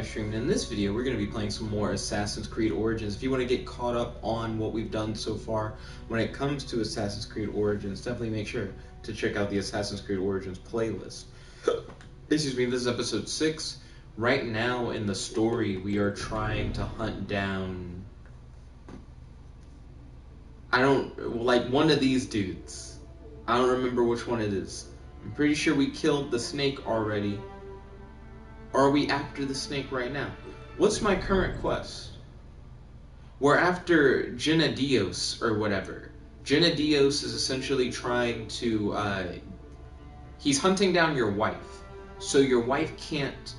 live stream, and in this video we're going to be playing some more Assassin's Creed Origins. If you want to get caught up on what we've done so far when it comes to Assassin's Creed Origins, definitely make sure to check out the Assassin's Creed Origins playlist. Excuse me, this is episode 6. Right now in the story we are trying to hunt down, one of these dudes. I don't remember which one it is. I'm pretty sure we killed the snake already. Or are we after the snake right now? What's my current quest? We're after Gennadios or whatever. Gennadios is essentially trying to, he's hunting down your wife. So your wife can't,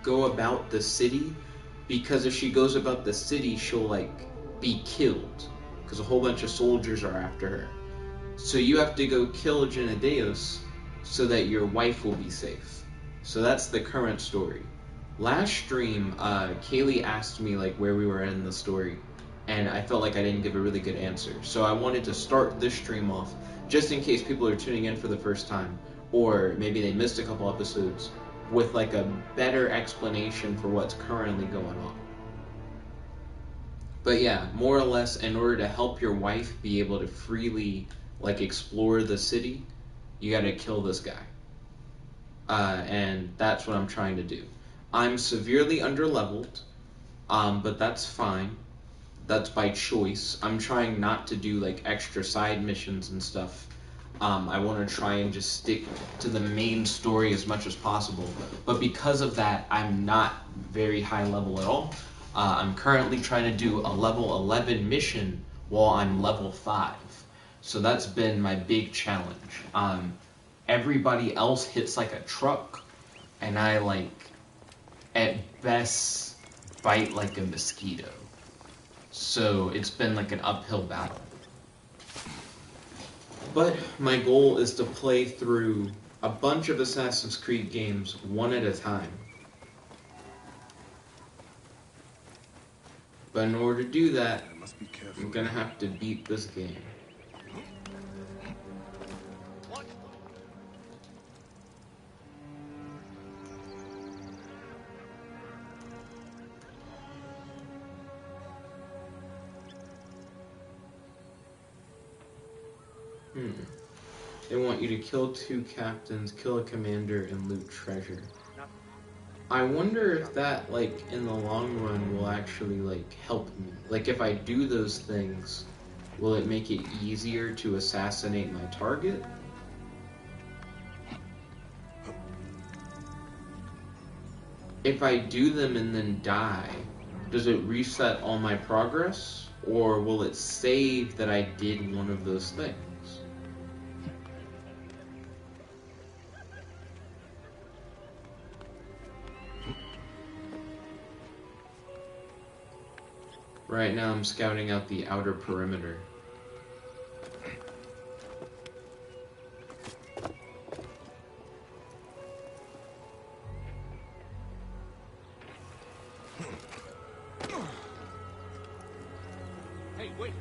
go about the city, because if she goes about the city, she'll, be killed. Because a whole bunch of soldiers are after her. So you have to go kill Gennadios so that your wife will be safe. So that's the current story. Last stream, Kaylee asked me where we were in the story, and I felt like I didn't give a really good answer. So I wanted to start this stream off, just in case people are tuning in for the first time, or maybe they missed a couple episodes, with a better explanation for what's currently going on. But yeah, more or less, in order to help your wife be able to freely explore the city, you gotta kill this guy. And that's what I'm trying to do. I'm severely underleveled, but that's fine. That's by choice. I'm trying not to do extra side missions and stuff. I want to try and just stick to the main story as much as possible. But because of that, I'm not very high level at all. I'm currently trying to do a level 11 mission while I'm level 5. So that's been my big challenge. Everybody else hits like a truck, and I at best bite like a mosquito. So it's been an uphill battle. But my goal is to play through a bunch of Assassin's Creed games one at a time. But in order to do that, I'm gonna have to beat this game. They want you to kill 2 captains, kill a commander, and loot treasure. I wonder if that, in the long run will actually, help me. If I do those things, will it make it easier to assassinate my target? If I do them and then die, does it reset all my progress? Or will it save that I did one of those things? Right now I'm scouting out the outer perimeter. Hey, wait!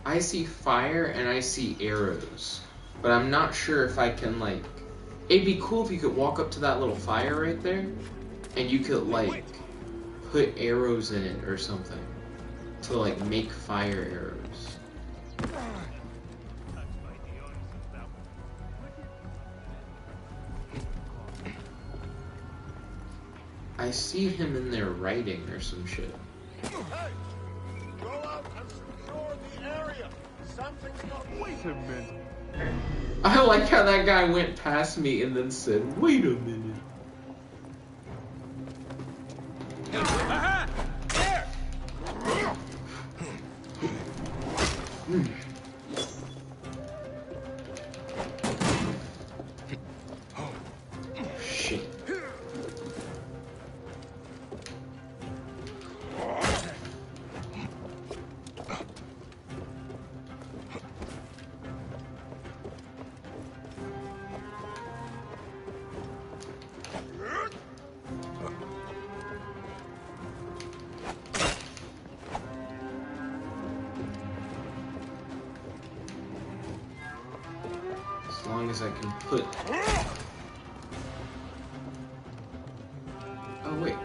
I see fire and I see arrows, but I'm not sure if I can it'd be cool if you could walk up to that little fire right there and you could put arrows in it or something to make fire arrows. I see him in there writing or some shit. Go out and secure the area. Something's not. Wait a minute. I like how that guy went past me and then said, "Wait a minute." Aha! There! Shit. as I can put... Oh, wait.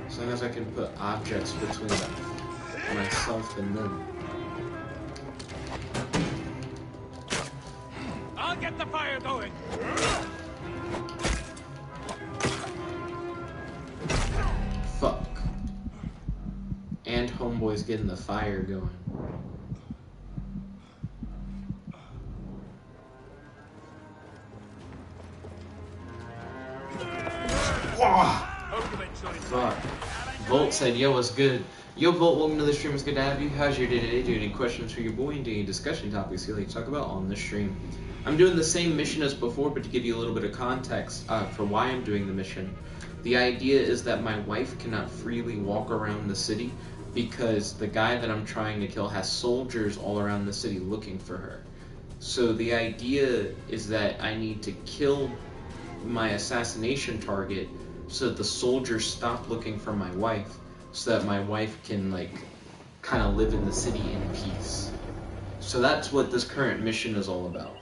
As long as I can put objects between myself and them. I'll get the fire going. Fuck. And homeboy's getting the fire going. Fuck. Volt said, yo, what's good? Yo, Volt, welcome to the stream. It's good to have you. How's your day today? Do you have any questions for your boy? And do any discussion topics you'd like to talk about on the stream? I'm doing the same mission as before, but to give you a little bit of context for why I'm doing the mission. The idea is that my wife cannot freely walk around the city because the guy that I'm trying to kill has soldiers all around the city looking for her. So the idea is that I need to kill my assassination target so that the soldiers stop looking for my wife, so that my wife can, like, kind of live in the city in peace. So that's what this current mission is all about.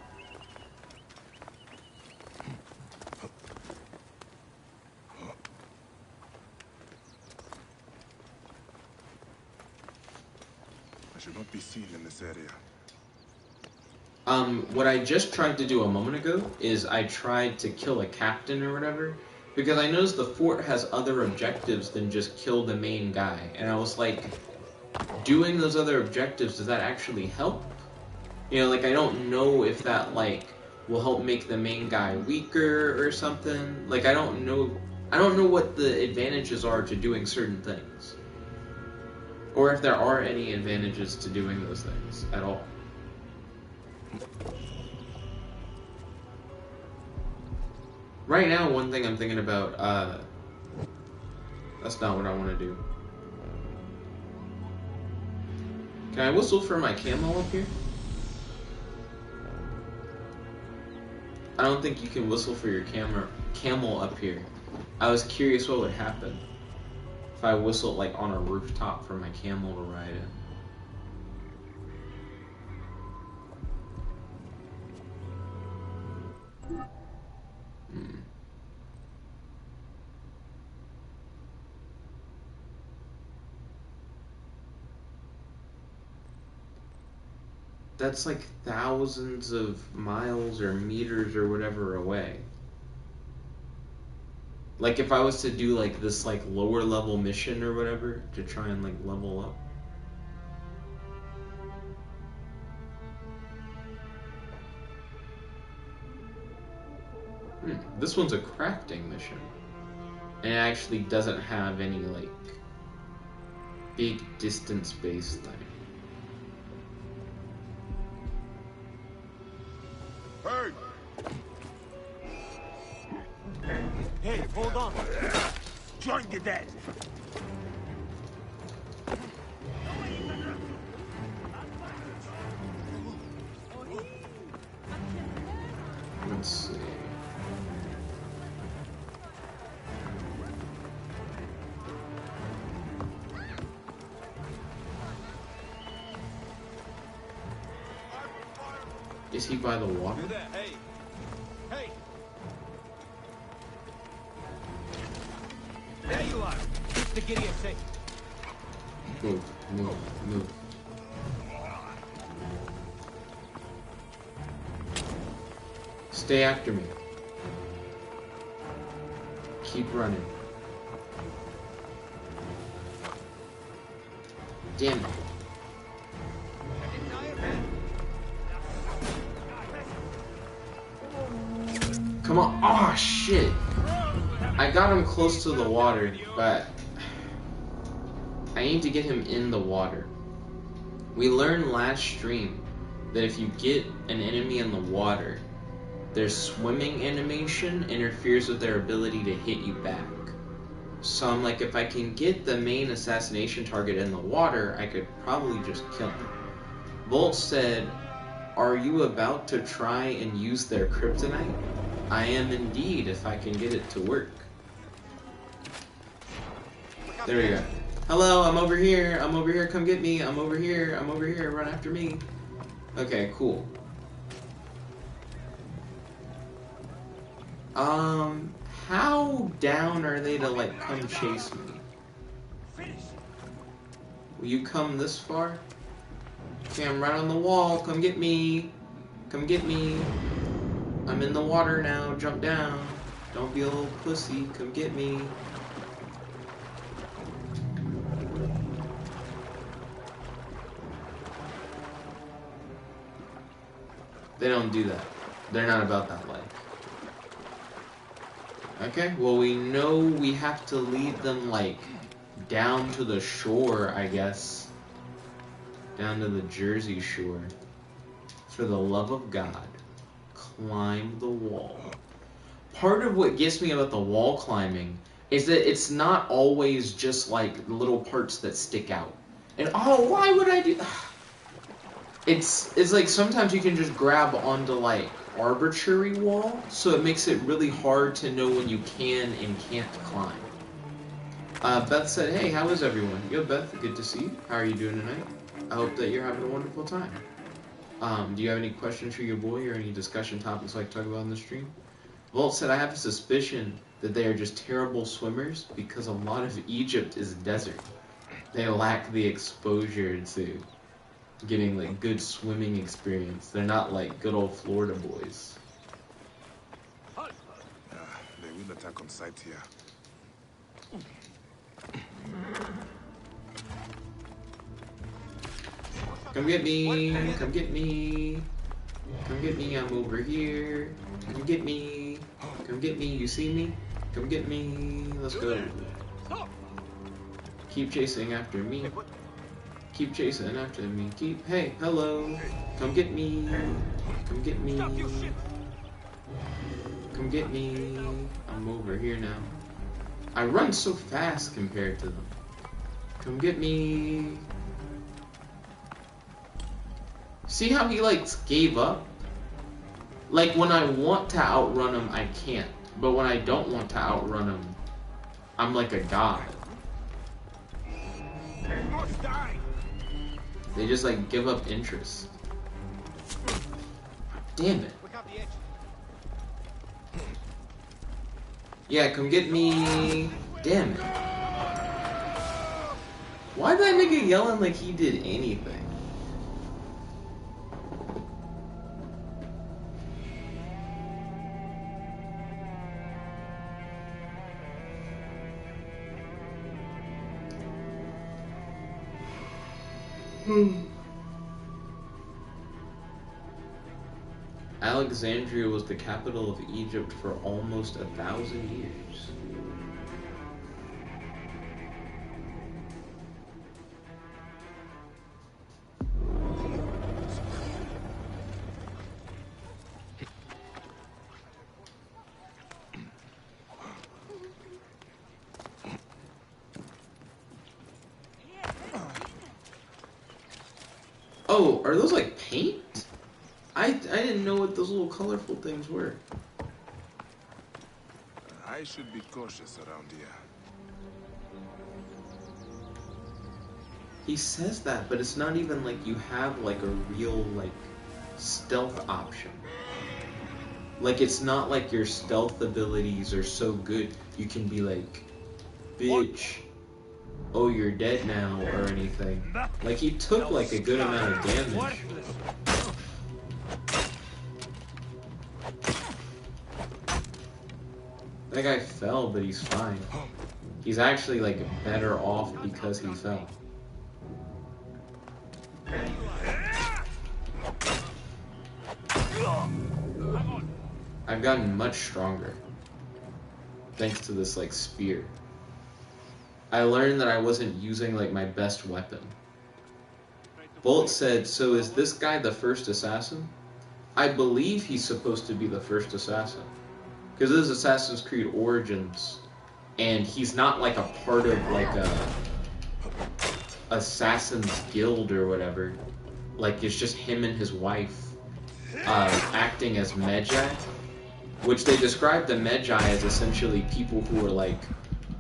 I should not be seen in this area. What I just tried to do a moment ago is I tried to kill a captain or whatever, because I noticed the fort has other objectives than just kill the main guy. And I was like, doing those other objectives, does that actually help? You know, like, I don't know if that, like, will help make the main guy weaker or something. Like, I don't know what the advantages are to doing certain things. Or if there are any advantages to doing those things at all. Right now, one thing I'm thinking about, that's not what I want to do. Can I whistle for my camel up here? I don't think you can whistle for your camel up here. I was curious what would happen if I whistled, like, on a rooftop for my camel to ride in. That's like thousands of miles or meters or whatever away. Like, if I was to do, like, this, like, lower level mission or whatever to try and, like, level up. This one's a crafting mission. And it actually doesn't have any, like, big distance-based thing. Hey! Hey, hold on. Join the dead. Let's see. Is he by the water? Hey! Hey! There you are! Keep the Gideon safe. Move, move, move. Stay after me. Keep running. Damn it. Come on. Oh, shit. I got him close to the water, but I need to get him in the water. We learned last stream that if you get an enemy in the water, their swimming animation interferes with their ability to hit you back. So I'm like, if I can get the main assassination target in the water, I could probably just kill him. Volt said, are you about to try and use their kryptonite? I am indeed, if I can get it to work. There we go. Hello, I'm over here. I'm over here. Come get me. I'm over here. I'm over here. Run after me. Okay, cool. How down are they to, like, come chase me? Will you come this far? Okay, I'm right on the wall. Come get me. Come get me. I'm in the water now. Jump down. Don't be a little pussy. Come get me. They don't do that. They're not about that life. Okay, well, we know we have to lead them, like, down to the shore, I guess. Down to the Jersey Shore. For the love of God, climb the wall. Part of what gets me about the wall climbing is that it's not always just, like, little parts that stick out. And, oh, why would I do that? It's like sometimes you can just grab onto, like, arbitrary wall, so it makes it really hard to know when you can and can't climb. Beth said, hey, how is everyone? Yo, Beth, good to see you. How are you doing tonight? I hope that you're having a wonderful time. Do you have any questions for your boy or any discussion topics I'd like to talk about in the stream? Volt said, I have a suspicion that they are just terrible swimmers because a lot of Egypt is desert. They lack the exposure to getting, like, good swimming experience. They're not like good old Florida boys. They will attack on sight here. Come get me. Come get me. Come get me. I'm over here. Come get me. Come get me. You see me? Come get me. Let's go. Keep chasing after me. Keep chasing after me. Keep. Hey, hello. Come get me. Come get me. Come get me. I'm over here now. I run so fast compared to them. Come get me. See how he, like, gave up? Like, when I want to outrun him, I can't. But when I don't want to outrun him, I'm like a god. They just, like, give up interest. Damn it. Yeah, come get me. Damn it. Why that nigga yelling like he did anything? Alexandria was the capital of Egypt for almost 1,000 years. Oh, are those like paint? I didn't know what those little colorful things were. I should be cautious around here. He says that, but it's not even like you have like a real like stealth option. Like it's not like your stealth abilities are so good you can be like, bitch, oh you're dead now or anything. Like he took like a good amount of damage. That guy fell, but he's fine. He's actually like better off because he fell. I've gotten much stronger thanks to this like spear. I learned that I wasn't using like my best weapon. Bolt said, so is this guy the first assassin? I believe he's supposed to be the first assassin. Because this is Assassin's Creed Origins, and he's not like a part of like a Assassin's Guild or whatever. Like it's just him and his wife acting as Magi, which they describe the Magi as essentially people who are like,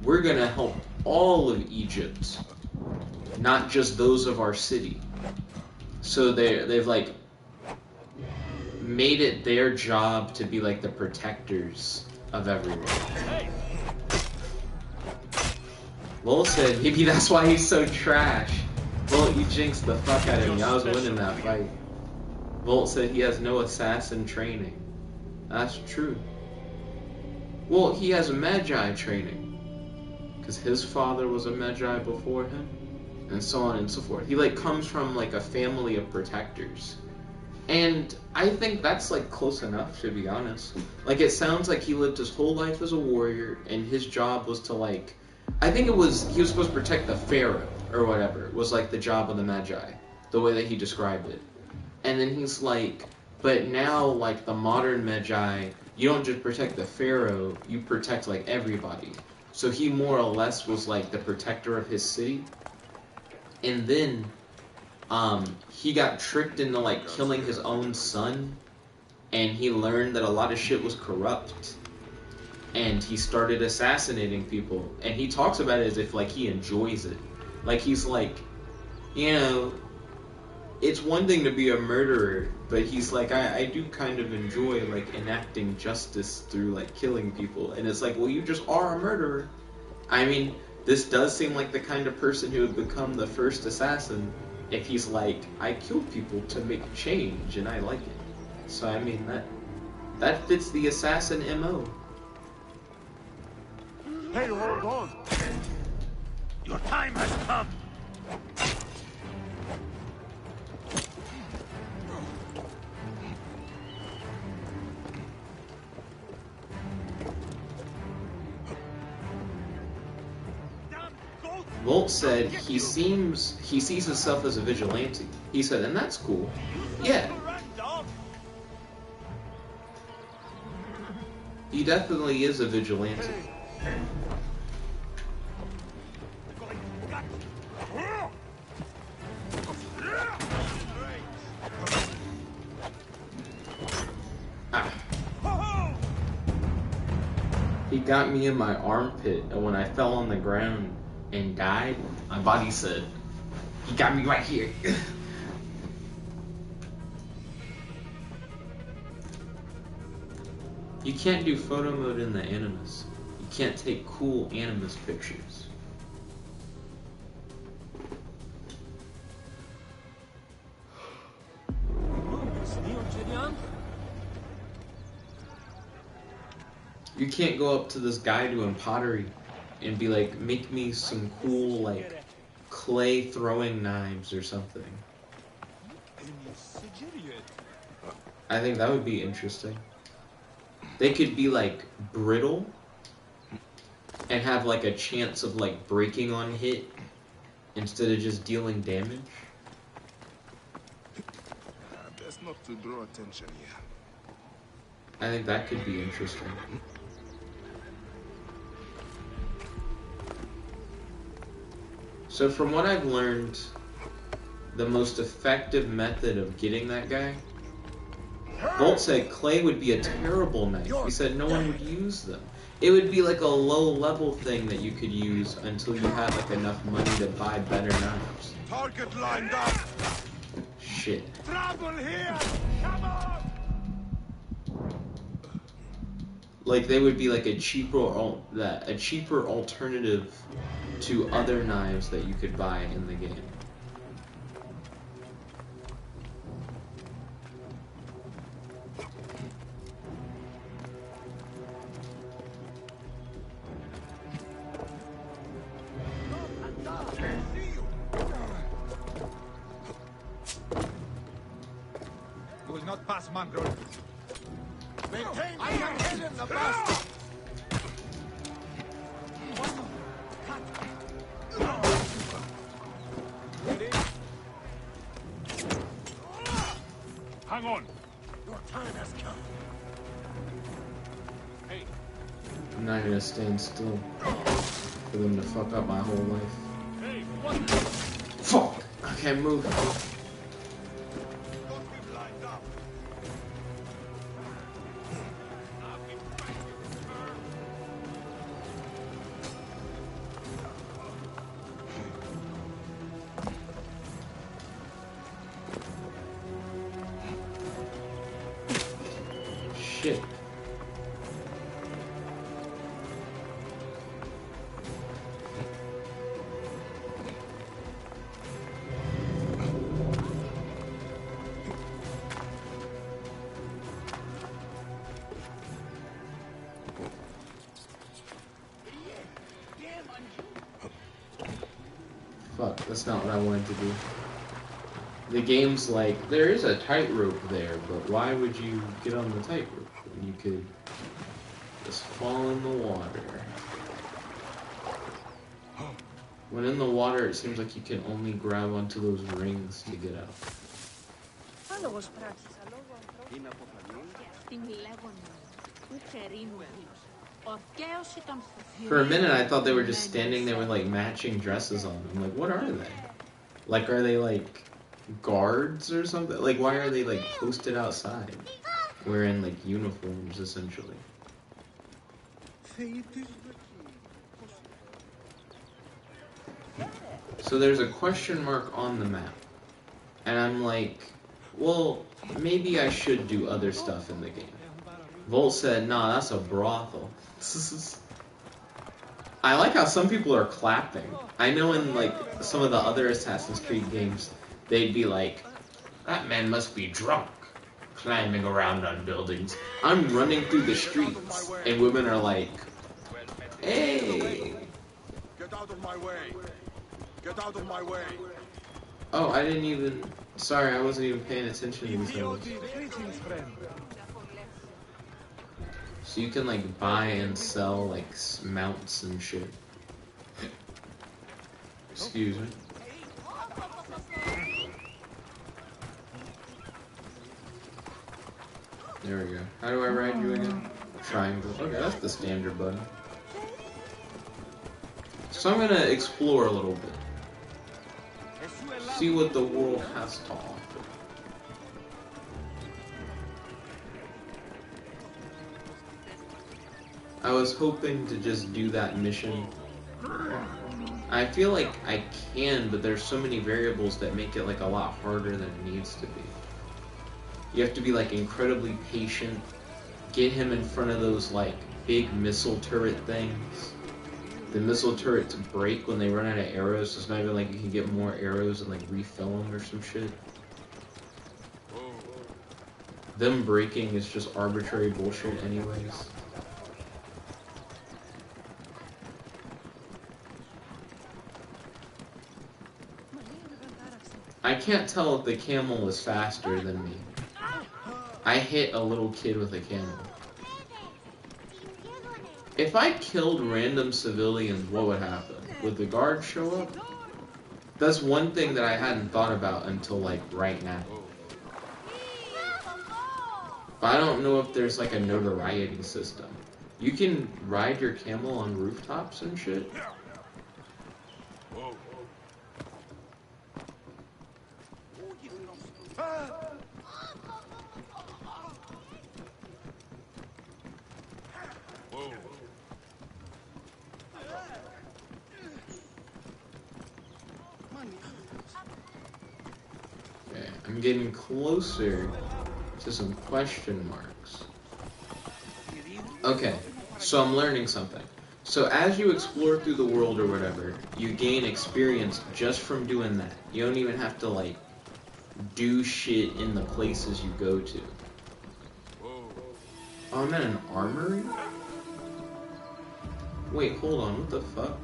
we're gonna help all of Egypt not just those of our city. So they've like made it their job to be like the protectors of everyone. Lowell said maybe that's why he's so trash. Volt, you jinxed the fuck out of me. I was winning that fight. Volt said he has no assassin training. That's true. Well, he has Magi training. Because his father was a Magi before him. And so on and so forth. He like comes from like a family of protectors. And I think that's like close enough, to be honest. Like, it sounds like he lived his whole life as a warrior, and his job was to like, I think he was supposed to protect the pharaoh or whatever. It was like the job of the Magi, the way that he described it. And then he's like, but now like the modern Magi, you don't just protect the pharaoh, you protect like everybody. So he more or less was like the protector of his city. And then he got tricked into like killing his own son, and he learned that a lot of shit was corrupt, and he started assassinating people. And he talks about it as if like he enjoys it. Like, he's like, you know, it's one thing to be a murderer, but he's like, I do kind of enjoy like enacting justice through like killing people. And it's like, well, you just are a murderer. I mean, this does seem like the kind of person who would become the first assassin if he's like, I killed people to make change and I like it. So I mean, that fits the assassin MO. Hey, hold on. Your time has come. Volt said he sees himself as a vigilante. He said, and that's cool. Yeah. He definitely is a vigilante. Ah. He got me in my armpit, and when I fell on the ground and died, my body said, he got me right here. You can't do photo mode in the Animus. You can't take cool Animus pictures. You can't go up to this guy doing pottery and be like, make me some cool, like, clay throwing knives or something. I think that would be interesting. They could be, like, brittle and have, like, a chance of, like, breaking on hit instead of just dealing damage. Best not to draw attention here. I think that could be interesting. So from what I've learned, the most effective method of getting that guy, Volt said clay would be a terrible knife. He said no one would use them. It would be like a low-level thing that you could use until you had like enough money to buy better knives. Target lined up. Shit. Trouble here. Come on. Like they would be like a cheaper alternative to other knives that you could buy in the game. You will not pass Mangrove. Maintain your head in the bus. Hang on. Your time has come. Hey. I'm not gonna stand still for them to fuck up my whole life. Hey, what? Fuck! I can't move. Fuck, that's not what I wanted to do. The game's like, there is a tightrope there, but why would you get on the tightrope when you could just fall in the water? When in the water, it seems like you can only grab onto those rings to get out. For a minute, I thought they were just standing there with like matching dresses on. I'm like, what are they? Like, are they like guards or something? Like, why are they like posted outside wearing like uniforms essentially? So there's a question mark on the map, and I'm like, well, maybe I should do other stuff in the game. Volt said, nah, that's a brothel. I like how some people are clapping. I know in like some of the other Assassin's Creed games, they'd be like, that man must be drunk, climbing around on buildings. I'm running through the streets, and women are like, hey. Get out of my way. Get out of my way. Oh, I didn't even... Sorry, I wasn't even paying attention to these things. So you can, like, buy and sell, like, mounts and shit. Excuse me. There we go. How do I ride you again? Triangle. Okay, that's the standard button. So I'm gonna explore a little bit. See what the world has to offer. I was hoping to just do that mission. I feel like I can, but there's so many variables that make it like a lot harder than it needs to be. You have to be like incredibly patient, get him in front of those like big missile turret things. The missile turret to break when they run out of arrows, so it's not even like you can get more arrows and like refill them or some shit. Them breaking is just arbitrary bullshit anyways. I can't tell if the camel is faster than me. I hit a little kid with a camel. If I killed random civilians, what would happen? Would the guards show up? That's one thing that I hadn't thought about until like right now. But I don't know if there's like a notoriety system. You can ride your camel on rooftops and shit. Okay, I'm getting closer to some question marks. Okay, so I'm learning something. So as you explore through the world or whatever, you gain experience just from doing that. You don't even have to like do shit in the places you go to. Oh, I'm at an armory? Wait, hold on, what the fuck?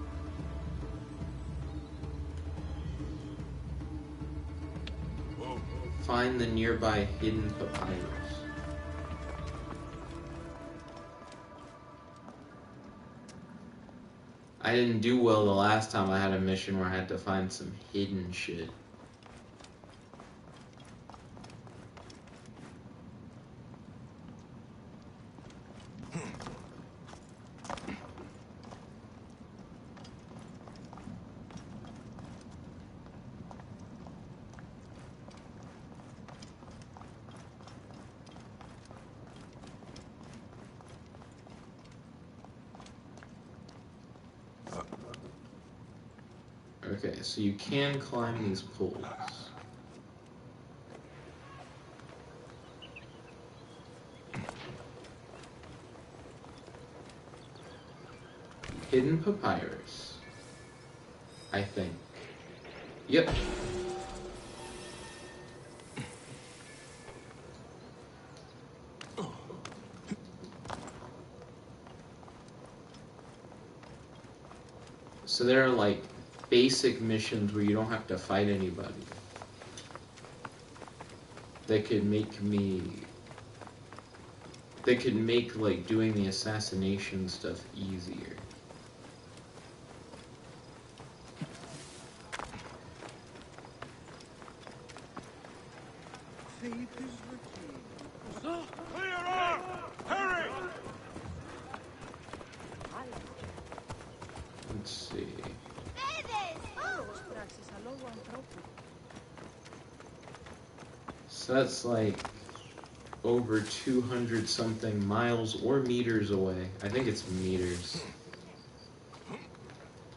Find the nearby hidden papyrus. I didn't do well the last time I had a mission where I had to find some hidden shit. Okay, so you can climb these poles. Hidden papyrus. I think. Yep. So there are like basic missions where you don't have to fight anybody. That could make me... That could make like doing the assassination stuff easier. Clear up! Hurry! Let's see. So that's like over 200 something miles or meters away. I think it's meters.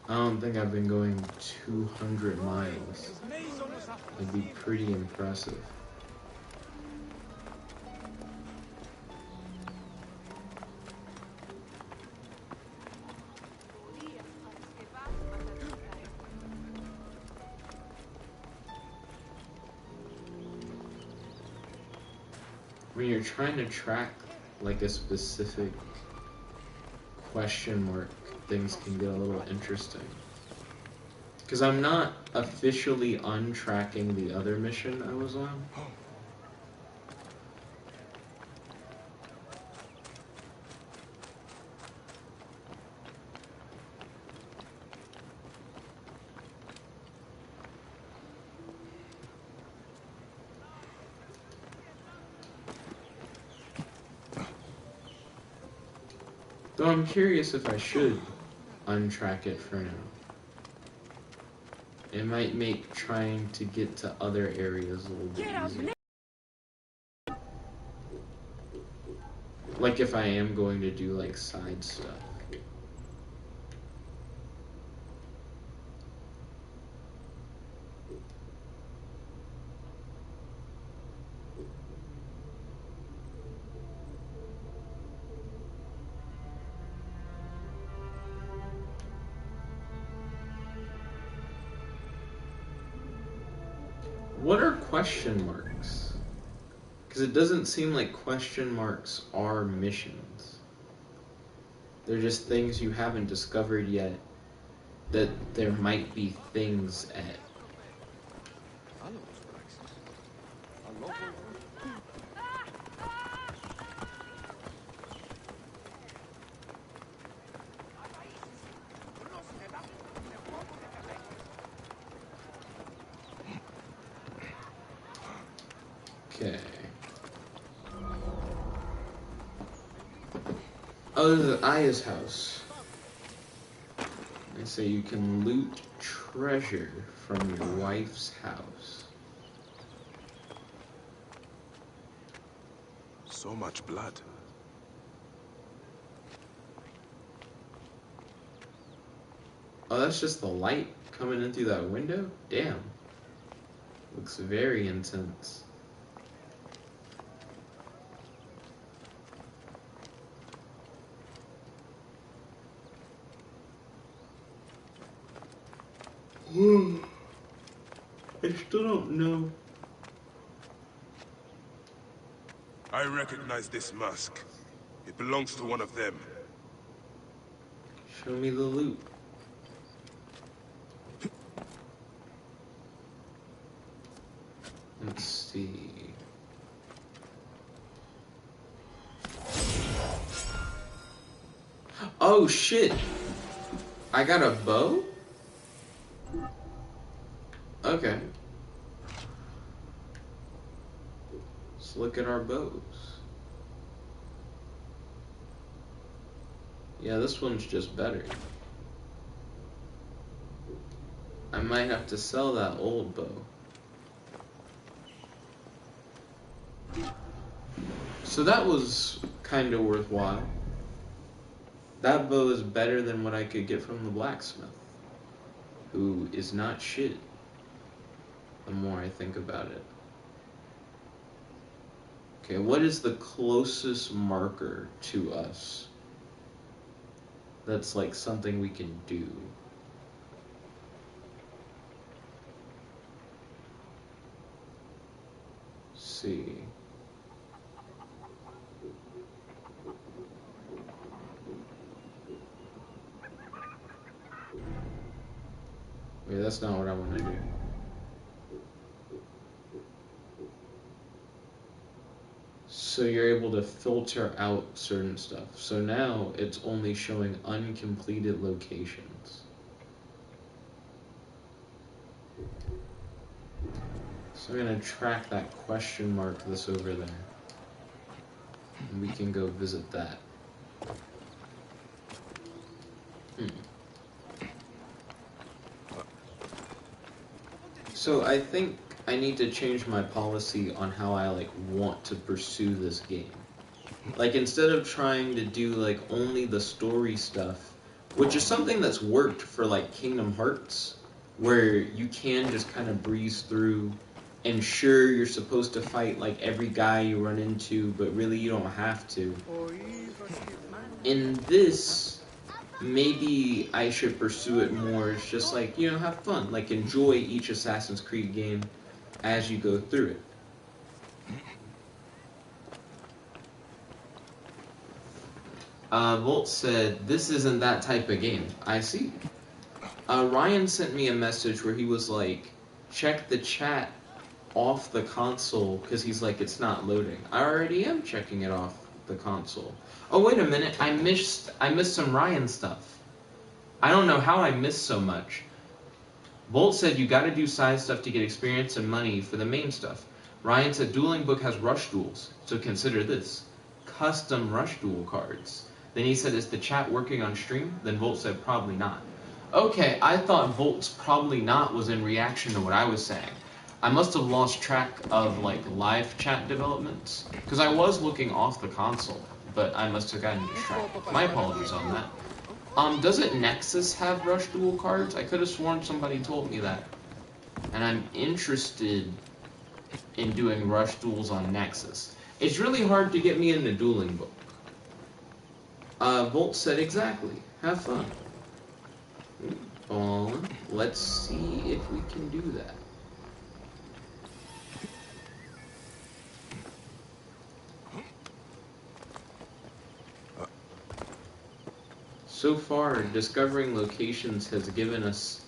I don't think I've been going 200 miles. It'd be pretty impressive. When you're trying to track like a specific question mark, things can get a little interesting. Because I'm not officially untracking the other mission I was on. Though I'm curious if I should untrack it for now. It might make trying to get to other areas a little bit easier. Like if I am going to do like side stuff. What are question marks? Because it doesn't seem like question marks are missions. They're just things you haven't discovered yet that there might be things at. Okay. Oh, this is Aya's house. They say you can loot treasure from your wife's house. So much blood. Oh, that's just the light coming in through that window? Damn. Looks very intense. I still don't know. I recognize this mask. It belongs to one of them. Show me the loot. Let's see. Oh shit! I got a bow? Okay. Let's look at our bows. Yeah, this one's just better. I might have to sell that old bow. So that was kind of worthwhile. That bow is better than what I could get from the blacksmith, who is not shit, the more I think about it. Okay, what is the closest marker to us that's like something we can do? Let's see. Wait, that's not what I want to do. So you're able to filter out certain stuff. So now it's only showing uncompleted locations. So I'm going to track that question mark that's over there. And we can go visit that. So I think I need to change my policy on how I want to pursue this game. Like, instead of trying to do like only the story stuff, which is something that's worked for like Kingdom Hearts, where you can just kind of breeze through, and sure, you're supposed to fight like every guy you run into, but really you don't have to. In this, maybe I should pursue it more. It's just like, have fun, like enjoy each Assassin's Creed game as you go through it. Volt said, this isn't that type of game. I see. Ryan sent me a message where he was like, check the chat off the console, because he's like, it's not loading. I already am checking it off the console. Oh, wait a minute, I missed some Ryan stuff. I don't know how I missed so much. Volt said you gotta do side stuff to get experience and money for the main stuff. Ryan said Dueling Book has rush duels, so consider this. Custom rush duel cards. Then he said, is the chat working on stream? Then Volt said, probably not. Okay, I thought Volt's probably not was in reaction to what I was saying. I must have lost track of like live chat developments, because I was looking off the console, but I must have gotten distracted. My apologies on that. Doesn't Nexus have rush duel cards? I could have sworn somebody told me that. And I'm interested in doing rush duels on Nexus. It's really hard to get me into Dueling Book. Volt said exactly. Have fun. Let's see if we can do that. So far, discovering locations has given us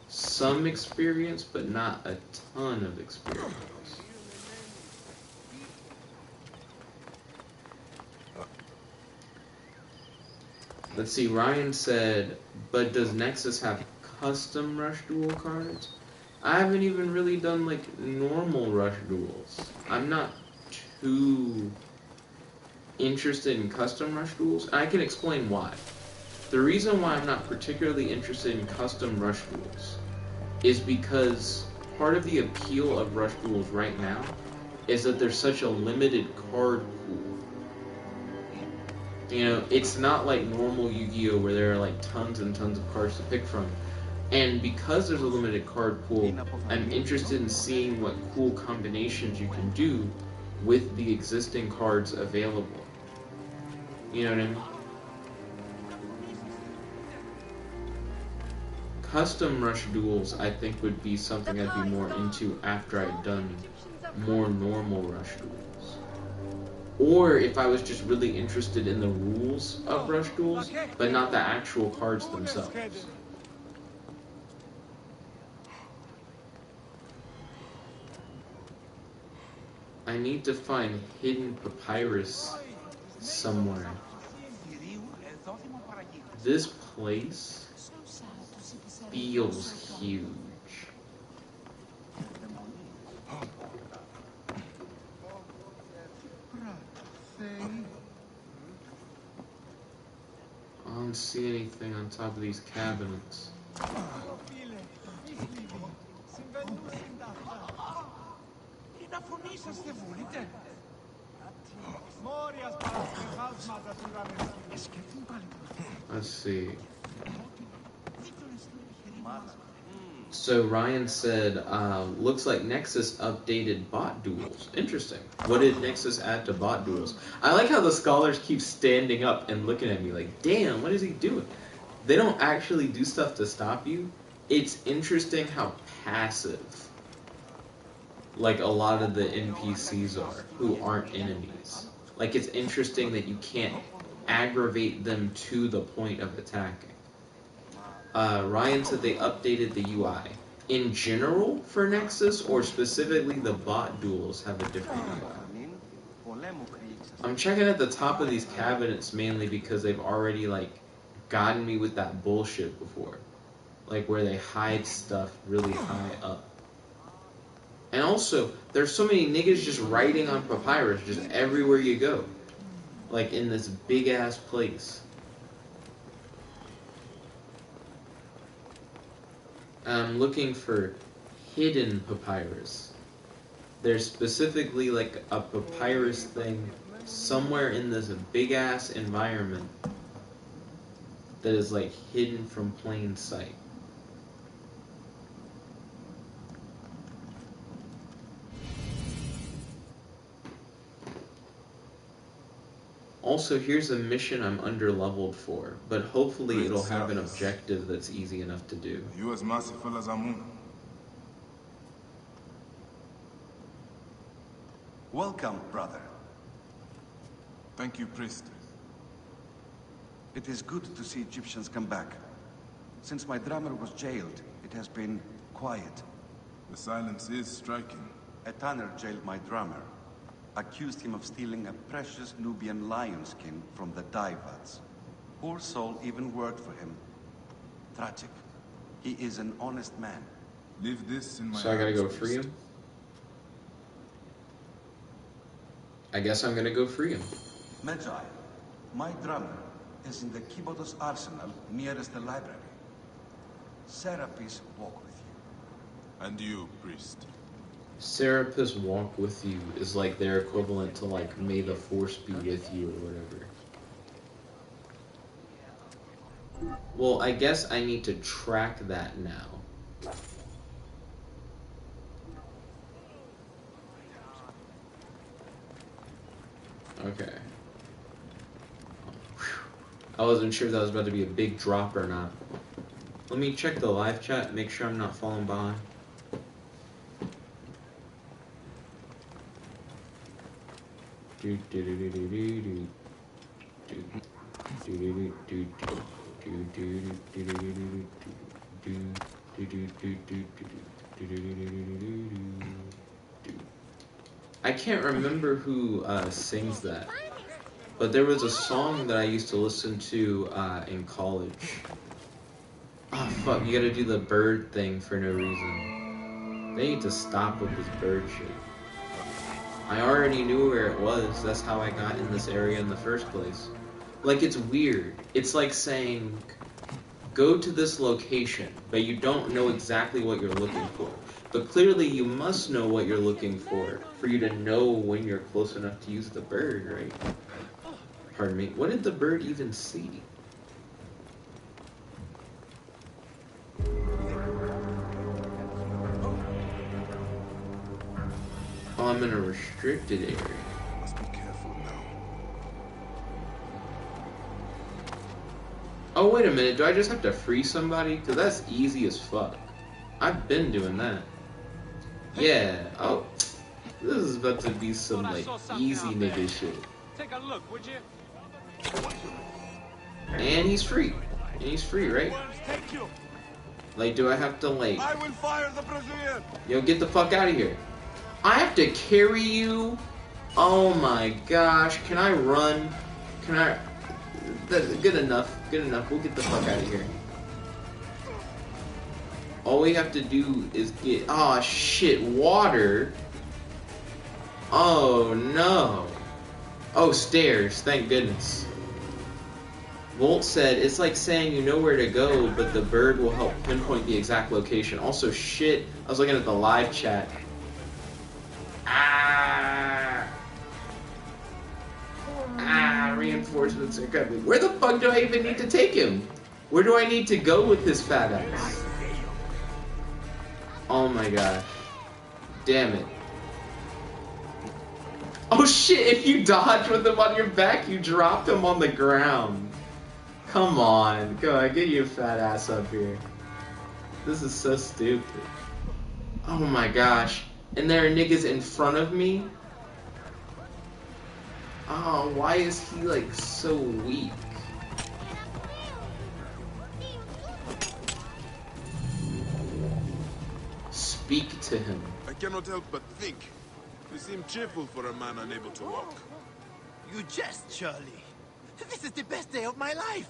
some experience, but not a ton of experience. Let's see, Ryan said, but does Nexus have custom rush duel cards? I haven't even really done like normal rush duels. I'm not too interested in custom rush duels, and I can explain why. The reason why I'm not particularly interested in custom rush duels is because part of the appeal of rush duels right now is that there's such a limited card pool. It's not like normal Yu-Gi-Oh! Where there are like tons and tons of cards to pick from. And because there's a limited card pool, I'm interested in seeing what cool combinations you can do with the existing cards available. You know what I mean? Custom rush duels, I think, would be something I'd be more into after I'd done more normal rush duels. Or if I was just really interested in the rules of rush duels, but not the actual cards themselves. I need to find hidden papyrus somewhere. This place feels huge. I don't see anything on top of these cabinets. Let's see. So Ryan said, looks like Nexus updated bot duels. Interesting. What did Nexus add to bot duels? I like how the scholars keep standing up and looking at me like, damn, what is he doing? They don't actually do stuff to stop you. It's interesting how passive, like, a lot of the NPCs are, who aren't enemies. Like, it's interesting that you can't aggravate them to the point of attacking. Ryan said they updated the UI. In general for Nexus, or specifically the bot duels have a different UI. I'm checking at the top of these cabinets mainly because they've already, like, gotten me with that bullshit before. Like, where they hide stuff really high up. And also, there's so many niggas just writing on papyrus just everywhere you go. Like, in this big-ass place. I'm looking for hidden papyrus. There's specifically, like, a papyrus thing somewhere in this big-ass environment that is, like, hidden from plain sight. Also, here's a mission I'm underleveled for, but hopefully it'll have an objective that's easy enough to do. Are you as merciful as Amun? Welcome, brother. Thank you, priest. It is good to see Egyptians come back. Since my drummer was jailed, it has been quiet. The silence is striking. A tanner jailed my drummer. Accused him of stealing a precious Nubian lion skin from the Divats. Poor soul even worked for him. Tragic. He is an honest man. Leave this in my So I gotta hands, go free priest. him? I guess I'm gonna go free him. Medjay, my drummer is in the Kibotos arsenal nearest the library. Serapis walk with you. And you, priest. Serapis walk with you is like their equivalent to, like, may the force be with you or whatever. Well, I guess I need to track that now. Okay. I wasn't sure if that was about to be a big drop or not. Let me check the live chat, make sure I'm not falling behind. I can't remember who sings that, but there was a song that I used to listen to in college. Oh fuck, you gotta do the bird thing for no reason. They need to stop with this bird shit. I already knew where it was, that's how I got in this area in the first place. Like, it's weird. It's like saying, go to this location, but you don't know exactly what you're looking for. But clearly you must know what you're looking for you to know when you're close enough to use the bird, right? Pardon me, what did the bird even see? Oh, I'm in a restricted area. Must be careful now. Oh, wait a minute. Do I just have to free somebody? Because that's easy as fuck. I've been doing that. Yeah. Oh, this is about to be some, like, easy nigga shit. Take a look, would you? And he's free. And he's free, right? Take you. Like, do I have to, like... I will fire the Brazilian. Yo, get the fuck out of here. I have to carry you? Oh my gosh. Can I run? Can I... Good enough. Good enough. We'll get the fuck out of here. All we have to do is get... Oh shit, water. Oh no. Oh, stairs. Thank goodness. Volt said, it's like saying you know where to go, but the bird will help pinpoint the exact location. Also, shit, I was looking at the live chat. Reinforcements are coming. Where the fuck do I even need to take him? Where do I need to go with this fat ass? Oh my gosh. Damn it. Oh shit, if you dodge with him on your back, you dropped him on the ground. Come on, get your fat ass up here. This is so stupid. Oh my gosh. And there are niggas in front of me? Oh, why is he, like, so weak? speak to him. I cannot help but think. You seem cheerful for a man unable to walk. You jest, Charlie. This is the best day of my life.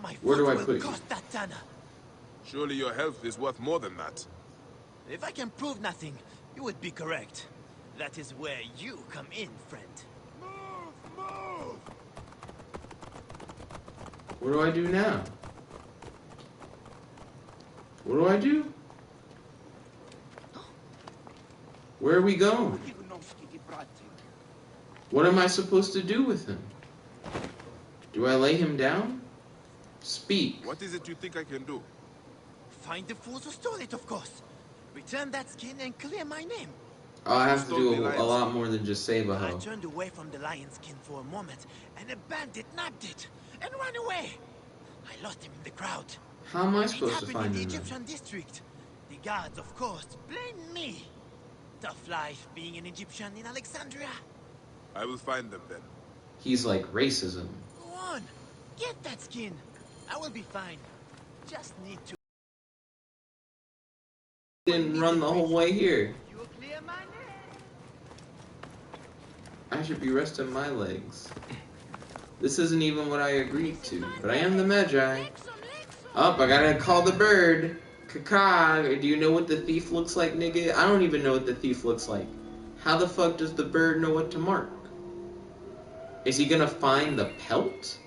My Where do I foot put will you? cost that Tana. Surely your health is worth more than that. If I can prove nothing, you would be correct. That is where you come in, friend. Move! Move! What do I do now? What do I do? Where are we going? What am I supposed to do with him? Do I lay him down? Speak. What is it you think I can do? Find the fools who stole it, of course. Return that skin and clear my name. I have to do a lot more than just save a I hoe. turned away from the lion skin for a moment, and a bandit nabbed it and ran away. I lost him in the crowd. How am I It supposed to happened find in the him then? Egyptian district. The guards, of course, blame me. Tough life being an Egyptian in Alexandria. I will find them then. He's like racism. Go on, get that skin. I will be fine. Just need to. Didn't run the whole way here. You will clear my name. I should be resting my legs. This isn't even what I agreed to, but I am the Magi. Up, I gotta call the bird. Caca, do you know what the thief looks like, nigga? I don't even know what the thief looks like. How the fuck does the bird know what to mark? Is he gonna find the pelt?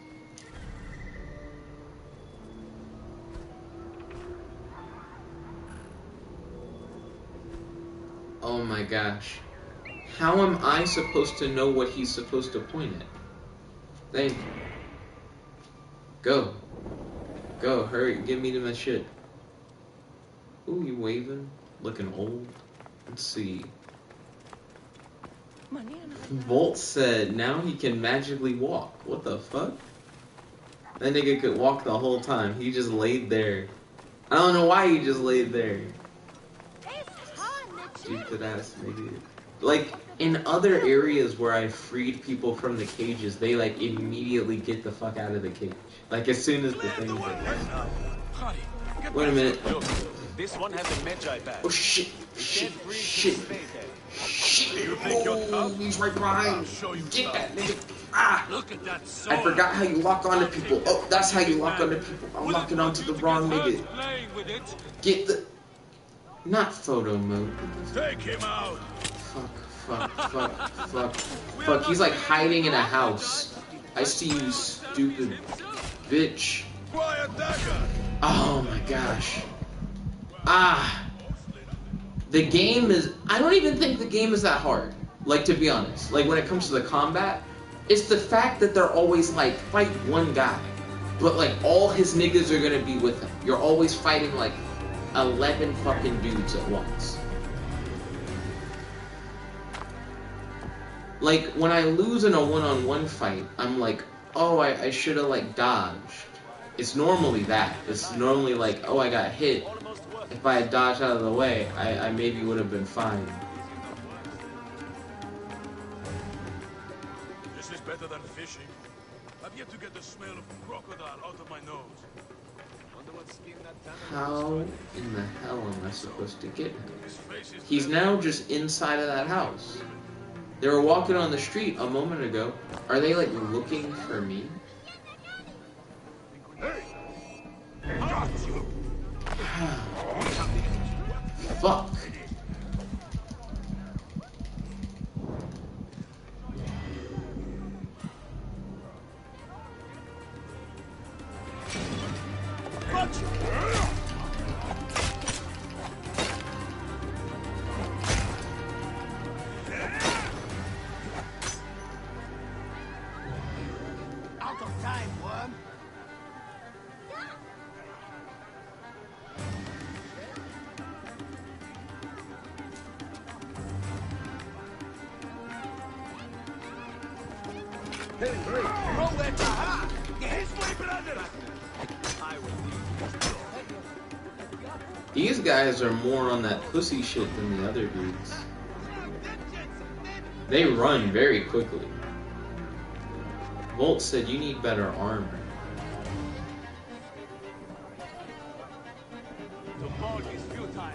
Oh my gosh. How am I supposed to know what he's supposed to point at? Thank you. Go. Go, hurry, give me to my shit. Ooh, you waving? Looking old? Let's see. Volt said now he can magically walk. What the fuck? That nigga could walk the whole time. He just laid there. I don't know why he just laid there. Stupid ass nigga. Like, in other areas where I freed people from the cages, they like immediately get the fuck out of the cage. Like as soon as the thing Wait a minute. This one has a Magi badge. Oh shit. Shit. Shit. Shit. Oh, he's right behind. Get that nigga. Ah! Look at that I forgot how you lock onto people. Oh, that's how you lock onto people. I'm locking onto the wrong nigga. Get the... Not photo mode. Take him out. Fuck. He's like hiding in a house. I see you, stupid bitch. Oh my gosh. Ah. The game is... I don't even think the game is that hard. Like, to be honest. Like, when it comes to the combat, it's the fact that they're always like, fight one guy. But like, all his niggas are gonna be with him. You're always fighting like 11 fucking dudes at once. Like, when I lose in a one-on-one fight, I'm like, oh, I should have, like, dodged. It's normally that. It's normally like, oh, I got hit. If I had dodged out of the way, I maybe would have been fine. This is better than fishing. I've yet to get the smell of crocodile out of my nose. Wonder what skin that How in the hell am I supposed to get him? He's now just inside of that house. They were walking on the street a moment ago. Are they, like, looking for me? Fuck. Out of time, worm. These guys are more on that pussy shit than the other dudes. They run very quickly. Volt said you need better armor. To bog is futile.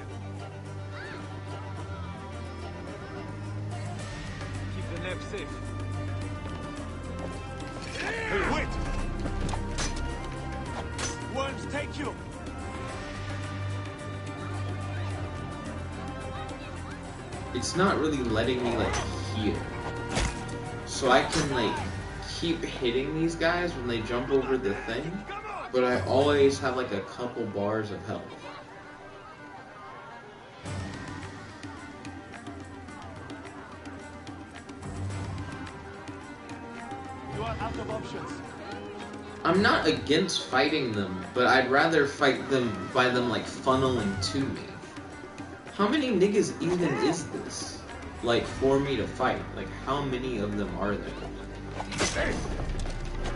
keep safe. Hey, wait! Worms, take you! It's not really letting me like heal. So I can like keep hitting these guys when they jump over the thing, but I always have like a couple bars of health. You are out of options. I'm not against fighting them, but I'd rather fight them by them like funneling to me. How many niggas even is this? Like, for me to fight? Like, how many of them are there? Hey!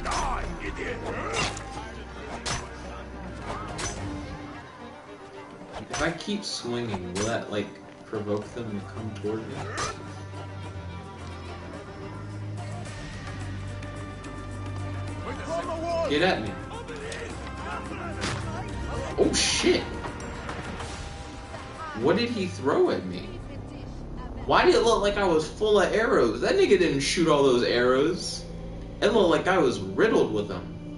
Die, idiot! If I keep swinging, will that, like, provoke them to come toward me? Get at me. Oh, shit! What did he throw at me? Why did it look like I was full of arrows? That nigga didn't shoot all those arrows. It looked like I was riddled with them.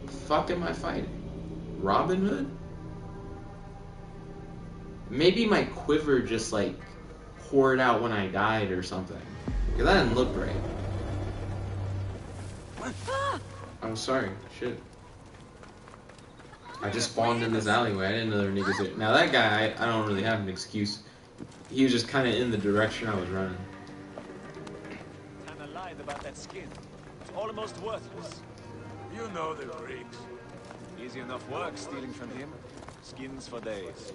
The fuck am I fighting? Robin Hood? Maybe my quiver just like poured out when I died or something. Cause that didn't look right. I'm sorry. Shit. I just spawned in this alleyway. I didn't know there were niggas there. Now that guy, I don't really have an excuse. He was just kind of in the direction I was running. Kinda lied about that skin. It's almost worthless. You know the Greeks. Easy enough work stealing from him. Skins for days.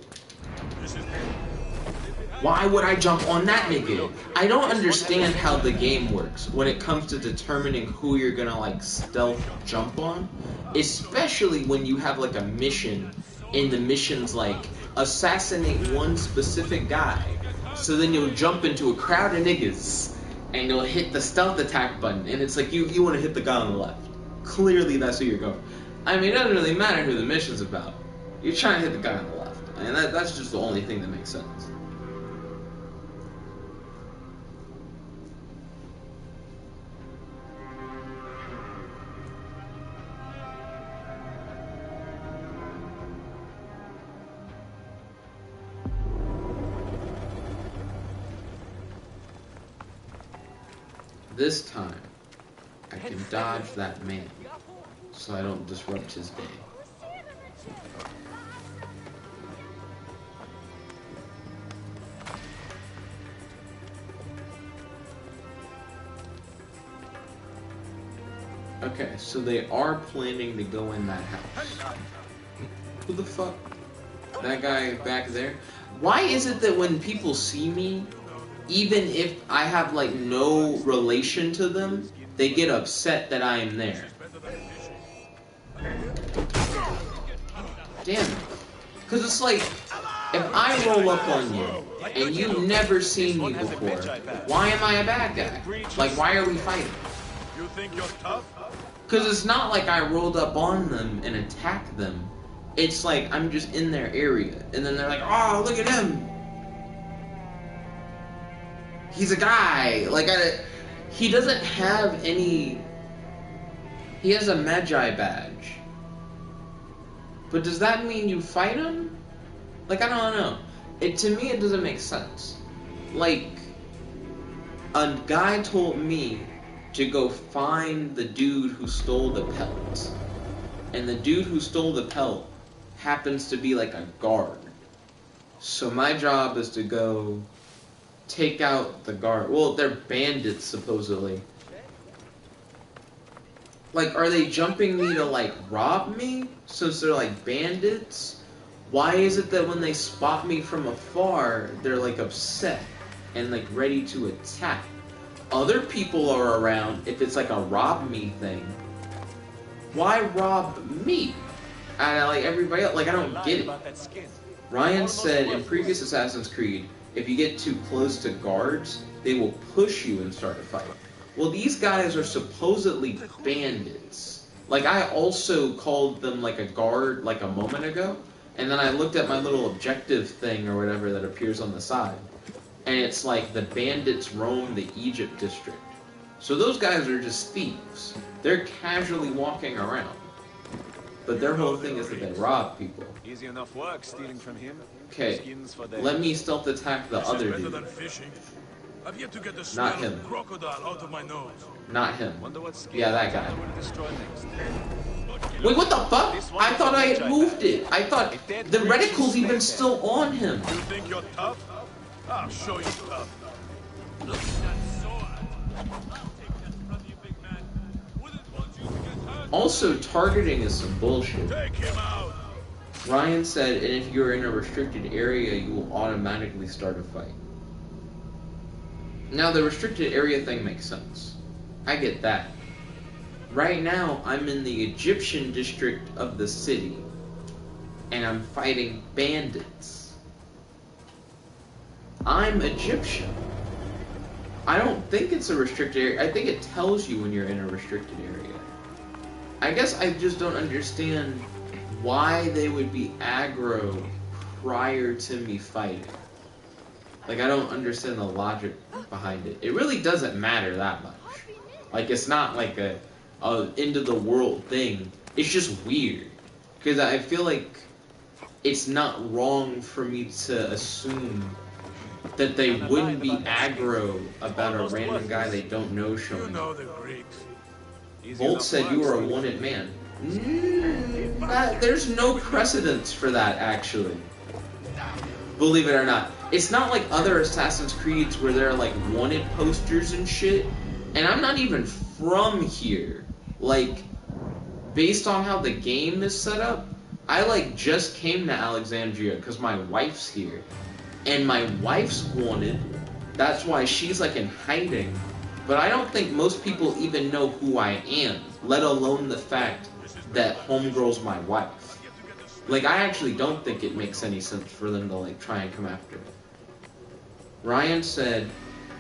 This is Why would I jump on that nigga? I don't understand how the game works when it comes to determining who you're gonna like stealth jump on. Especially when you have like a mission and the mission's like assassinate one specific guy. So then you'll jump into a crowd of niggas and you'll hit the stealth attack button and it's like you want to hit the guy on the left. Clearly that's who you're going. I mean, it doesn't really matter who the mission's about. You're trying to hit the guy on the left. And that's just the only thing that makes sense. This time, I can dodge that man, so I don't disrupt his day. Okay, so they are planning to go in that house. Who the fuck? That guy back there? Why is it that when people see me, even if I have like no relation to them, they get upset that I am there? Damn it. Because it's like, if I roll up on you, and you've never seen me before, why am I a bad guy? Like, why are we fighting? You think you're tough? Because it's not like I rolled up on them and attacked them. It's like I'm just in their area. And then they're like, oh, look at him. He's a guy. Like, he doesn't have any... He has a Magi badge. But does that mean you fight him? Like, I don't know. To me, it doesn't make sense. Like, a guy told me to go find the dude who stole the pelt. And the dude who stole the pelt happens to be like a guard. So my job is to go take out the guard. Well, they're bandits, supposedly. Like, are they jumping me to, like, rob me? Since they're, like, bandits? Why is it that when they spot me from afar, they're, like, upset and, like, ready to attack? Other people are around if it's, like, a rob me thing. Why rob me? Like, everybody else? Like, I don't get it. Ryan said in previous Assassin's Creed, if you get too close to guards, they will push you and start a fight. Well, these guys are supposedly bandits. Like, I also called them, like, a guard, like, a moment ago. And then I looked at my little objective thing or whatever that appears on the side. and it's like the bandits roam the Egypt district. So those guys are just thieves. They're casually walking around. But their whole thing is that they rob people. Easy enough work stealing from him. Okay, Skins for days. let me stealth attack the This other is better dude. than fishing. I've yet to get the smell Not him. of crocodile out of my nose. Not him. Wonder what skin Yeah, that guy. will destroy next. Wait, what the fuck? This one I is thought a I had magi moved bag. it. I thought If that the bridge is reticle's even stay still on him. You think you're tough? I'll show you tough. Look at that sword. I'll take that from you, big man. Wouldn't want you to get hurt. Also, targeting is some bullshit. Take him out. Ryan said, and if you're in a restricted area, you will automatically start a fight. Now, the restricted area thing makes sense. I get that. Right now, I'm in the Egyptian district of the city, and I'm fighting bandits. I'm Egyptian. I don't think it's a restricted area. I think it tells you when you're in a restricted area. I guess I just don't understand why they would be aggro prior to me fighting. Like, I don't understand the logic behind it. It really doesn't matter that much. Like, it's not like a end of the world thing. It's just weird. Because I feel like it's not wrong for me to assume that they wouldn't be aggro about a random guy they don't know You showing know up. the Greeks. Bolt said you are a wanted man. There's no precedence for that, actually. Believe it or not. It's not like other Assassin's Creeds where there are like wanted posters and shit. And I'm not even from here. Like, based on how the game is set up, I like just came to Alexandria because my wife's here. And my wife's wanted. That's why she's like in hiding. But I don't think most people even know who I am, let alone the fact that homegirl's my wife. Like, I actually don't think it makes any sense for them to like try and come after me. Ryan said,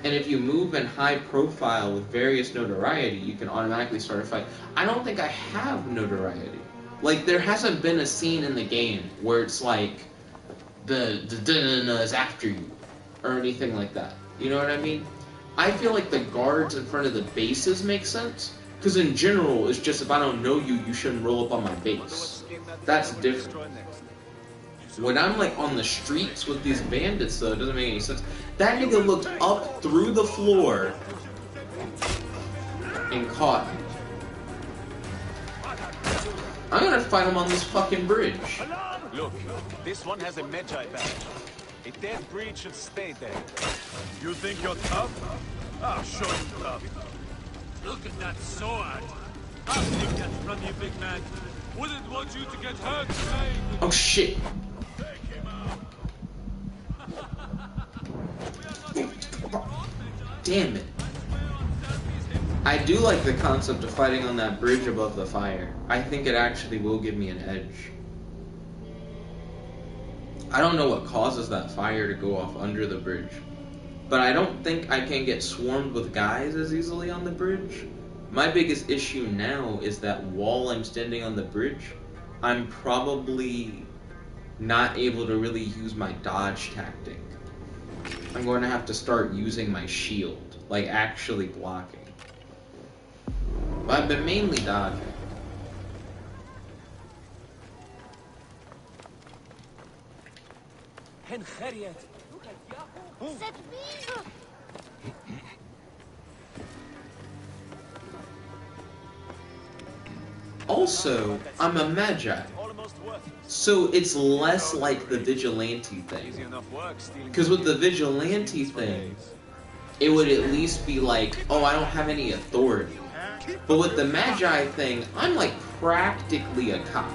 and if you move in high profile with various notoriety, you can automatically start a fight. I don't think I have notoriety. Like, there hasn't been a scene in the game where it's like, the da-da-da is after you, or anything like that. You know what I mean? I feel like the guards in front of the bases make sense, because in general, it's just if I don't know you, you shouldn't roll up on my base. That's different. When I'm like on the streets with these bandits, though, it doesn't make any sense. That nigga looked up through the floor and caught me. I'm gonna fight him on this fucking bridge. Look, this one has a Magi badge. A dead breed should stay there. You think you're tough? I'll show you tough. Look at that sword. I'll take that from you, big man. Wouldn't want you to get hurt. Oh shit. Take him out. Damn it. I do like the concept of fighting on that bridge above the fire. I think it actually will give me an edge. I don't know what causes that fire to go off under the bridge, but I don't think I can get swarmed with guys as easily on the bridge. My biggest issue now is that while I'm standing on the bridge, I'm probably not able to really use my dodge tactic. I'm going to have to start using my shield, like actually blocking. But I've been mainly dodging. Also, I'm a magi, so it's less like the vigilante thing. Because with the vigilante thing, it would at least be like, oh, I don't have any authority. But with the magi thing, I'm like practically a cop.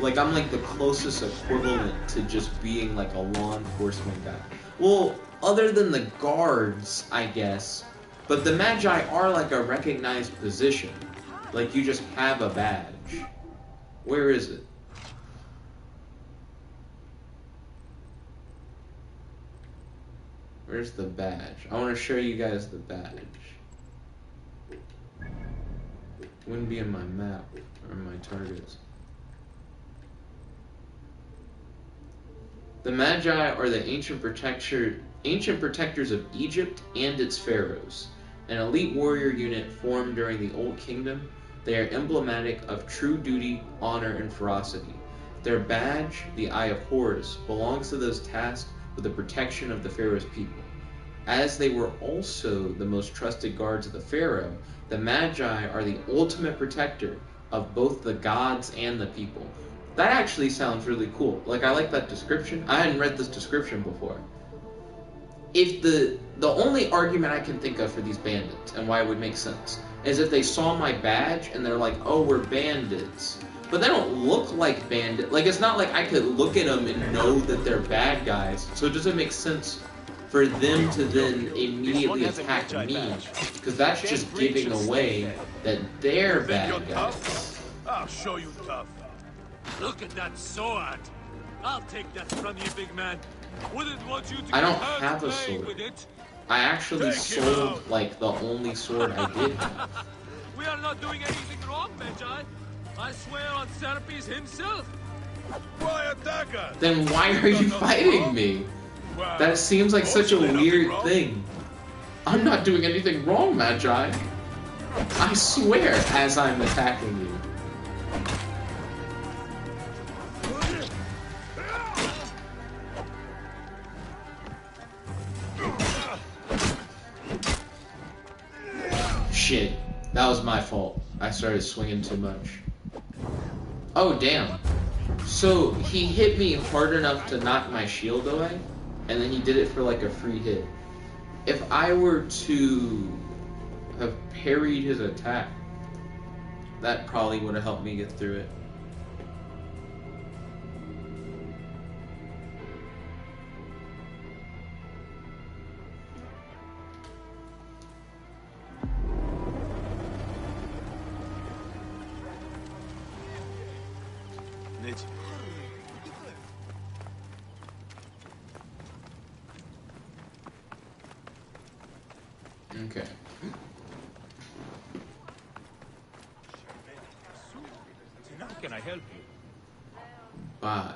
Like, I'm like the closest equivalent to just being like a law enforcement guy. Well, other than the guards, I guess. But the magi are like a recognized position. Like, you just have a badge. Where is it? Where's the badge? I want to show you guys the badge. Wouldn't be in my map or my targets. The Magi are the ancient protectors of Egypt and its pharaohs. An elite warrior unit formed during the Old Kingdom, they are emblematic of true duty, honor, and ferocity. Their badge, the Eye of Horus, belongs to those tasked with the protection of the pharaoh's people. As they were also the most trusted guards of the pharaoh, the Magi are the ultimate protector of both the gods and the people. That actually sounds really cool. Like, I like that description. I hadn't read this description before. If the only argument I can think of for these bandits and why it would make sense is if they saw my badge and they're like, oh, we're bandits. But they don't look like bandits. Like, it's not like I could look at them and know that they're bad guys. So it doesn't make sense for them to then immediately attack me. Because that's just giving away that they're bad guys. I'll show you tough. Look at that sword. I'll take that from you, big man. Wouldn't want you to I don't get hurt have a playing sword. with it. I actually sold, like, the only sword I did have. We are not doing anything wrong, Magi. I swear on Serapis himself. Why attack us? Then why are you fighting me? That seems like such a weird thing. I'm not doing anything wrong, Magi. I swear, as I'm attacking you. Shit, that was my fault. I started swinging too much. Oh, damn. So, he hit me hard enough to knock my shield away, and then he did it for like a free hit. If I were to have parried his attack, that probably would have helped me get through it. Okay. How can I help you? Buy.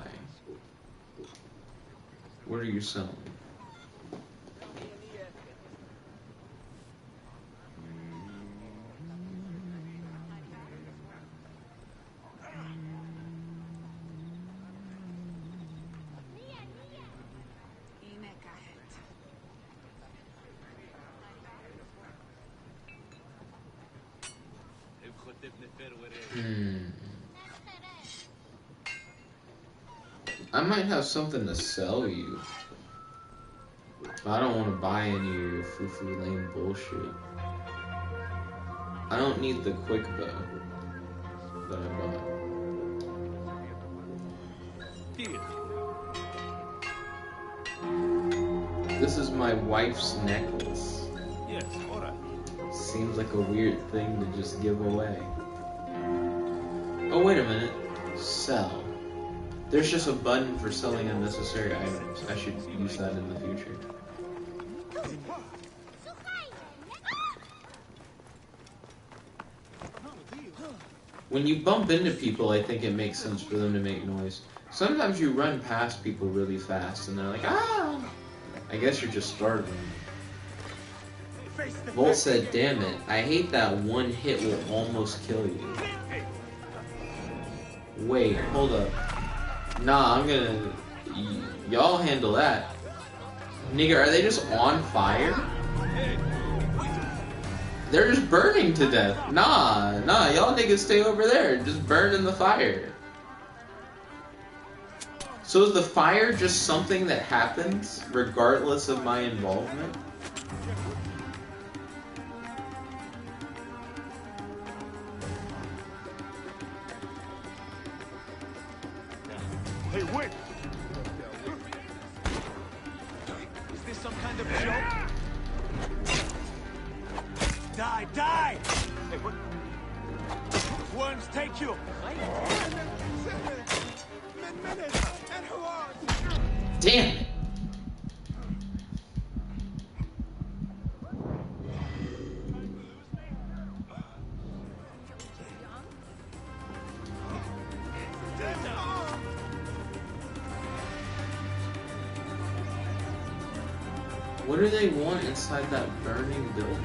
What are you selling? I might have something to sell you. But I don't want to buy any of your foo-foo lame bullshit. I don't need the quick bow that I bought. Here. This is my wife's necklace. Yes, alright. Seems like a weird thing to just give away. Oh, wait a minute. Sell. There's just a button for selling unnecessary items. I should use that in the future. When you bump into people, I think it makes sense for them to make noise. Sometimes you run past people really fast and they're like, ah! I guess you're just startling. Volt said, damn it, I hate that one hit will almost kill you. Wait, hold up. Nah, I'm gonna... Y'all handle that. Nigga, are they just on fire? They're just burning to death. Nah, y'all niggas stay over there. Just burn in the fire. So is the fire just something that happens regardless of my involvement? Hey, wait! Is this some kind of joke? Die, die! Hey, what? Worms take you! Damn it! What do they want inside that burning building?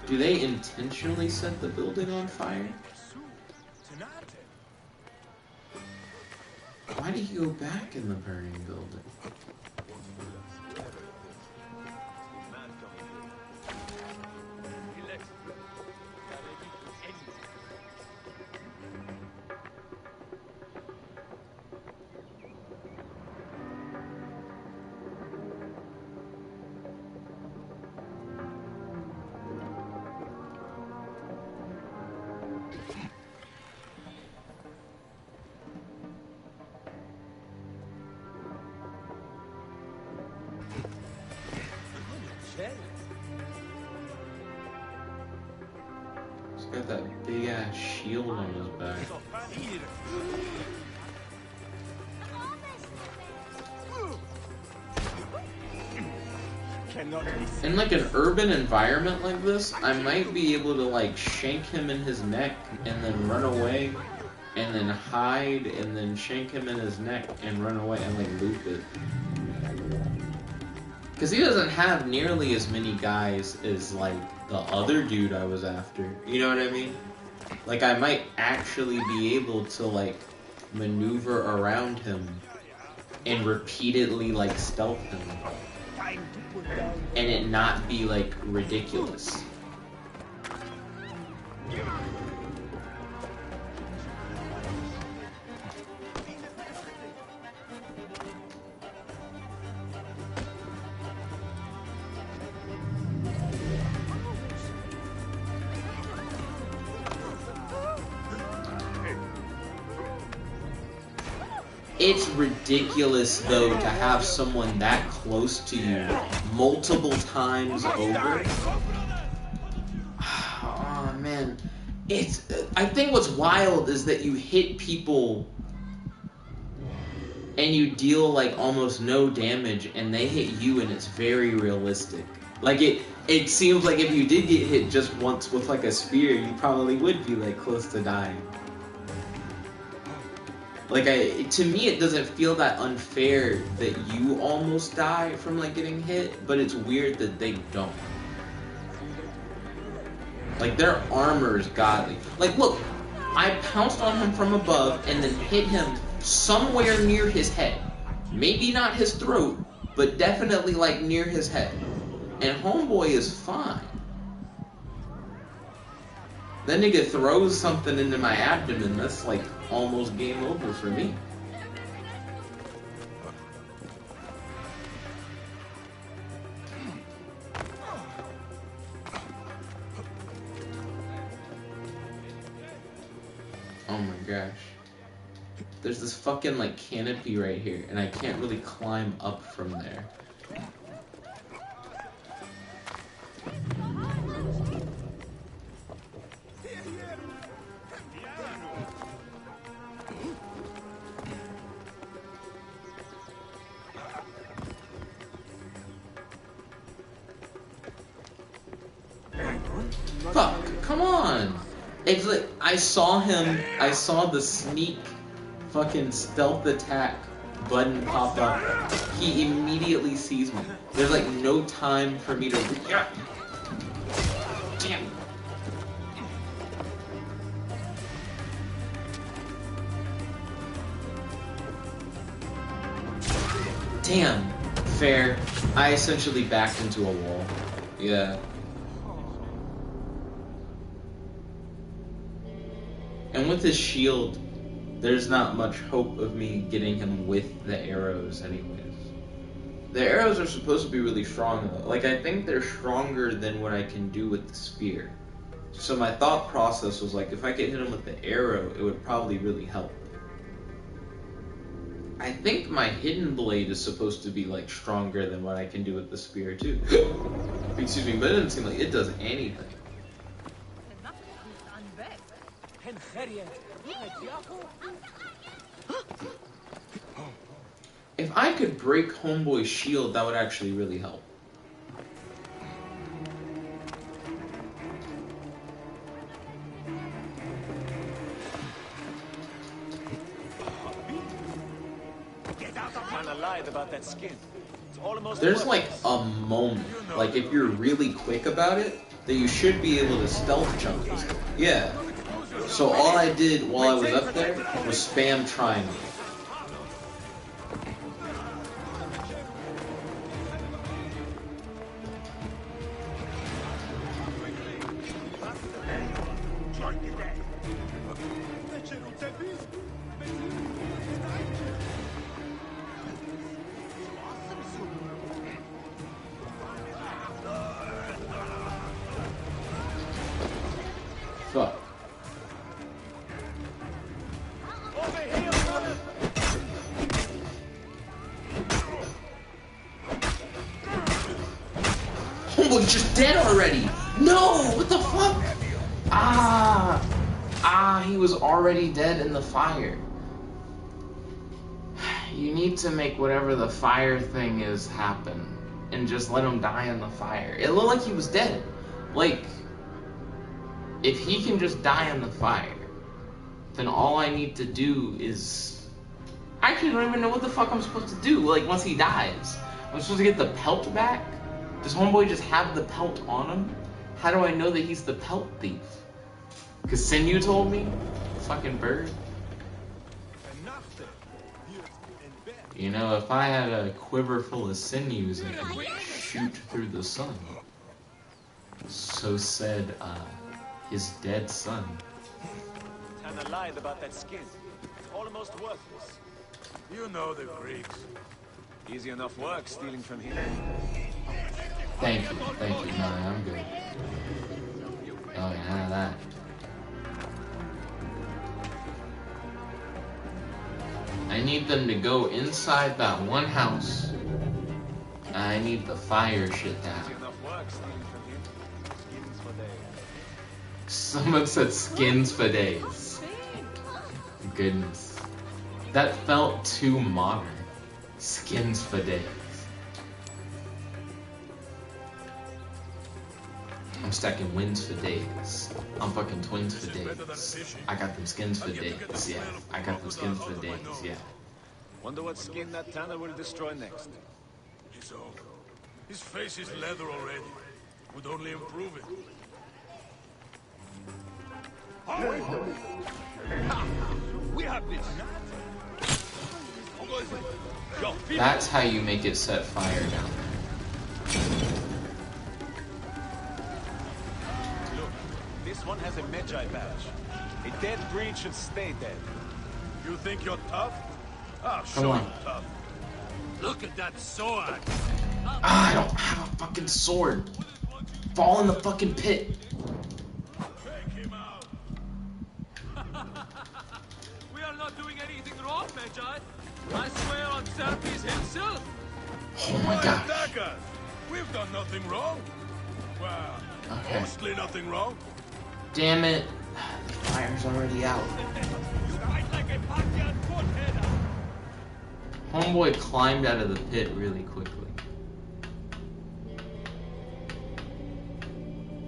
Do they intentionally set the building on fire? Why did he go back in the burning building? He's got that big ass shield on his back. In like an urban environment like this, I might be able to like shank him in his neck and then run away and then hide and then shank him in his neck and run away and like loop it. Because he doesn't have nearly as many guys as like the other dude I was after. You know what I mean? Like I might actually be able to like maneuver around him and repeatedly like stealth him. And it not be like ridiculous. It's ridiculous, though, to have someone that close to you multiple times over. Oh, man. I think what's wild is that you hit people and you deal, like, almost no damage, and they hit you, and it's very realistic. Like, it seems like if you did get hit just once with, like, a spear, you probably would be, like, close to dying. Like, to me, it doesn't feel that unfair that you almost die from, like, getting hit, but it's weird that they don't. Like, their armor's godly. Like, look, I pounced on him from above and then hit him somewhere near his head. Maybe not his throat, but definitely, like, near his head. And homeboy is fine. That nigga throws something into my abdomen, that's like almost game over for me. Oh my gosh. There's this fucking like canopy right here, and I can't really climb up from there. Fuck, come on! It's like, I saw the sneak fucking stealth attack button pop up. He immediately sees me. There's like no time for me to damn. Damn. Fair. I essentially backed into a wall. Yeah. And with his shield, there's not much hope of me getting him with the arrows anyways. The arrows are supposed to be really strong though. Like, I think they're stronger than what I can do with the spear. So my thought process was like, if I could hit him with the arrow, it would probably really help. I think my hidden blade is supposed to be like stronger than what I can do with the spear too. Excuse me, but it doesn't seem like it does anything. If I could break Homeboy's shield, that would actually really help. lied about that skin. It's almost There's like worthless. a moment, like if you're really quick about it, that you should be able to stealth jump this thing. Yeah. So all I did while I was up there was spam triangle. Fuck. Homeboy's just dead already! No! What the fuck? He was already dead in the fire. You need to make whatever the fire thing is happen. And just let him die in the fire. It looked like he was dead. Like, if he can just die in the fire, then all I need to do is... I actually don't even know what the fuck I'm supposed to do, like, once he dies. I'm supposed to get the pelt back? Does homeboy just have the pelt on him? How do I know that he's the pelt thief? Because Sinew told me? Fucking bird. You know, if I had a quiver full of sinews, I could shoot through the sun. So said, his dead son. Tanner lied about that skin. It's almost worthless. You know the Greeks. Easy enough work stealing from him. Thank you. No, I'm good. Oh, yeah, none of that. I need them to go inside that one house. I need the fire shit down. Easy enough work stealing from him. Skins for days. Someone said skins for days. Goodness. That felt too modern. Skins for days. I'm stacking wins for days. I'm fucking twins for days. I got them skins for days, yeah. I got them skins for days, yeah. Wonder what skin that Tanner will destroy next. He's old. His face is leather already. Would only improve it. We have this. That's how you make it set fire down. Look, this one has a Magi badge. A dead breed should stay dead. You think you're tough? I'll Come show on. you tough. Look at that sword. I don't have a fucking sword. Fall in the fucking pit. Take him out. We are not doing anything wrong, Magi. I swear on Serpis himself. Oh my gosh. Attack us. We've done nothing wrong. Well, Okay. mostly nothing wrong. Damn it. The fire's already out. You fight like a backyard foot-header. Homeboy climbed out of the pit really quickly.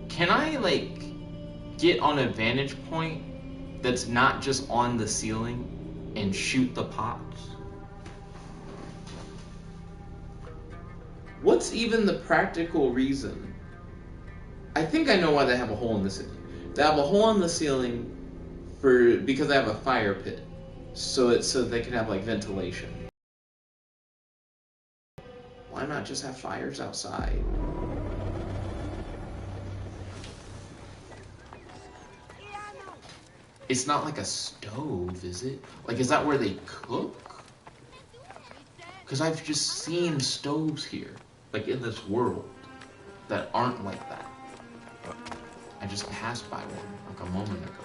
Can I, like, get on a vantage point that's not just on the ceiling and shoot the pots? What's even the practical reason? I think I know why they have a hole in the ceiling. They have a hole in the ceiling because they have a fire pit, so they can have like ventilation. Why not just have fires outside? It's not like a stove, is it? Like, is that where they cook? Because I've just seen stoves here, like in this world, that aren't like that. I just passed by one, like a moment ago.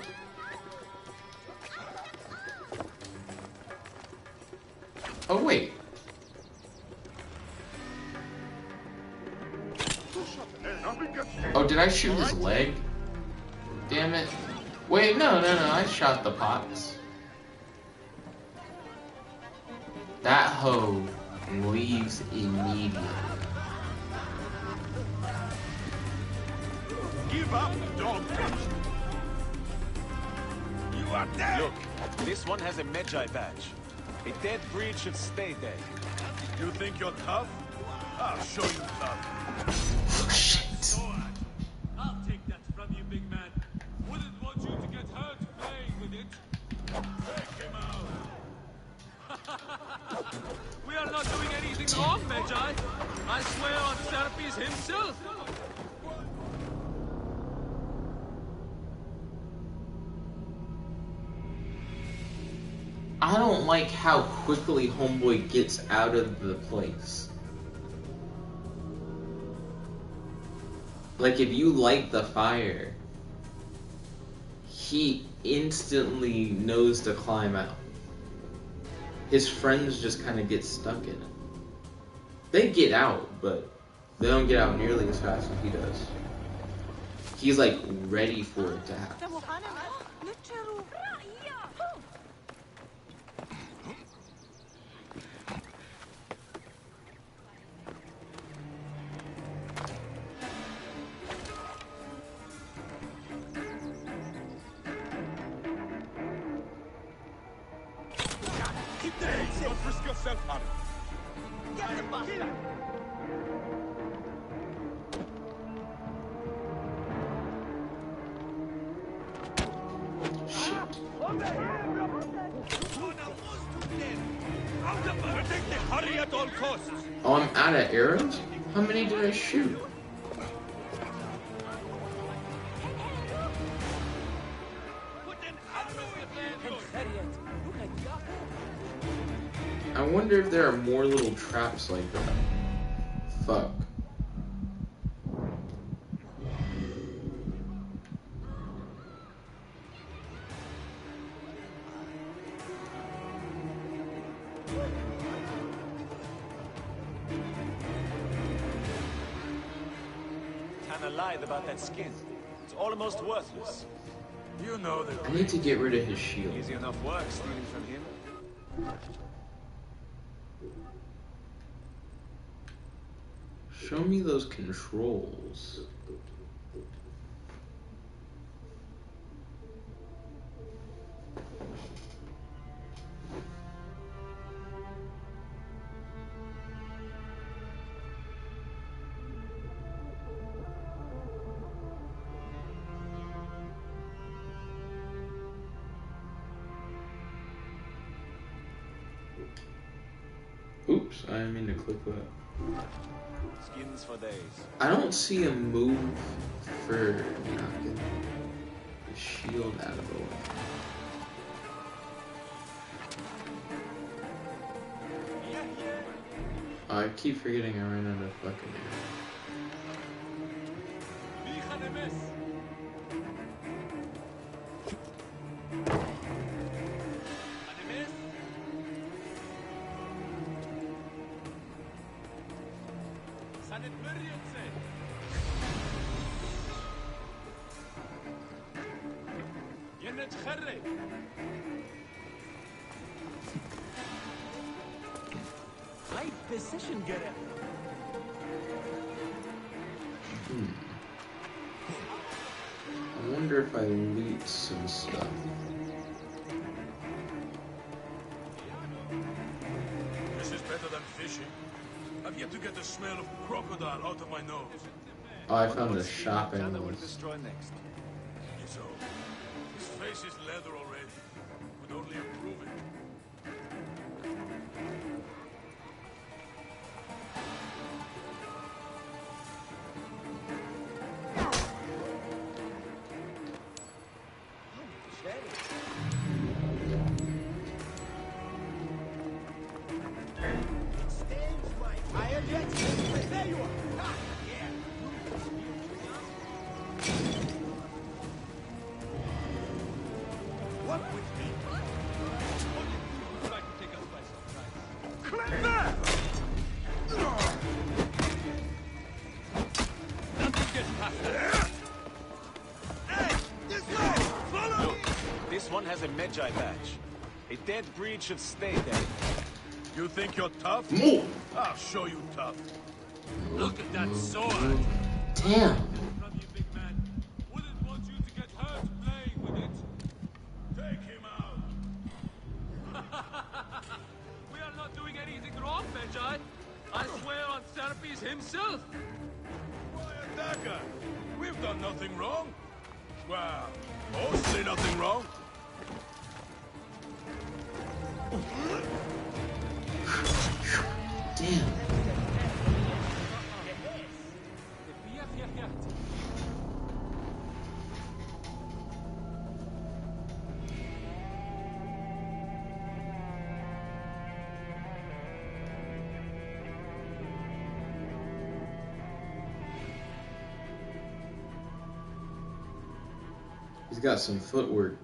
Oh, wait. Oh, did I shoot his leg? Damn it. Wait, no, I shot the pots. That hoe leaves immediately. Give up, dog. You are dead. Look, this one has a Magi badge. A dead breed should stay dead. You think you're tough? I'll show you tough. Oh, shit. Sword. I'll take that from you, big man. Wouldn't want you to get hurt playing with it. Take him out. We are not doing anything wrong, Magi. I swear on Serpis himself. I don't like how quickly Homeboy gets out of the place. Like, if you light the fire, he instantly knows to climb out. His friends just kind of get stuck in it. They get out, but they don't get out nearly as fast as he does. He's like ready for it to happen. Don't risk yourself, Harry. Get the bastard! Protect the Harry at all costs. Oh, I'm out of arrows? How many did I shoot? I wonder if there are more little traps like that. Fuck. Tanner lied about that skin. It's almost worthless. You know the I need to get rid of his shield. Easy enough work stealing from him. Show me those controls. Oops, I didn't mean to click that. Skins for days. I don't see a move for knocking the shield out of the way. I keep forgetting I ran out of fucking air. Right position, get it. I wonder if I loot some stuff. This is better than fishing. I've yet to get the smell of crocodile out of my nose. Oh, I found a shopping Tanner will list. destroy next. So, his face is leather already. Would only improve it. There you are. Ah, yeah. What with me? Try to take us by surprise. Clip that! Nothing gets past us. Hey! This way! Follow! Look, this one has a Magi badge. A dead breed should stay dead. You think you're tough? Move! I'll show you tough. Look at that sword. Damn! From you, big man. Wouldn't want you to get hurt playing with it. Take him out. We are not doing anything wrong, Magi. Appease himself. Why a dagger? We've done nothing wrong. Well, mostly nothing wrong. Damn. He's got some footwork.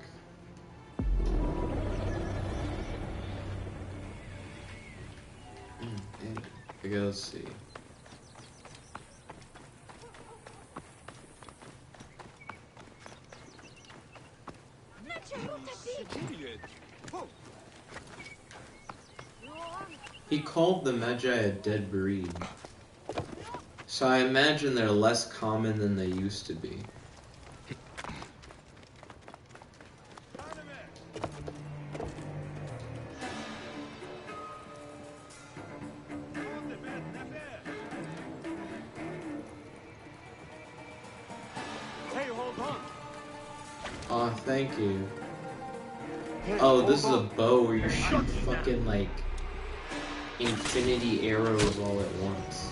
And I gotta see. He called the Magi a dead breed. So I imagine they're less common than they used to be. Aw, thank you. Oh, this is a bow where you shoot fucking, like, infinity arrows all at once.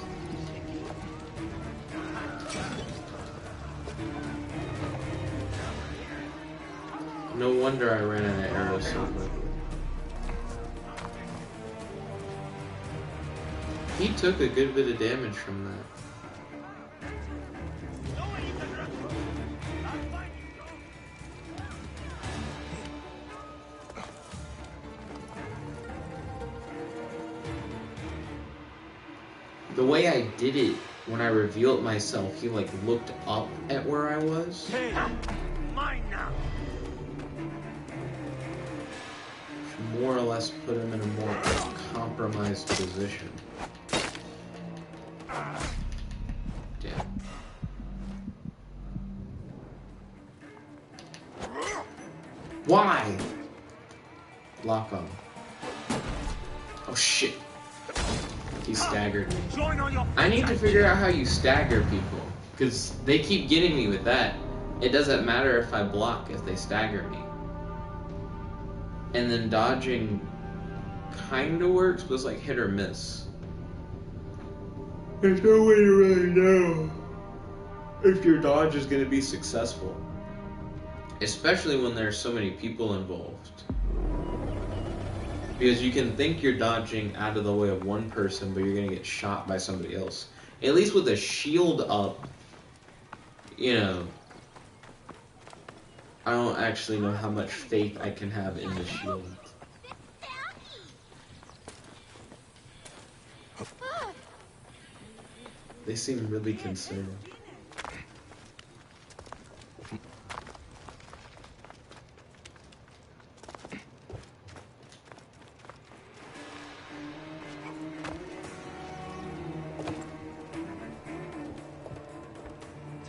No wonder I ran out of arrows so quickly. He took a good bit of damage from that. The way I did it, when I revealed myself, he like looked up at where I was. Hey, mine now. Which more or less put him in a more compromised position. Damn. Why? Lock on. Oh shit. He staggered me. I need to figure out how you stagger people, because they keep getting me with that. It doesn't matter if I block if they stagger me. And then dodging kinda works, but it's like hit or miss. There's no way to really know if your dodge is going to be successful. Especially when there's so many people involved. Because you can think you're dodging out of the way of one person, but you're going to get shot by somebody else. At least with a shield up, you know, I don't actually know how much faith I can have in the shield. They seem really concerned.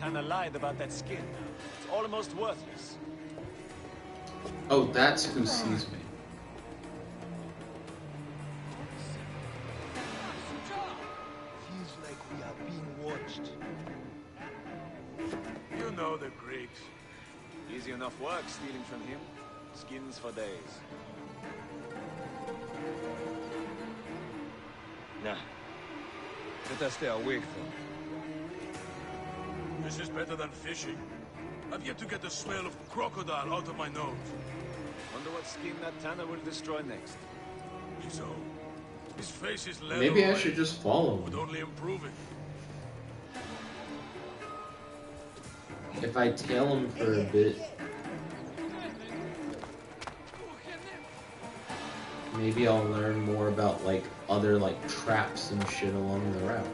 Tana lied about that skin. It's almost worthless. Oh, that's who sees me. Feels like we are being watched. You know the Greeks. Easy enough work stealing from him. Skins for days. Nah. Better stay away from. This is better than fishing. I've yet to get the smell of crocodile out of my nose. Wonder what skin that Tana will destroy next. So, his face is leather. Maybe I should just follow would him. only improve it. If I tail him for a bit, maybe I'll learn more about like other like traps and shit along the route.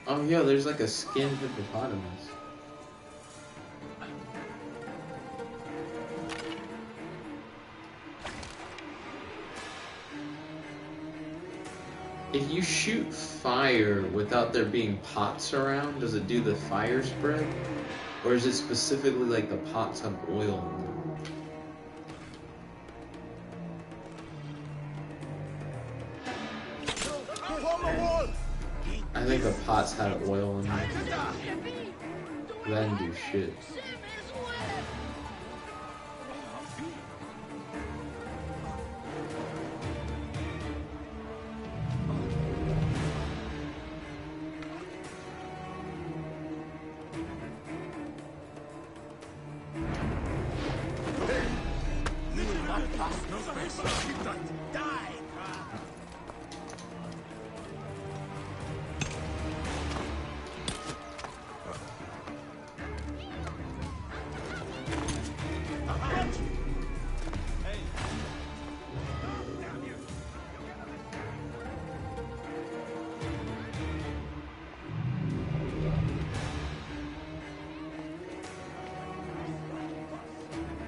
Oh yeah, there's like a skinned hippopotamus. If you shoot fire without there being pots around, does it do the fire spread? Or is it specifically like the pots have oil in them? He's on the wall! I think the pots had oil in them. That didn't do shit.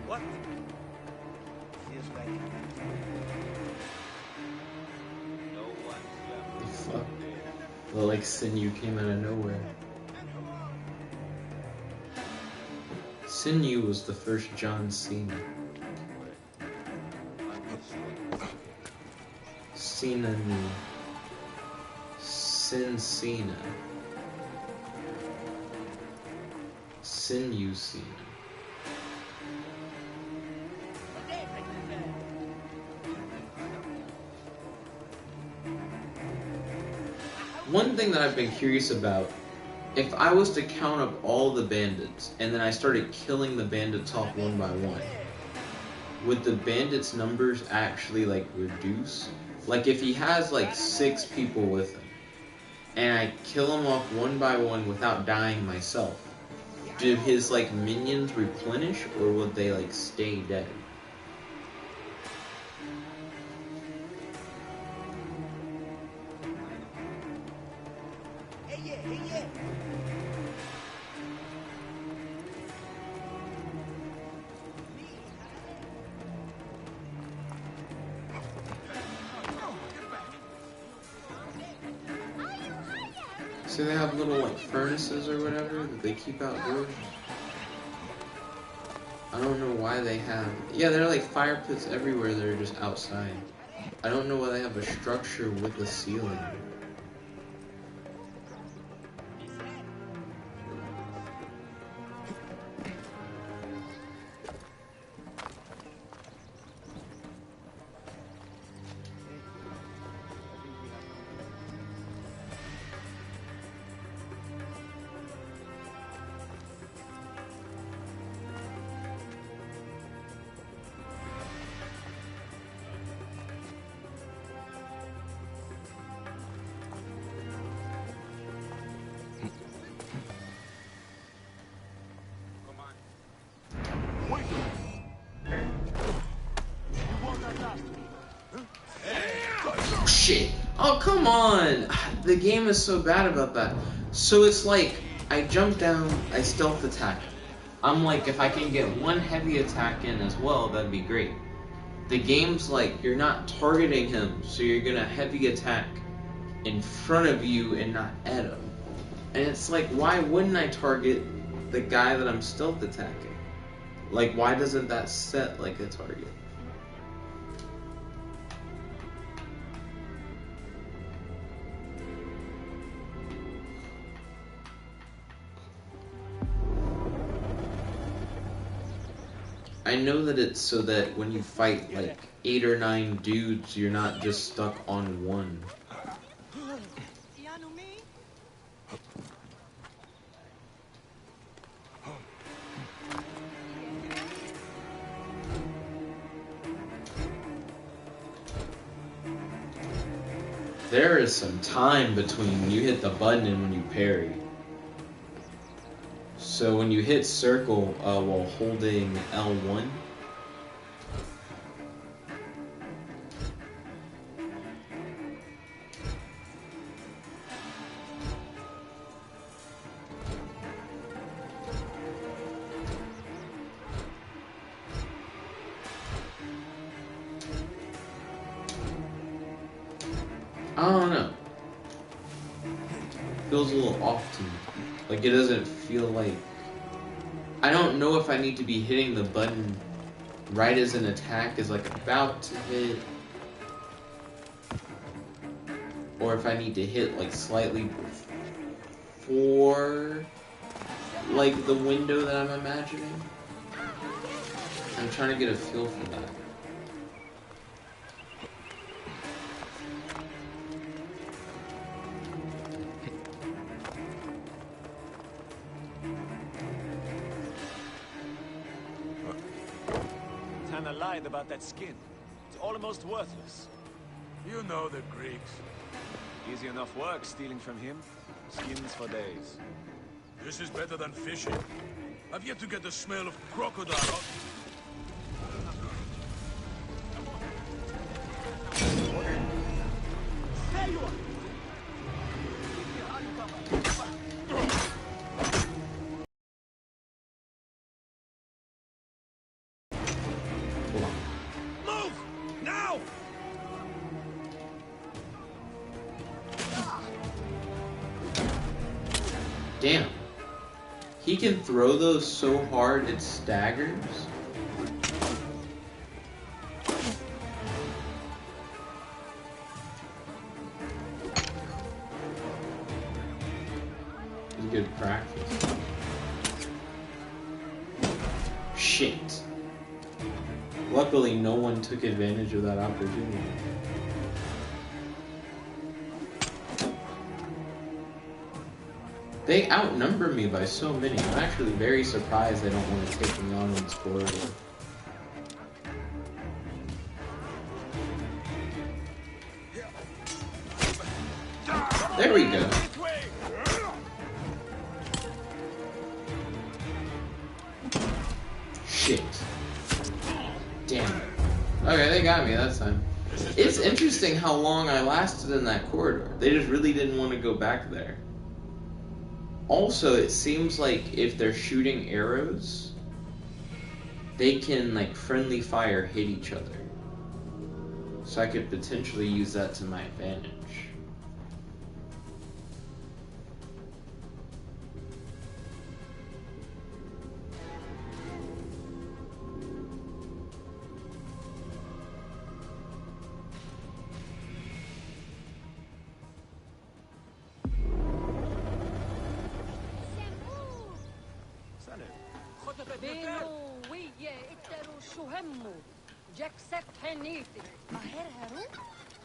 What? Feels like no one's left. Fuck. Well, like Sinew came out of nowhere. Sinew was the first John Cena. Cena knew. Sin Cena. Sinew Cena. One thing that I've been curious about, if I was to count up all the bandits, and then I started killing the bandits off one by one, would the bandits' numbers actually, like, reduce? Like, if he has, like, 6 people with him, and I kill them off one by one without dying myself, do his, like, minions replenish, or would they, like, stay dead? So they have little, like, furnaces or whatever that they keep outdoors? I don't know why they have... Yeah, there are, like, fire pits everywhere that are just outside. I don't know why they have a structure with a ceiling. Shit. Oh, come on. The game is so bad about that. So it's like, I jump down, I stealth attack. I'm like, if I can get one heavy attack in as well, that'd be great. The game's like, you're not targeting him, so you're gonna heavy attack in front of you and not at him. And it's like, why wouldn't I target the guy that I'm stealth attacking? Like, why doesn't that set like a target? I know that it's so that when you fight like 8 or 9 dudes, you're not just stuck on one. There is some time between when you hit the button and when you parry. So when you hit circle while holding L1, I don't know. Feels a little off to me. Like it doesn't feel like... I don't know if I need to be hitting the button right as an attack is like about to hit, or if I need to hit like slightly before like the window that I'm imagining. I'm trying to get a feel for that. Tana lied about that skin. It's almost worthless. You know the Greeks. Easy enough work stealing from him. Skins for days. This is better than fishing. I've yet to get the smell of crocodile. There you are! Move! Now! Damn. He can throw those so hard it staggers. It's good practice. Shit. Luckily, no one took advantage of that opportunity. They outnumber me by so many. I'm actually very surprised they don't want to take me on in this corridor. There we go. Shit. Damn it. Okay, they got me that time. It's interesting how long I lasted in that corridor. They just really didn't want to go back there. Also, it seems like if they're shooting arrows, they can, like, friendly fire hit each other. So I could potentially use that to my advantage.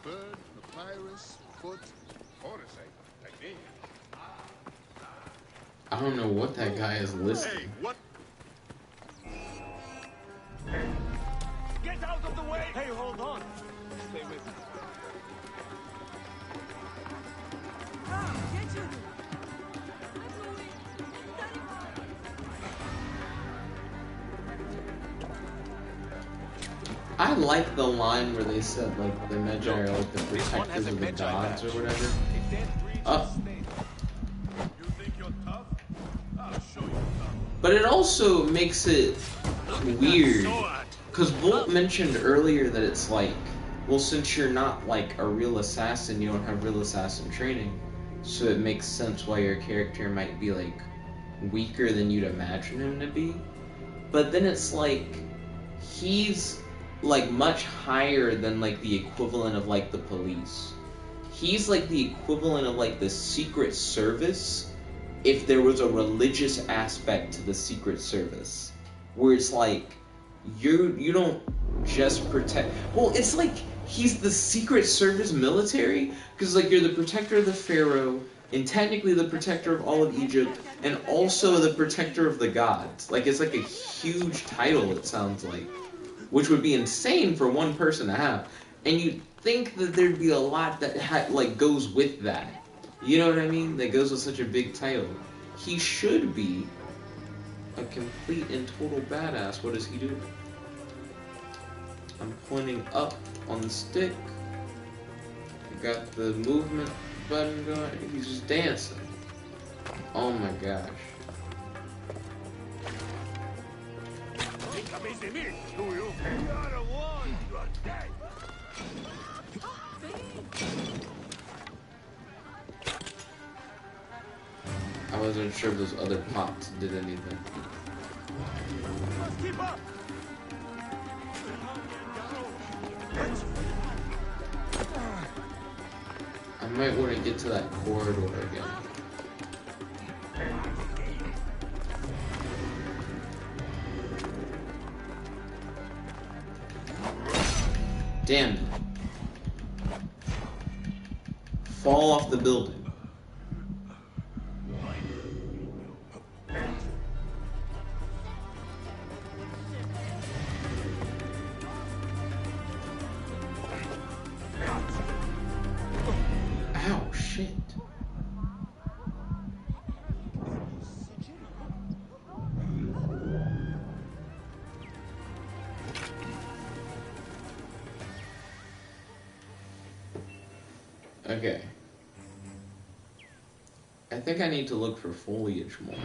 Bird, papyrus, foot, odyssey. Technique. I don't know what that guy is listing. Hey, what? Get out of the way! Hey, hold on. Stay with me. I like the line where they said, like, the Magi are like the protectors of the gods or whatever. You think you're tough? I'll show you tough. But it also makes it weird, because Bolt mentioned earlier that it's like, well, since you're not like a real assassin, you don't have real assassin training, so it makes sense why your character might be like weaker than you'd imagine him to be. But then it's like, he's like much higher than like the equivalent of like the police. He's like the equivalent of like the Secret Service if there was a religious aspect to the Secret Service, where it's like you don't just protect. Well, it's like he's the Secret Service military, because like you're the protector of the Pharaoh and technically the protector of all of Egypt and also the protector of the gods. Like it's like a huge title, it sounds like, which would be insane for one person to have. And you'd think that there'd be a lot that like goes with that. You know what I mean? That goes with such a big title. He should be a complete and total badass. What does he do? I'm pointing up on the stick. I got the movement button going. He's just dancing. Oh my gosh. Nickabenson, do you? You're the one. You're dead. I wasn't sure if those other pots did anything. Keep up! I might want to get to that corridor again. Damn it. Fall off the building. Ow, shit. Okay. I think I need to look for foliage more.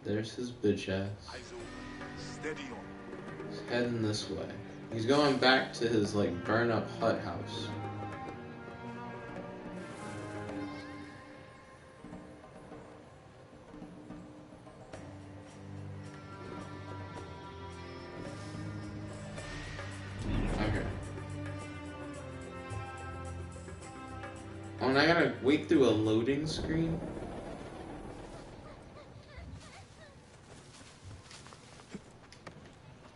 There's his bitch ass. Steady on. He's heading this way. He's going back to his, like, burn-up hut house. Okay. Oh, and I gotta wait through a loading screen?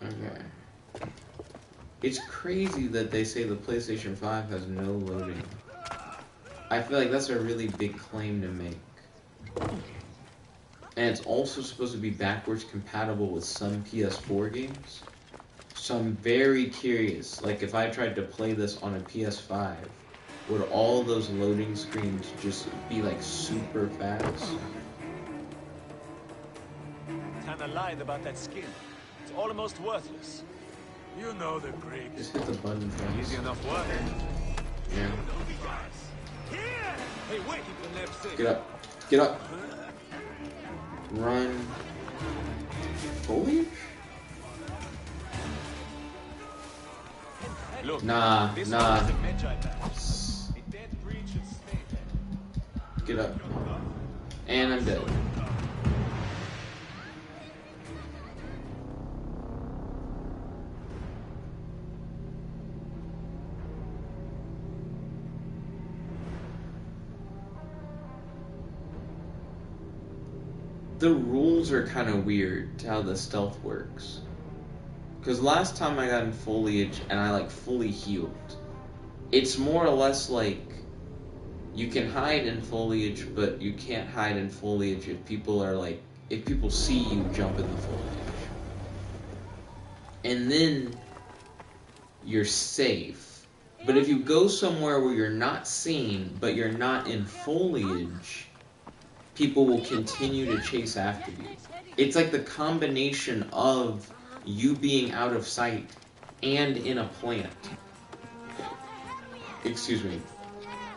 Okay. It's crazy that they say the PlayStation 5 has no loading. I feel like that's a really big claim to make. And it's also supposed to be backwards compatible with some PS4 games. So I'm very curious, like if I tried to play this on a PS5, would all those loading screens just be like super fast? Tanner lied about that skin. It's almost worthless. You know the Greeks. Just hit the button first. Easy enough work. Yeah. Hey, wait! Keep the left safe. Get up. Get up. Run. Foliage? Look, Nah, this nah. one is a Magi badge. A dead breach should stay dead. Get up. And I'm dead. The rules are kind of weird to how the stealth works. Because last time I got in foliage and I like fully healed, it's more or less like you can hide in foliage, but you can't hide in foliage if people are like, if people see you jump in the foliage. And then you're safe. But if you go somewhere where you're not seen, but you're not in foliage, people will continue to chase after you. It's like the combination of you being out of sight and in a plant. Excuse me.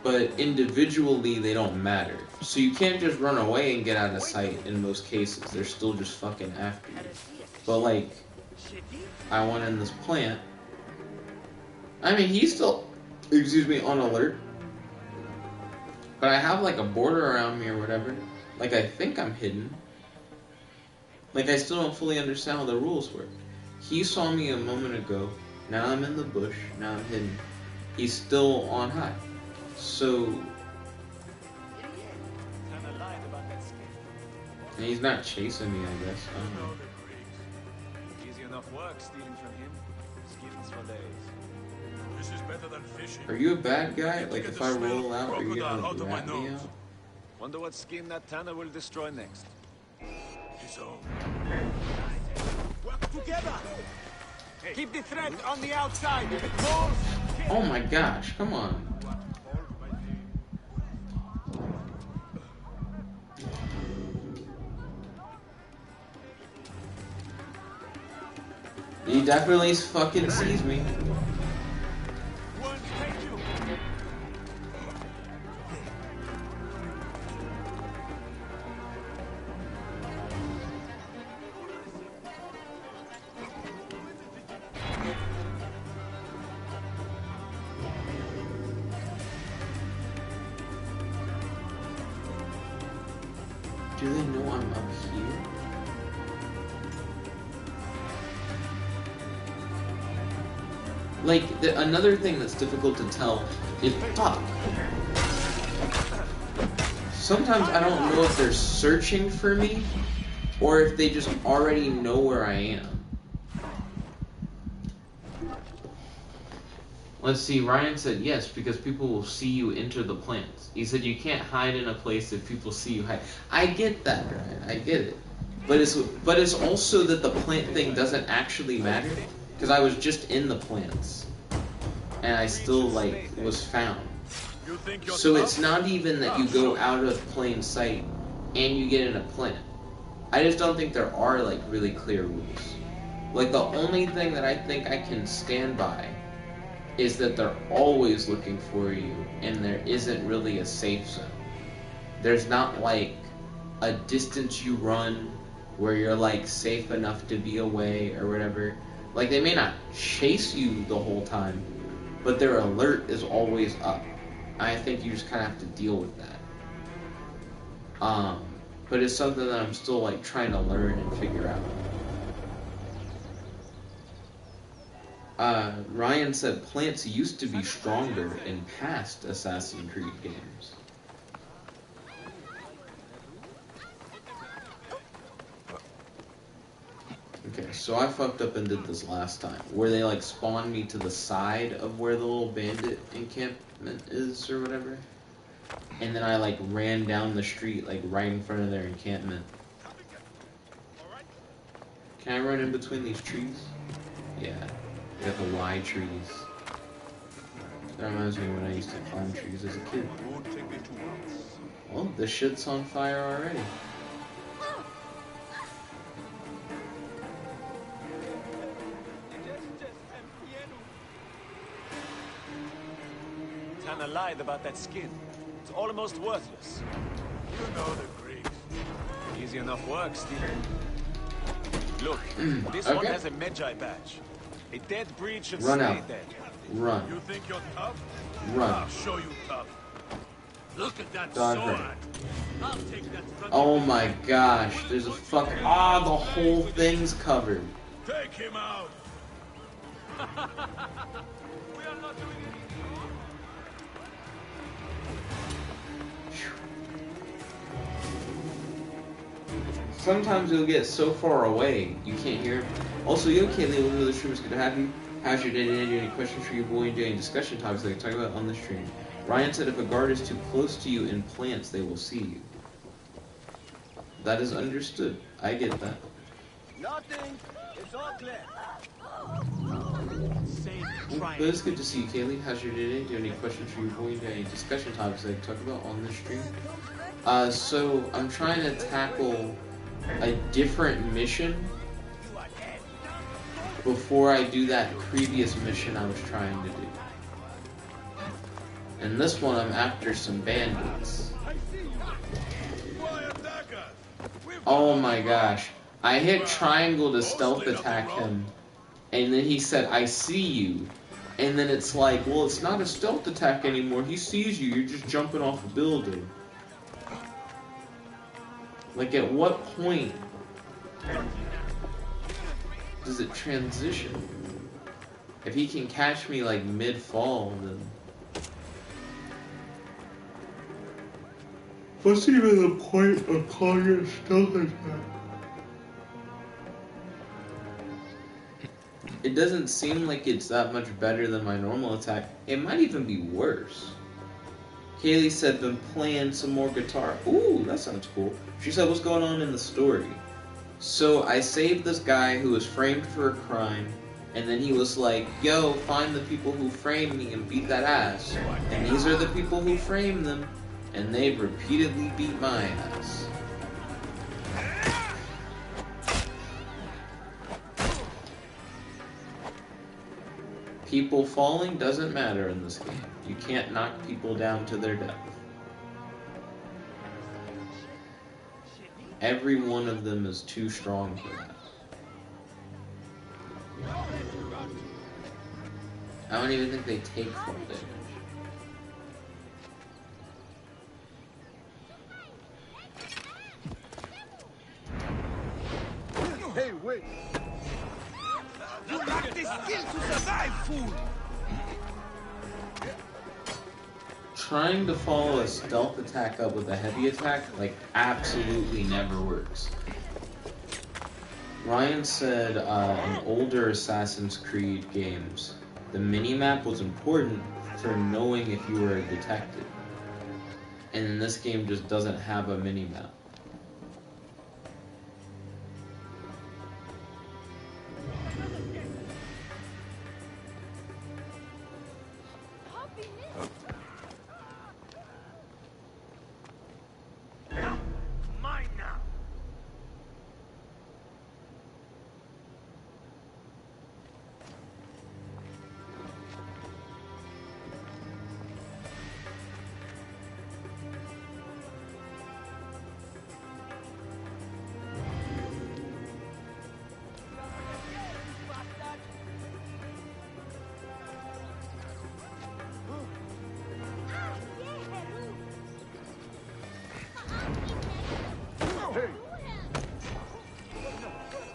But individually, they don't matter. So you can't just run away and get out of sight in most cases. They're still just fucking after you. But like, I went in this plant. I mean, he's still, excuse me, on alert. But I have like a border around me or whatever. Like, I think I'm hidden. Like, I still don't fully understand how the rules work. He saw me a moment ago. Now I'm in the bush. Now I'm hidden. He's still on high. So... And he's not chasing me, I guess. I don't know. Easy enough work stealing from him. Skins for days. This is better than fishing. Are you a bad guy? Like, if I roll out, are you gonna rat me out? Wonder what skin that Tanner will destroy next. His own. Work together! Keep the threat on the outside. Oh my gosh, come on. He definitely fucking sees me. Do they know I'm up here? Like, another thing that's difficult to tell is, fuck. Sometimes I don't know if they're searching for me, or if they just already know where I am. Let's see, Ryan said yes, because people will see you enter the plants. He said you can't hide in a place if people see you hide. I get that, Ryan, I get it. But it's also that the plant thing doesn't actually matter, because I was just in the plants. And I still, like, was found. So it's not even that you go out of plain sight and you get in a plant. I just don't think there are, like, really clear rules. Like, the only thing that I think I can stand by is that they're always looking for you, and there isn't really a safe zone. There's not, like, a distance you run where you're, like, safe enough to be away or whatever. Like, they may not chase you the whole time, but their alert is always up. I think you just kind of have to deal with that. But it's something that I'm still, like, trying to learn and figure out. Ryan said plants used to be stronger in past Assassin's Creed games. Okay, so I fucked up and did this last time, where they, like, spawned me to the side of where the little bandit encampment is, or whatever. And then I, like, ran down the street, like, right in front of their encampment. Can I run in between these trees? Yeah. They got the Y trees. That reminds me of when I used to climb trees as a kid. Well, this shit's on fire already. Tana lied about that skin. It's almost worthless. You know the Greeks. Easy enough work, Stephen. Look, this one has a Magi badge. A dead breed should Run stay out. dead. Run. You think you're tough? Run. I'll show you tough. Look at that Dodge sword. right. I'll take that from Oh you. my gosh, there's a fuck. Ah, the whole thing's covered. Take him out. We are not doing anything wrong. Sometimes you'll get so far away you can't hear him. Also, yo, Kaylee, welcome to the stream. It's good to have you. How's your day today? Do you have any questions for your boy and any discussion topics that I can talk about on the stream? Ryan said if a guard is too close to you in plants, they will see you. That is understood. I get that. Nothing. It's all clear. But it's good to see you, Kaylee. How's your day today? Do you have any questions for your boy? Do you have any discussion topics that I can talk about on the stream? So I'm trying to tackle a different mission before I do that previous mission I was trying to do. And this one I'm after some bandits. Oh my gosh. I hit triangle to stealth attack him, and then he said, I see you. And then it's like, well, it's not a stealth attack anymore. He sees you. You're just jumping off a building. Like, at what point does it transition? If he can catch me, like, mid-fall, then... What's even the point of calling it stealth attack? It doesn't seem like it's that much better than my normal attack. It might even be worse. Kaylee said, been playing some more guitar. Ooh, that sounds cool. She said, what's going on in the story? So I saved this guy who was framed for a crime, and then he was like, yo, find the people who framed me and beat that ass. And these are the people who framed them, and they've repeatedly beat my ass. People falling doesn't matter in this game. You can't knock people down to their death. Every one of them is too strong for that. I don't even think they take full damage. wait. You lack the skill to survive, fool! Trying to follow a stealth attack up with a heavy attack, like, absolutely never works. Ryan said in older Assassin's Creed games, the minimap was important for knowing if you were detected. And in this game just doesn't have a minimap. Mine now!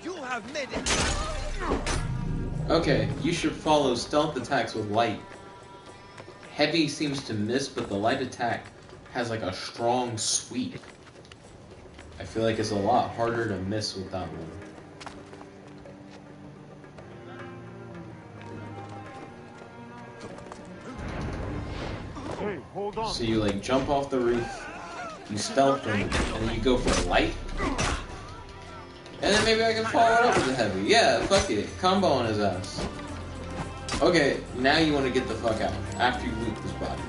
You have made it! Okay, you should follow stealth attacks with light. Heavy seems to miss, but the light attack has like a strong sweep. I feel like it's a lot harder to miss with that one. Hey, hold on. So you like jump off the roof, you stealth him, and then you go for a light. And then maybe I can follow it up with a heavy. Yeah, fuck it. Combo on his ass. Okay, now you want to get the fuck out after you loot this body.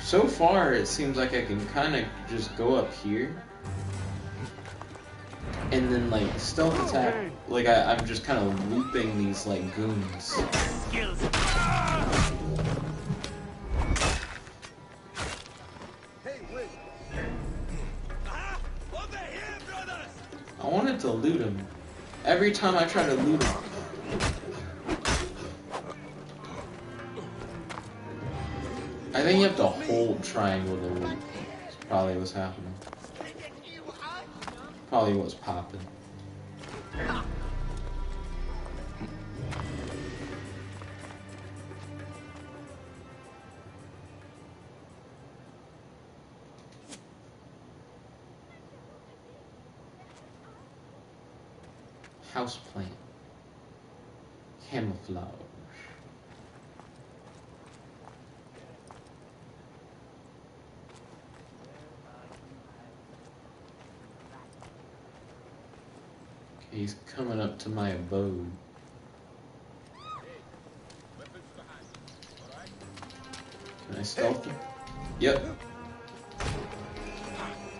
So far, it seems like I can kind of just go up here. And then, like, stealth attack, like, I'm just kind of looping these, like, goons. Skills! Hey, wait. Over here, brothers! I wanted to loot him. Every time I try to loot him. I think you have to hold triangle to loot. That's probably what's happening. Probably what's popping. Houseplant. Camouflage. Okay, he's coming up to my abode. Can I stealth him? Yep.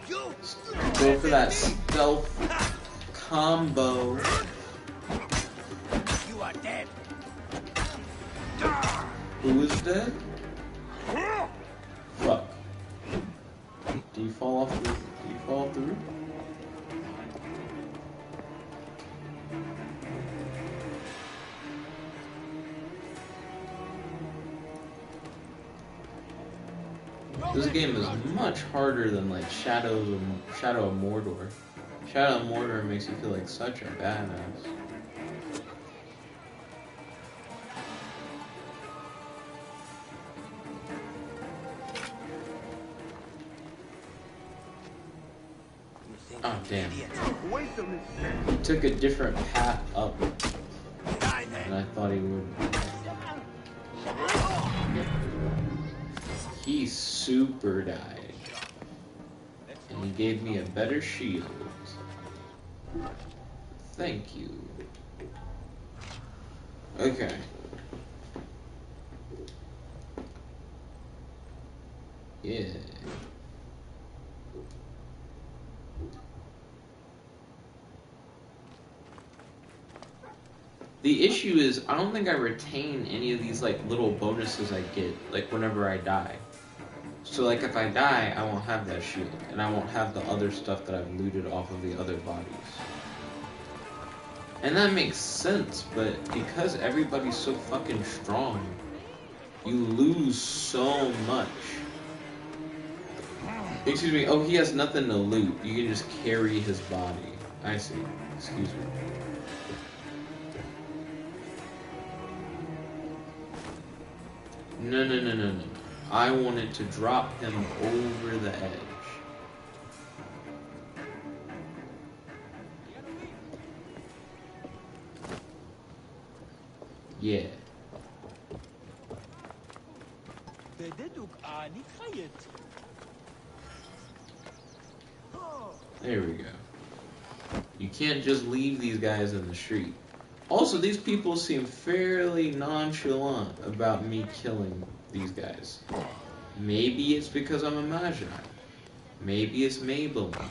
Go for that stealth combo. You are dead! Who is dead? Fuck. Do you fall off the roof? This game is much harder than like Shadow of Mordor. Shadow of Mordor makes you feel like such a badass. Oh damn. Wait a minute. He took a different path up than I thought he would. He super died. And he gave me a better shield. Thank you. Okay. Yeah. The issue is, I don't think I retain any of these, like, little bonuses I get, like, whenever I die. So, like, if I die, I won't have that shield, and I won't have the other stuff that I've looted off of the other bodies. And that makes sense, but because everybody's so fucking strong, you lose so much. Excuse me, oh, he has nothing to loot. You can just carry his body. I see. Excuse me. No, no, no, no, no. I wanted to drop him over the edge. Yeah. There we go. You can't just leave these guys in the street. Also, these people seem fairly nonchalant about me killing these guys. Maybe it's because I'm a Magi. Maybe it's Maybelline.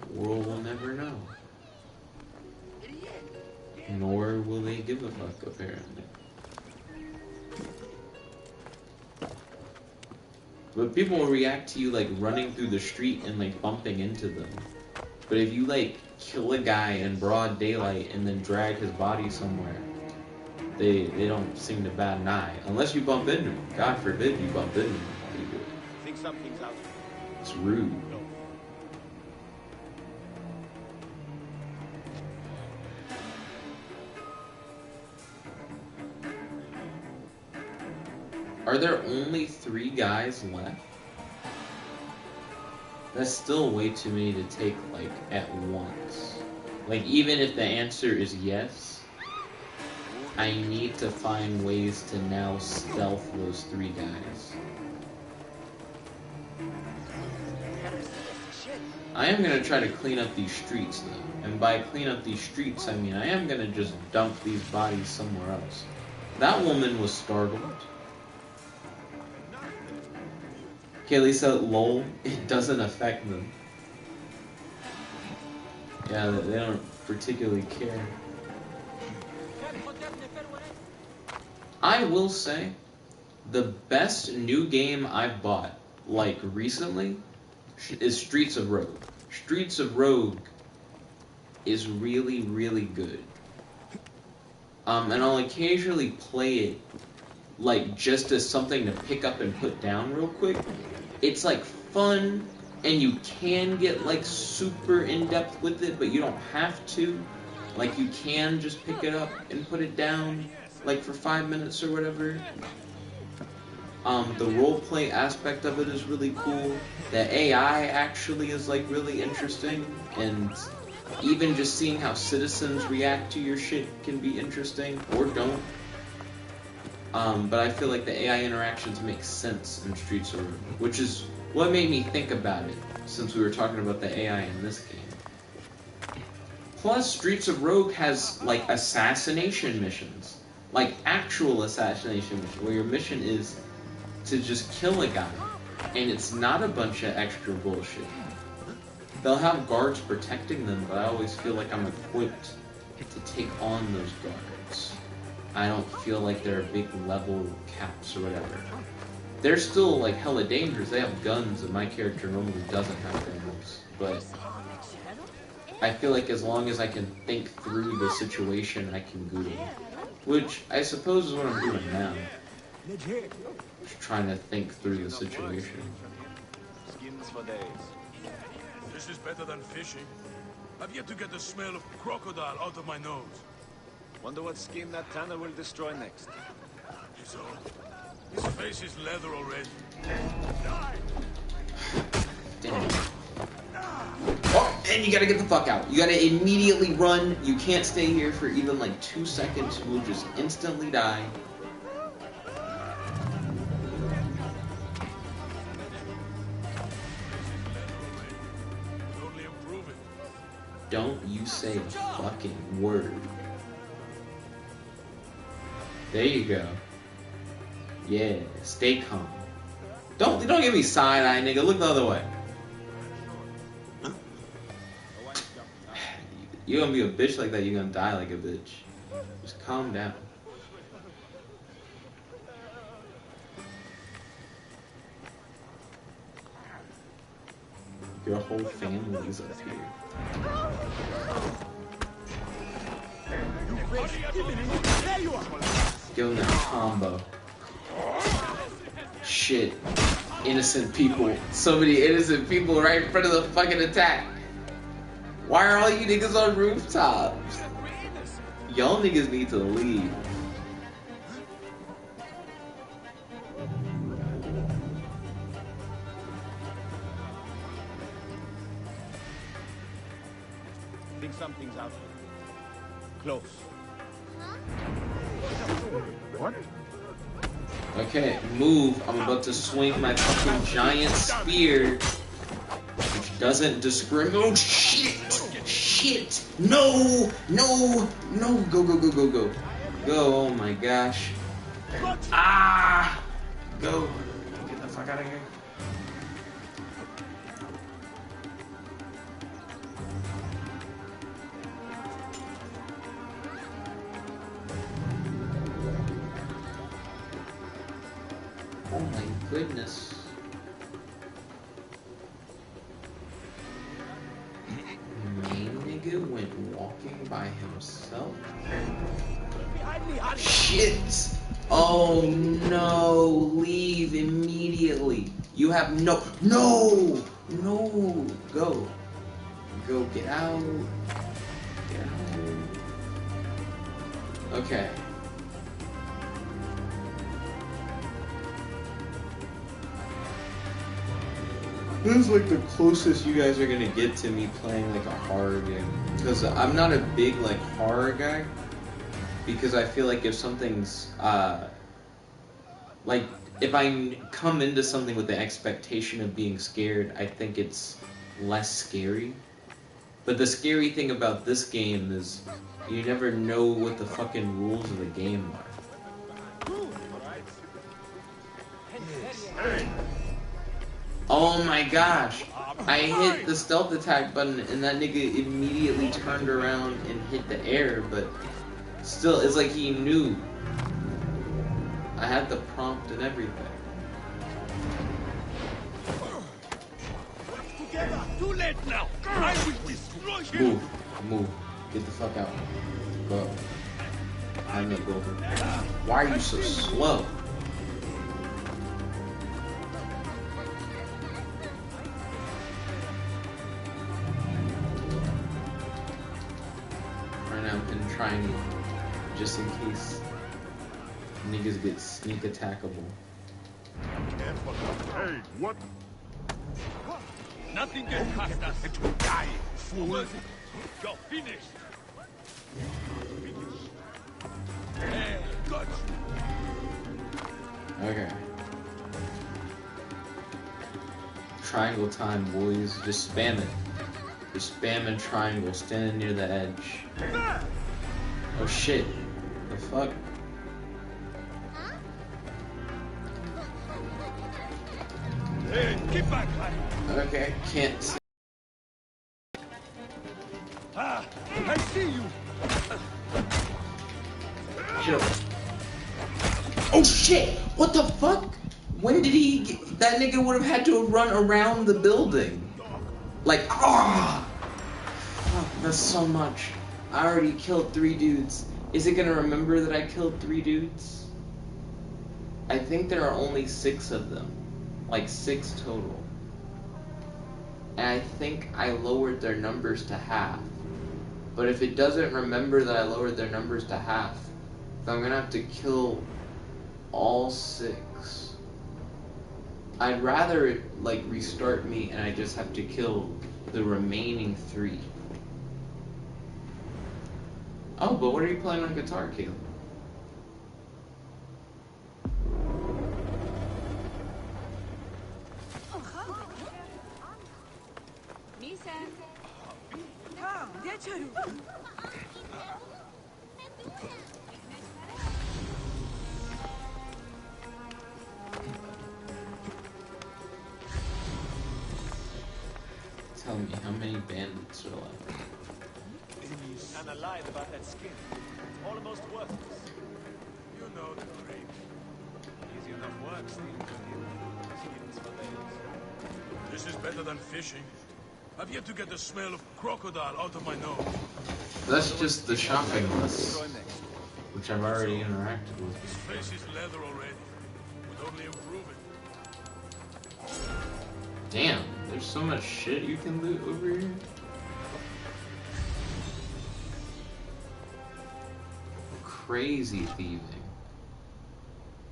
The world will never know. Nor will they give a fuck, apparently. But people will react to you like running through the street and like bumping into them. But if you like kill a guy in broad daylight and then drag his body somewhere, they don't seem to bat an eye. Unless you bump into him. God forbid you bump into him. Think something's out. It's rude. Are there only 3 guys left? That's still way too many to take, like, at once. Like, even if the answer is yes, I need to find ways to now stealth those 3 guys. I am going to try to clean up these streets, though. And by clean up these streets, I mean I am going to just dump these bodies somewhere else. That woman was startled. Kaylee said, lol, it doesn't affect them. Yeah, they don't particularly care. I will say, the best new game I've bought, like, recently, is Streets of Rogue. Streets of Rogue is really, really good. And I'll occasionally play it, like, just as something to pick up and put down real quick. It's, like, fun, and you can get, like, super in-depth with it, but you don't have to. Like, you can just pick it up and put it down, like, for 5 minutes or whatever. The roleplay aspect of it is really cool. The AI actually is, like, really interesting, and even just seeing how citizens react to your shit can be interesting, or don't. But I feel like the AI interactions make sense in Streets of Rogue, which is what made me think about it, since we were talking about the AI in this game. Plus, Streets of Rogue has, like, assassination missions. Like, actual assassination missions, where your mission is to just kill a guy, and it's not a bunch of extra bullshit. They'll have guards protecting them, but I always feel like I'm equipped to take on those guards. I don't feel like there are big level caps or whatever. They're still, like, hella dangerous. They have guns, and my character normally doesn't have guns. But I feel like as long as I can think through the situation, I can go. Which I suppose is what I'm doing now. Just trying to think through the situation. Skins for days. This is better than fishing. I've yet to get the smell of crocodile out of my nose. Wonder what skin that Tanner will destroy next. So, his face is leather already. Damn. Oh, and you gotta get the fuck out. You gotta immediately run. You can't stay here for even like 2 seconds. You will just instantly die. Don't you say a fucking word. There you go. Yeah, stay calm. Don't give me side eye, nigga. Look the other way. You're gonna be a bitch like that, you're gonna die like a bitch. Just calm down. Your whole family is up here. Give him that combo. Shit. Innocent people. So many innocent people right in front of the fucking attack. Why are all you niggas on rooftops? Y'all niggas need to leave. Think something's out there. Close. What? Okay, move. I'm about to swing my fucking giant spear, which doesn't discriminate. Oh shit! Shit! No! No! No! Go, go, go, go, go. Go, oh my gosh. Ah! Go. Get the fuck out of here. Oh my goodness. Main nigga went walking by himself? Shit! Oh no! Leave immediately! You have no... No! No! Go. Go, get out. Get out. Okay. This is like the closest you guys are gonna get to me playing like a horror game. Because I'm not a big like horror guy. Because I feel like if something's like if I come into something with the expectation of being scared, I think it's less scary. But the scary thing about this game is you never know what the fucking rules of the game are. Oh my gosh! I hit the stealth attack button and that nigga immediately turned around and hit the air, but still, it's like he knew. I had the prompt and everything. Together, too late now. I will destroy him. Move, move, get the fuck out. Go. I'm gonna go over. Why are you so slow? Right now I'm in triangle, just in case niggas get sneak attackable. Careful. Hey, what? Nothing gets past us. It will die, fool. Go, finish. Hey, got you. Okay. Triangle time, boys. Just spam it. Just spamming triangle, standing near the edge. Oh shit. The fuck? Hey, get back, man. Okay, can't see. Ah, I see you. Chill. Oh shit! What the fuck? When did he get... That nigga would have had to have run around the building. Like, ah! Fuck, that's so much. I already killed 3 dudes. Is it gonna remember that I killed 3 dudes? I think there are only 6 of them. Like 6 total. And I think I lowered their numbers to half. But if it doesn't remember that I lowered their numbers to half, then I'm gonna have to kill all 6. I'd rather it like restart me and I just have to kill the remaining 3. Oh, but what are you playing on guitar, Caleb? Tell me, how many bandits are left? And I lied about that skin. It's almost worthless. You know the trick. Easy enough work, Steve. Skins for days. This is better than fishing. I've yet to get the smell of crocodile out of my nose. That's just the shopping list, which I've already interacted with. His face is leather already. Would only improve it. Damn, there's so much shit you can loot over here. Crazy thieving.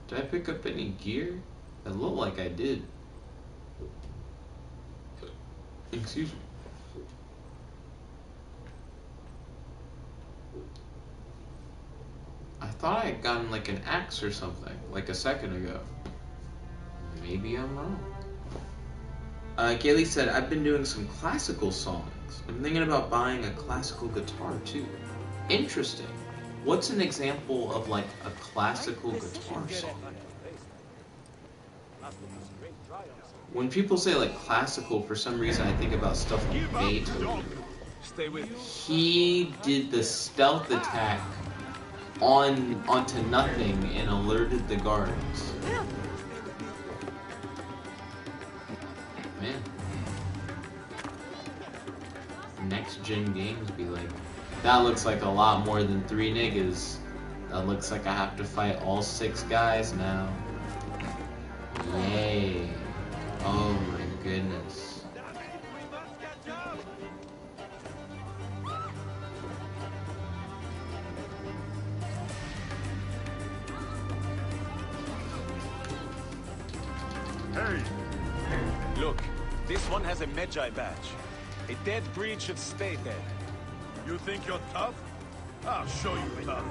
Did I pick up any gear? It looked like I did. Excuse me. I thought I had gotten like an axe or something, like a second ago. Maybe I'm wrong. Kaylee said, I've been doing some classical songs. I'm thinking about buying a classical guitar too. Interesting. What's an example of like a classical guitar song? When people say like classical, for some reason I think about stuff like Beethoven. He did the stealth attack onto nothing and alerted the guards. Man. Next gen games be like, that looks like a lot more than 3 niggas. That looks like I have to fight all 6 guys now. Yay. Oh my goodness. Hey! Look, this one has a Magi badge. A dead breed should stay dead. You think you're tough? I'll show you tough.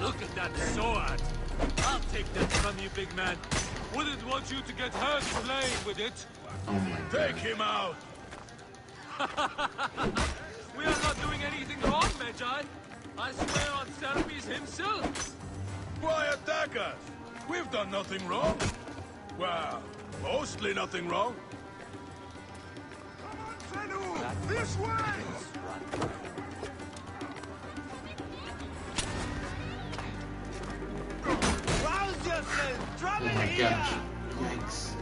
Look at that sword. I'll take that from you, big man. Wouldn't want you to get hurt playing with it. Oh my god. Take him out! We are not doing anything wrong, Magi. I swear on Serapis himself. Why attack us? We've done nothing wrong. Well, mostly nothing wrong. Come on, Senu! This way! Rouse yourself! Drop Oh it my here! gosh. Yikes.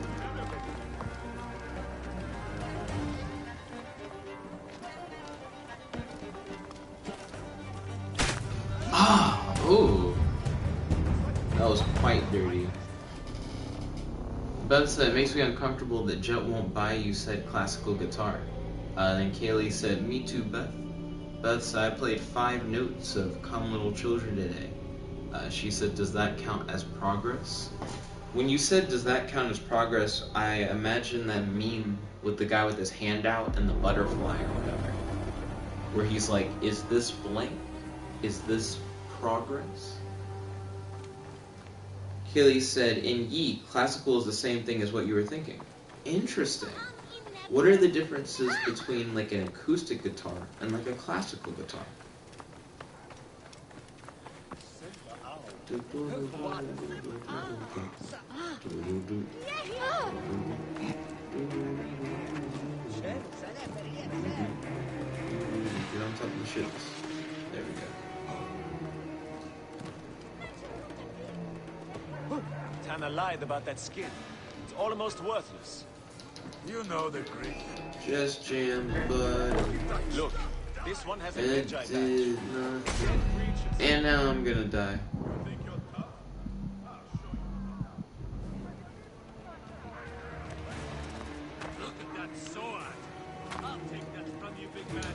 Ah! Ooh. That was quite dirty. Beth said, it makes me uncomfortable that Jet won't buy you said classical guitar. Then Kaylee said, me too, Beth. Beth said, I played 5 notes of Come Little Children today. She said, does that count as progress? When you said, does that count as progress, I imagine that meme with the guy with his hand out and the butterfly or whatever. Where he's like, is this blank? Is this progress? Kaylee said, in Yeet, classical is the same thing as what you were thinking. Interesting. What are the differences between like an acoustic guitar and like a classical guitar? Get on top of the shits. There we go. Tana lied about that skin. It's almost worthless. You know the Greek. Just jam the button. Look, this one has a It Magi badge. did nothing. And now I'm gonna die. Think you're tough? I'll show you. Look at that sword. I'll take that from you, big man.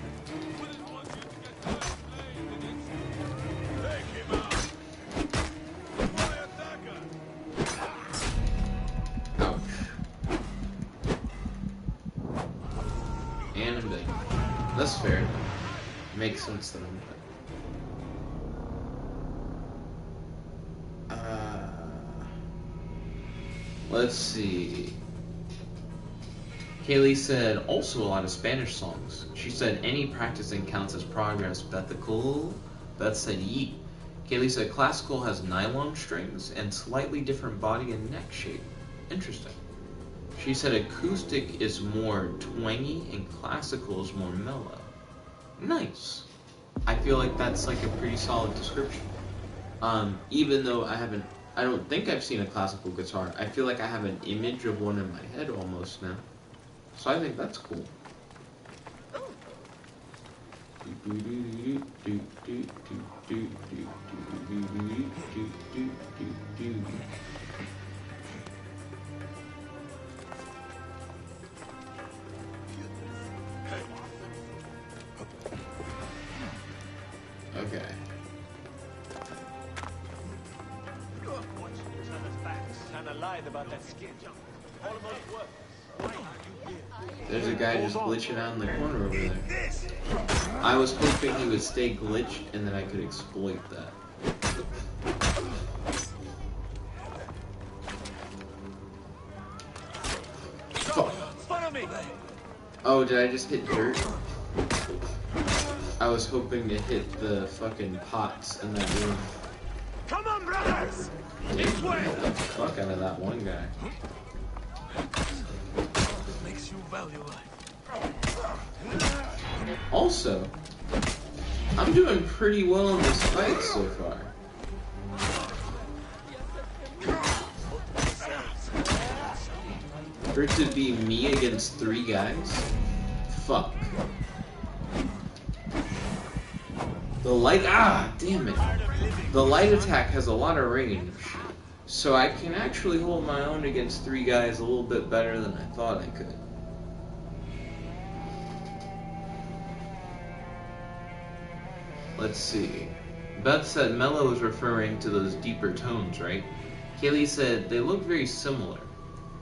Wouldn't want you to get hurt playing with it. Take him out! Why attack us? Ouch. And I'm dead. That's fair. Makes sense that I'm dead. Let's see. Kaylee said, also a lot of Spanish songs. She said, any practicing counts as progress. Bethical. Beth said, yeet. Kaylee said, classical has nylon strings and slightly different body and neck shape. Interesting. She said, acoustic is more twangy and classical is more mellow. Nice. I feel like that's like a pretty solid description. Even though I don't think I've seen a classical guitar. I feel like I have an image of one in my head almost now. So I think that's cool. Okay. Kinda lied about that skin. Almost worked. There's a guy just glitching out in the corner over there. I was hoping he would stay glitched and then I could exploit that. Fuck. Oh, did I just hit dirt? I was hoping to hit the fucking pots in that room. Come on, brothers! Damn, I hit the fuck out of that one guy. Makes you value life. Also, I'm doing pretty well in this fight so far. For it to be me against 3 guys? Fuck. The light, damn it. The light attack has a lot of range, so I can actually hold my own against 3 guys a little bit better than I thought I could. Let's see. Beth said Mello was referring to those deeper tones, right? Kaylee said they look very similar.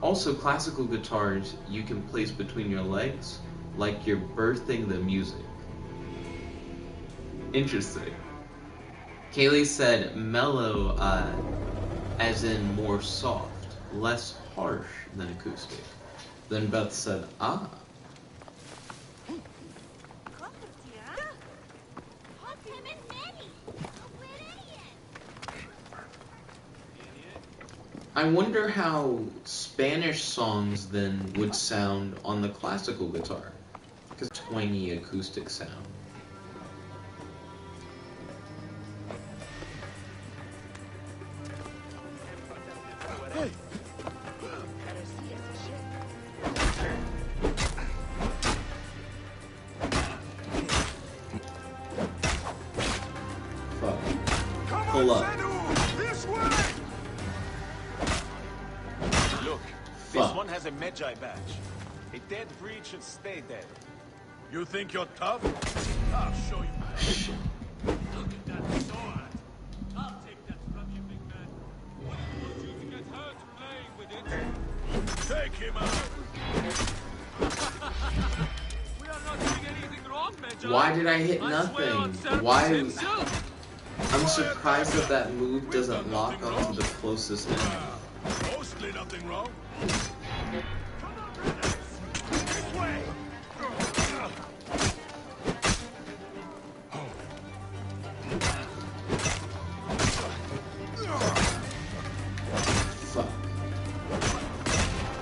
Also, classical guitars you can place between your legs like you're birthing the music. Interesting. Kaylee said mellow, as in more soft, less harsh than acoustic. Then Beth said, ah. I wonder how Spanish songs then would sound on the classical guitar. Because twangy acoustic sound. Fuck. Pull up. This one has a Magi badge. A dead breed should stay dead. You think you're tough? I'll show you. Look at that sword. I'll take that from you, big man. Wouldn't want you to get hurt playing with it. Take him out. We are not doing anything wrong, Magi. Why did I hit nothing? Why? I'm surprised that that move doesn't lock onto the closest enemy. Mostly nothing wrong.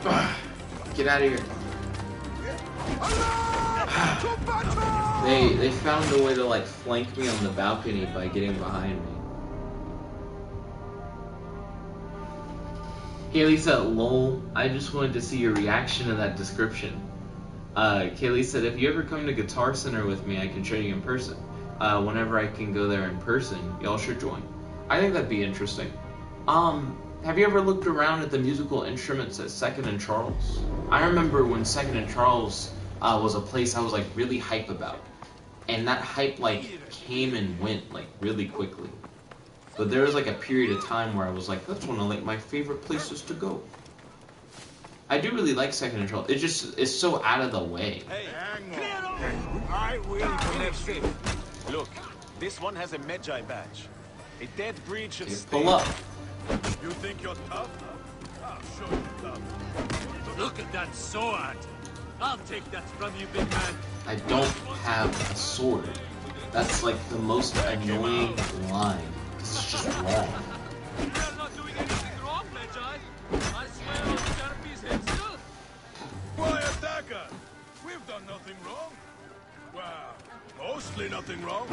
Fuck. Get out of here. They found a way to like flank me on the balcony by getting behind me. Kaylee said, lol, I just wanted to see your reaction to that description. Kaylee said, if you ever come to Guitar Center with me, I can show you in person. Whenever I can go there in person, y'all should join. I think that'd be interesting. Have you ever looked around at the musical instruments at 2nd and Charles? I remember when 2nd and Charles was a place I was like really hype about. And that hype like came and went like really quickly. But there was like a period of time where I was like, that's one of like my favorite places to go. I do really like 2nd and Charles. It just is so out of the way. Hey, I will finish it. Look, this one has a Magi badge. A dead breed should stay. Pull up. You think you're tough? I'll show you tough. Look at that sword. I'll take that from you, big man. I don't have a sword. That's like the most annoying line. It's just wrong. We are not doing anything wrong, Magi. I swear on Seraphie's head still. Why attack us? We've done nothing wrong. Well, mostly nothing wrong.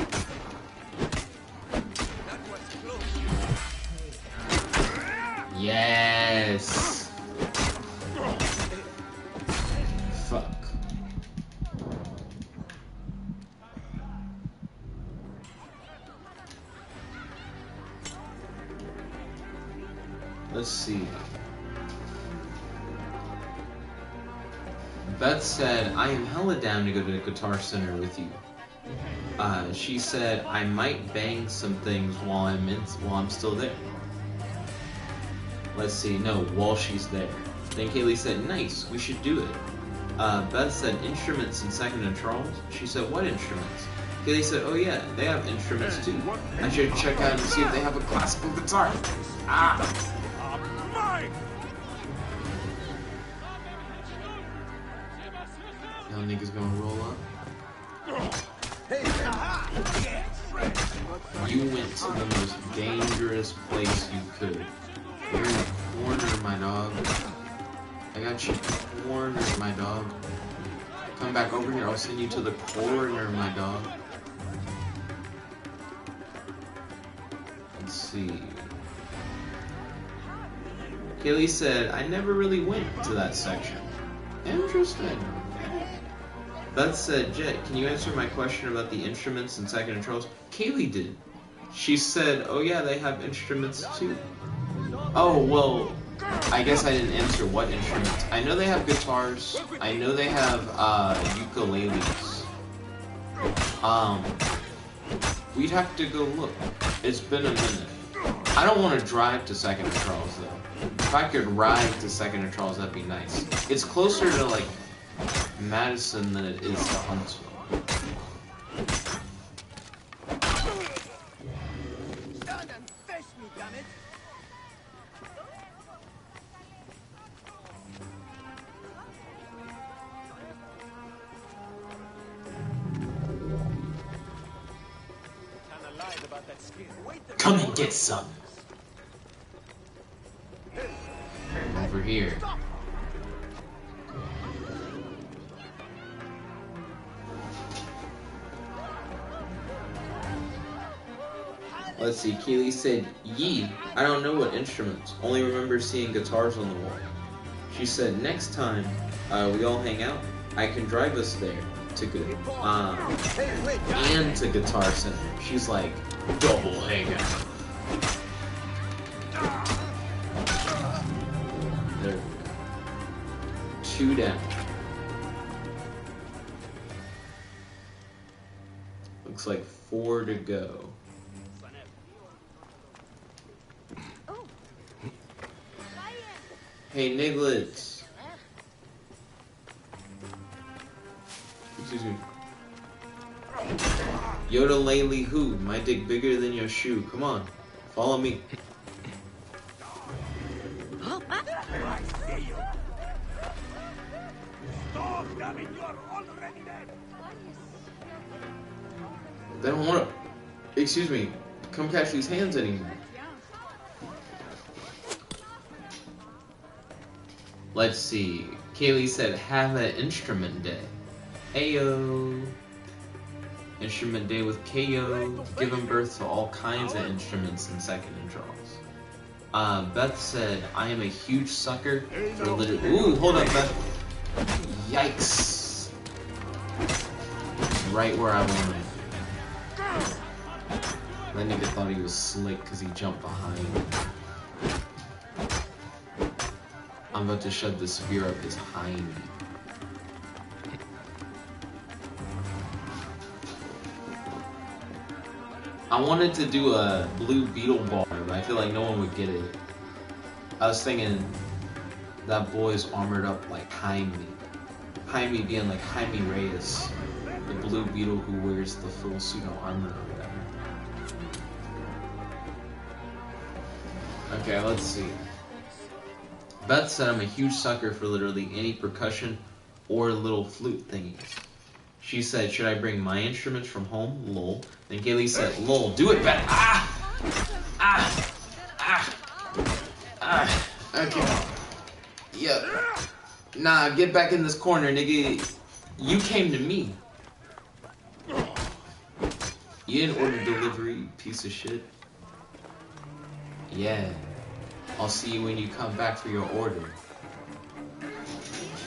That was close. Yes. Fuck. Let's see. Beth said, I am hella down to go to the Guitar Center with you. She said, I might bang some things while I'm still there. Let's see, no, while she's there. Then Kaylee said, nice, we should do it. Beth said, instruments in Second and Charles? She said, what instruments? Kaylee said, oh yeah, they have instruments too. I should check out and see if they have a classical guitar. Ah! Y'all niggas gonna roll up? You went to the most dangerous place you could. You're in the corner, my dog. I got you cornered, my dog. Come back over here, I'll send you to the corner, my dog. Let's see. Kaylee said, I never really went to that section. Interesting. Beth said, Jet, can you answer my question about the instruments in Second and Charles? Kaylee did. She said, oh yeah, they have instruments too. Oh, well, I guess I didn't answer what instruments. I know they have guitars. I know they have ukuleles. We'd have to go look. It's been a minute. I don't want to drive to Second and Charles though. If I could ride to Second and Charles, that'd be nice. It's closer to like Madison than it is to Huntsville. Come and get some. Over here. Let's see, Keely said, yee, I don't know what instruments. Only remember seeing guitars on the wall. She said, next time we all hang out, I can drive us there to and to Guitar Center. She's like, double hangout. There we go. 2 down. Looks like 4 to go. Hey, Niglets. Excuse me. Yoda Laylee who? My dick bigger than your shoe. Come on. Follow me. They don't want to... Excuse me. Come catch these hands anymore. Let's see. Kaylee said, have an instrument day. Ayo. Instrument day with KO. Giving birth to all kinds of instruments in Second and Charles. Beth said, I am a huge sucker for literally... Ooh, hold up, Beth. Yikes. Right where I wanted. That nigga thought he was slick because he jumped behind. I'm about to shove the spear up his hind. I wanted to do a blue beetle bar, but I feel like no one would get it. I was thinking that boy's armored up like Jaime. Jaime being like Jaime Reyes, the blue beetle who wears the full suit of armor or whatever. Okay, let's see. Beth said I'm a huge sucker for literally any percussion or little flute thingies. She said, should I bring my instruments from home? Lol. Then Kaylee said, lol, do it, Beth. Ah! Ah! Ah! Ah! Okay. Yeah. Nah, get back in this corner, nigga. You came to me. You didn't order delivery, piece of shit. Yeah. I'll see you when you come back for your order.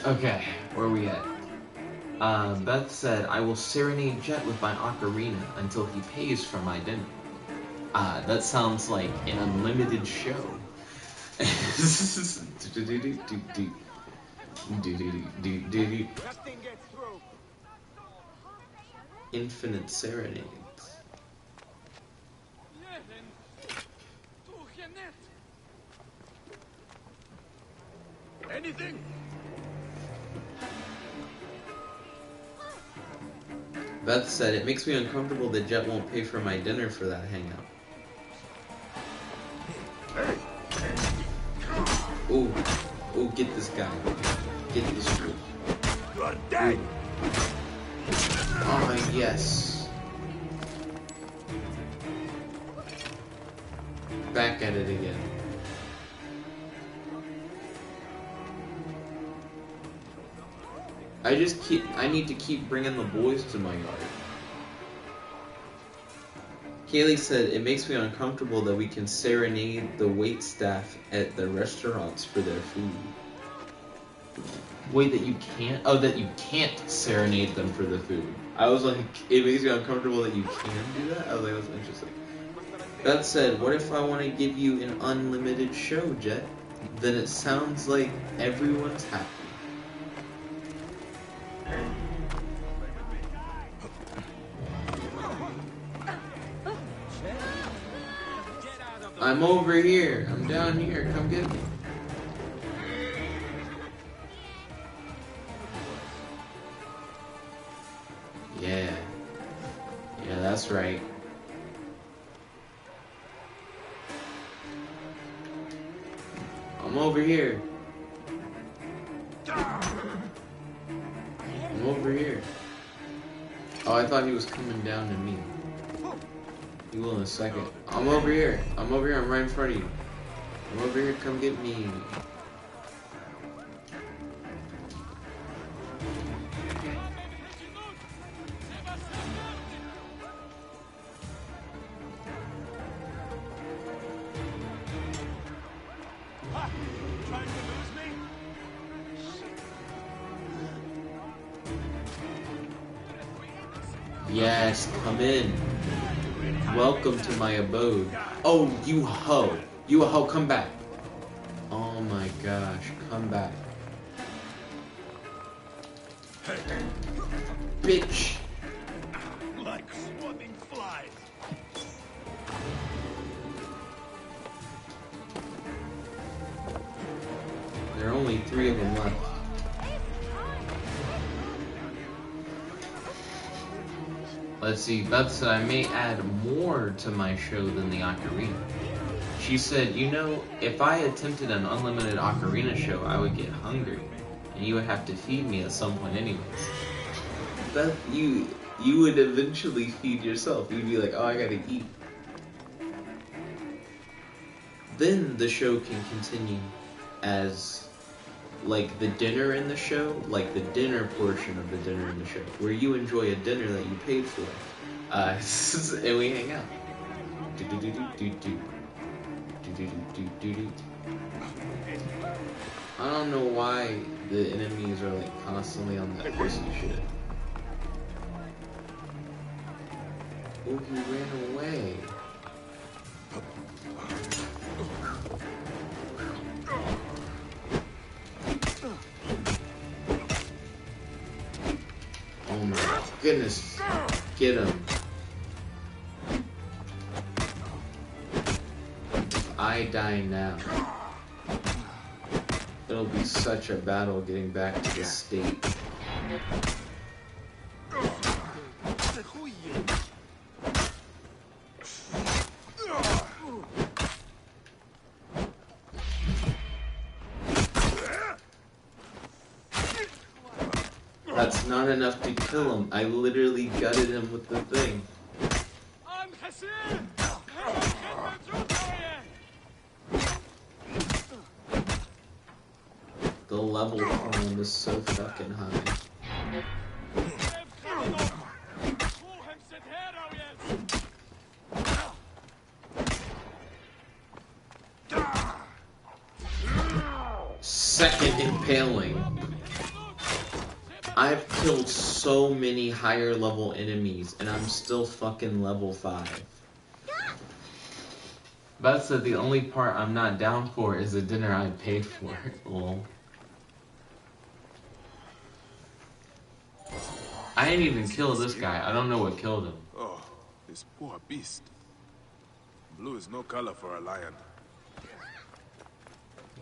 Okay, where are we at? Beth said, I will serenade Jet with my ocarina until he pays for my dinner. That sounds like an unlimited show. Infinite serenades. Anything? Beth said, it makes me uncomfortable that Jet won't pay for my dinner for that hangout. Ooh. Ooh, get this guy. Get this fool. You're dead! Oh, yes. Back at it again. I need to keep bringing the boys to my yard. Kaylee said, it makes me uncomfortable that we can serenade the waitstaff at the restaurants for their food. Wait, that you can't? Oh, that you can't serenade them for the food. I was like, it makes me uncomfortable that you can do that? I was like, that's interesting. Beth said, what if I want to give you an unlimited show, Jet? Then it sounds like everyone's happy. I'm over here. I'm down here. Come get me. Yeah. Yeah, that's right. I'm over here. I'm over here. Oh, I thought he was coming down to me. He will in a second. I'm over here. I'm over here. I'm right in front of you. I'm over here. Come get me. Trying to lose me? Yes, come in. Welcome to my abode. Oh, you hoe. You a hoe, come back. Oh my gosh, come back. Bitch. Like swarming flies. There are only 3 of them left. Let's see, Beth said I may add more to my show than the Ocarina. She said, you know, if I attempted an unlimited Ocarina show, I would get hungry. And you would have to feed me at some point anyways. Beth, you would eventually feed yourself. You'd be like, oh, I gotta eat. Then the show can continue as, like, the dinner in the show, like the dinner portion of the dinner in the show, where you enjoy a dinner that you paid for, and we hang out. I don't know why the enemies are like constantly on that pussy shit. Oh, he ran away. Oh my goodness. Get him. If I die now, it'll be such a battle getting back to the state. That's not enough to kill him. I literally gutted him with the thing. The level for him is so fucking high. Second impaling. I've killed so many higher level enemies and I'm still fucking level 5. Beth said the only part I'm not down for is the dinner I paid for. Lol. I didn't even kill this guy. I don't know what killed him. Oh, this poor beast. Blue is no color for a lion.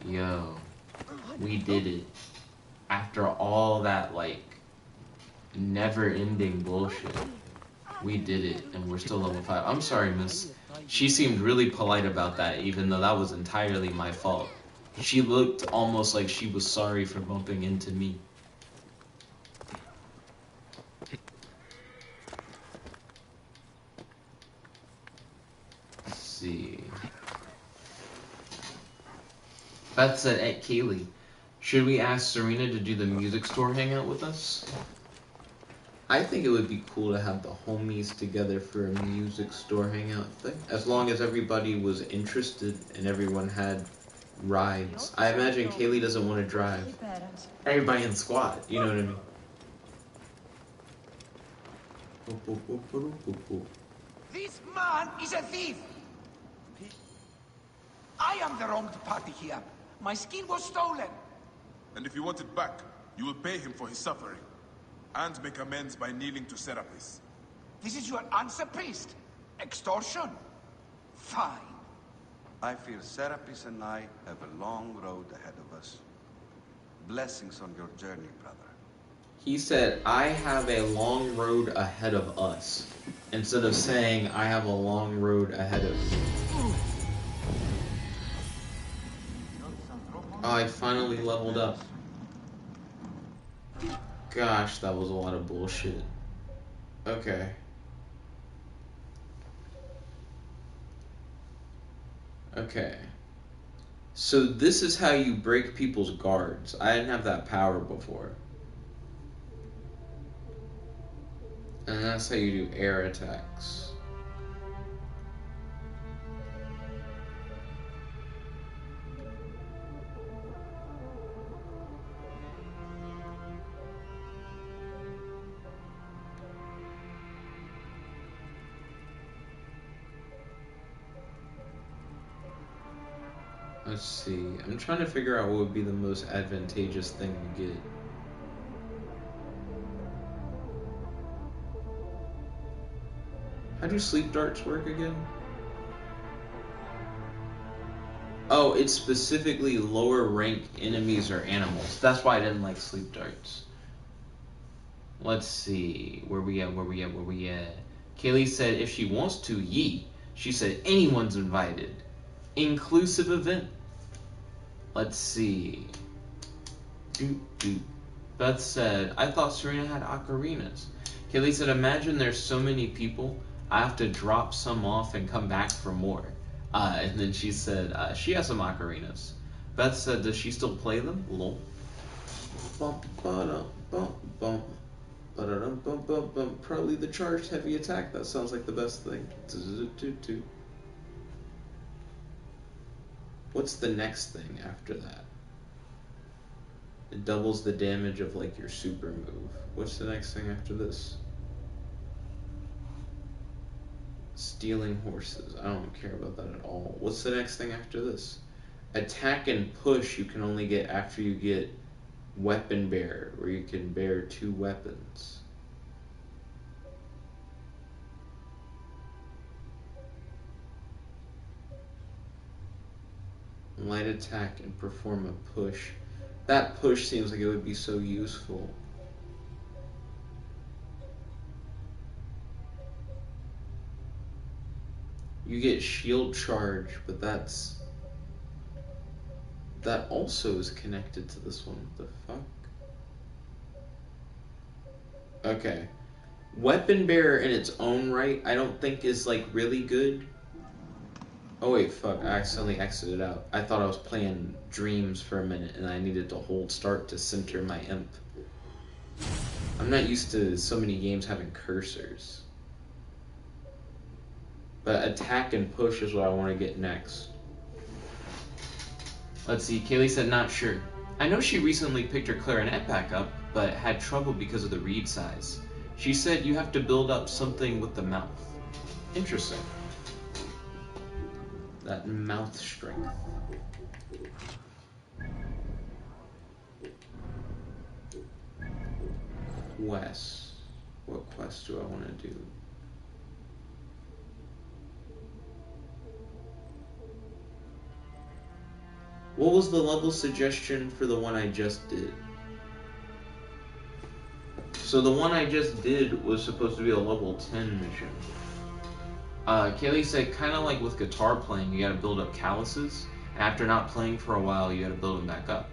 Yo, we did it. After all that, like, never-ending bullshit, we did it, and we're still level 5. I'm sorry, miss. She seemed really polite about that, even though that was entirely my fault. She looked almost like she was sorry for bumping into me. Let's see. Beth said, at Kaylee, should we ask Serena to do the music store hangout with us? I think it would be cool to have the homies together for a music store hangout thing. As long as everybody was interested and everyone had rides. I imagine Kaylee doesn't want to drive. Everybody in the squad, you know what I mean? This man is a thief! I am the wronged party here. My skin was stolen. And if you want it back, you will pay him for his suffering. And make amends by kneeling to Serapis. This is your answer, priest? Extortion? Fine. I fear Serapis and I have a long road ahead of us. Blessings on your journey, brother. He said, I have a long road ahead of us. Instead of saying, I have a long road ahead of me. Oh, I finally leveled up. Gosh, that was a lot of bullshit. Okay. Okay. So this is how you break people's guards. I didn't have that power before. And that's how you do air attacks. Let's see. I'm trying to figure out what would be the most advantageous thing to get. How do sleep darts work again? Oh, it's specifically lower rank enemies or animals. That's why I didn't like sleep darts. Let's see. Where we at? Kaylee said if she wants to, yee. She said anyone's invited. Inclusive event. Let's see. Beth said, I thought Serena had ocarinas. Kaylee said, imagine there's so many people, I have to drop some off and come back for more. And then she said, she has some ocarinas. Beth said, does she still play them? Lol. Probably the charged heavy attack. That sounds like the best thing. What's the next thing after that? It doubles the damage of like your super move. What's the next thing after this? Stealing horses. I don't care about that at all. What's the next thing after this? Attack and push you can only get after you get weapon bearer, where you can bear 2 weapons. Light attack and perform a push. That push seems like it would be so useful. You get shield charge, but that also is connected to this one. What the fuck? Okay. Weapon bearer in its own right, I don't think is like really good. Oh wait, fuck, I accidentally exited out. I thought I was playing Dreams for a minute and I needed to hold start to center my imp. I'm not used to so many games having cursors. But attack and push is what I want to get next. Let's see, Kaylee said not sure. I know she recently picked her clarinet back up, but had trouble because of the reed size. She said you have to build up something with the mouth. Interesting. That mouth strength. Quest. What quest do I want to do? What was the level suggestion for the one I just did? So the one I just did was supposed to be a level 10 mission. Kaylee said, kind of like with guitar playing, you gotta build up calluses. And after not playing for a while, you gotta build them back up.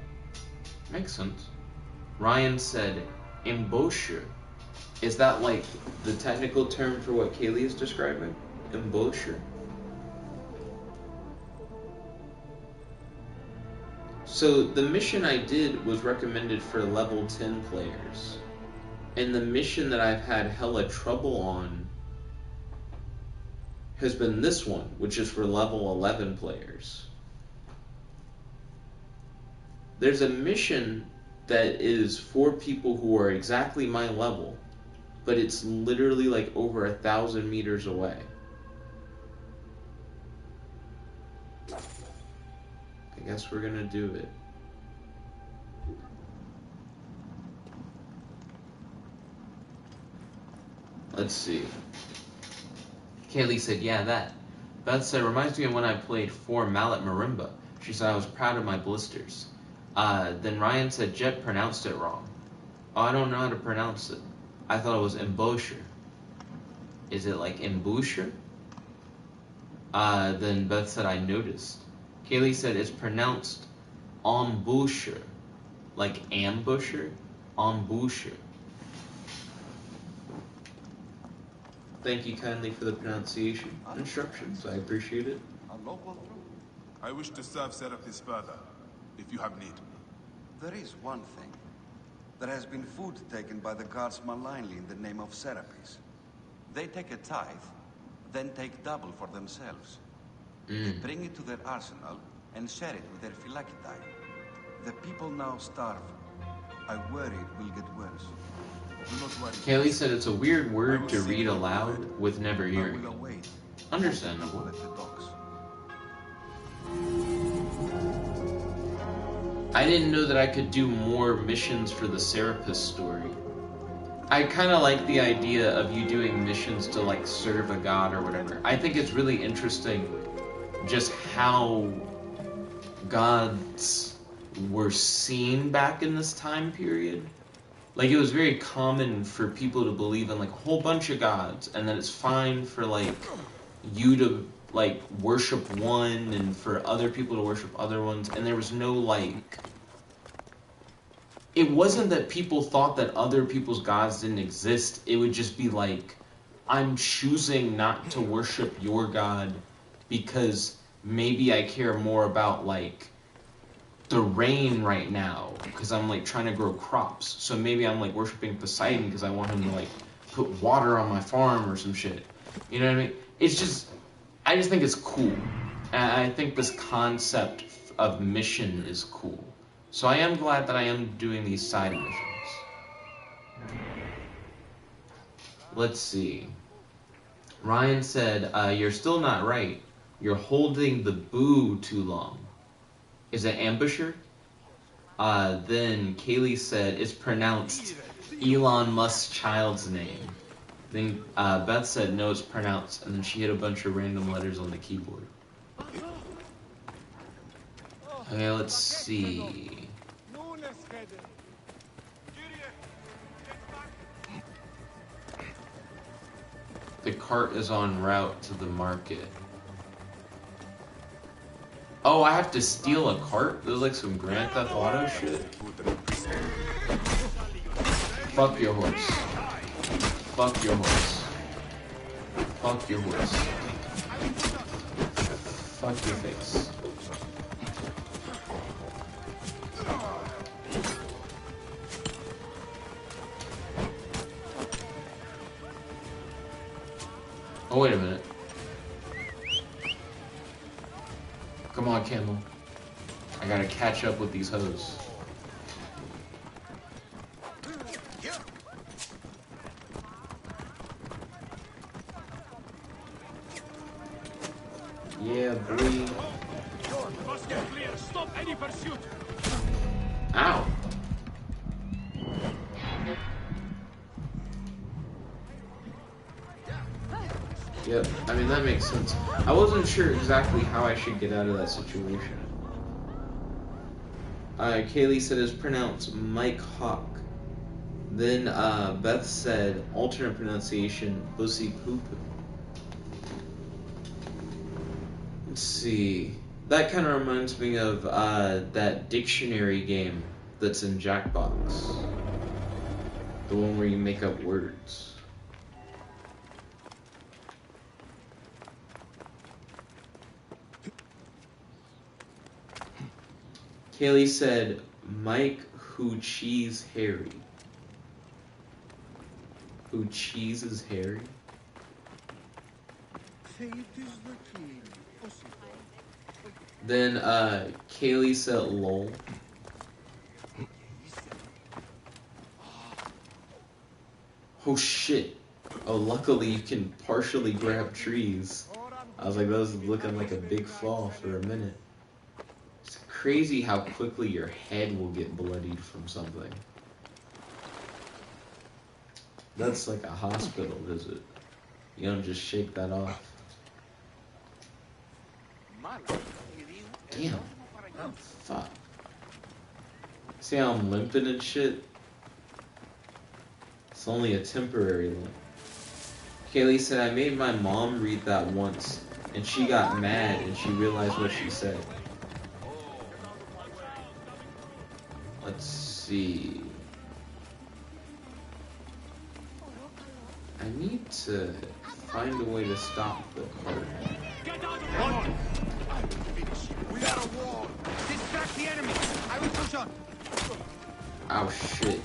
Makes sense. Ryan said, embouchure. Is that like the technical term for what Kaylee is describing? Embouchure? So the mission I did was recommended for level 10 players. And the mission that I've had hella trouble on has been this one, which is for level 11 players. There's a mission that is for people who are exactly my level, but it's literally like over 1,000 meters away. I guess we're gonna do it. Let's see. Kaylee said, yeah, that. Beth said, reminds me of when I played 4 Mallet Marimba. She said, I was proud of my blisters. Then Ryan said, Jet pronounced it wrong. Oh, I don't know how to pronounce it. I thought it was embouchure. Is it like embouchure? Then Beth said, I noticed. Kaylee said, it's pronounced embouchure. Like ambusher? Embouchure. Thank you kindly for the pronunciation instructions. I appreciate it. I wish to serve Serapis further, if you have need. There is one thing. There has been food taken by the guards malignly in the name of Serapis. They take a tithe, then take double for themselves. They bring it to their arsenal and share it with their phylacitae. The people now starve. I worry it will get worse. Kaylee said it's a weird word to read aloud with never hearing it. Understandable. I didn't know that I could do more missions for the Serapis story. I kind of like the idea of you doing missions to like serve a god or whatever. I think it's really interesting just how gods were seen back in this time period. Like, it was very common for people to believe in, like, a whole bunch of gods, and then it's fine for, like, you to, like, worship one, and for other people to worship other ones, and there was no, like... It wasn't that people thought that other people's gods didn't exist, it would just be like, I'm choosing not to worship your god because maybe I care more about, like, the rain right now because I'm like trying to grow crops, so maybe I'm like worshiping Poseidon because I want him to like put water on my farm or some shit, you know what I mean? It's just, I just think it's cool, and I think this concept of mission is cool, so I am glad that I am doing these side missions. Let's see. Ryan said, you're still not right, you're holding the boo too long. Is it ambusher? Then Kaylee said it's pronounced Elon Musk's child's name. Then Beth said no, it's pronounced, and then she hit a bunch of random letters on the keyboard. Okay, let's see. The cart is en route to the market. Oh, I have to steal a cart? This is like some Grand Theft Auto shit. Fuck your horse. Fuck your horse. Fuck your horse. Fuck your face. Oh, wait a minute. Come on, Camel. I gotta catch up with these hoes. Yeah, boy. Must get clear. Stop any pursuit. Ow. Yep, I mean, that makes sense. I wasn't sure exactly how I should get out of that situation. Kaylee said it's pronounced Mike Hawk. Then Beth said alternate pronunciation, Bussy Poop. Let's see. That kind of reminds me of that dictionary game that's in Jackbox. The one where you make up words. Kaylee said, Mike who cheese Harry. Who cheeses Harry? Then Kaylee said lol. Oh shit. Oh, luckily you can partially grab trees. I was like, that was looking like a big fall for a minute. It's crazy how quickly your head will get bloodied from something. That's like a hospital visit. You don't just shake that off. Damn. Oh, fuck. See how I'm limping and shit? It's only a temporary limp. Kaylee said, I made my mom read that once, and she got mad and she realized what she said. Let's see. I need to find a way to stop the cart. Get out of the We got a wall. Distract the enemy. I will push on. Oh shit.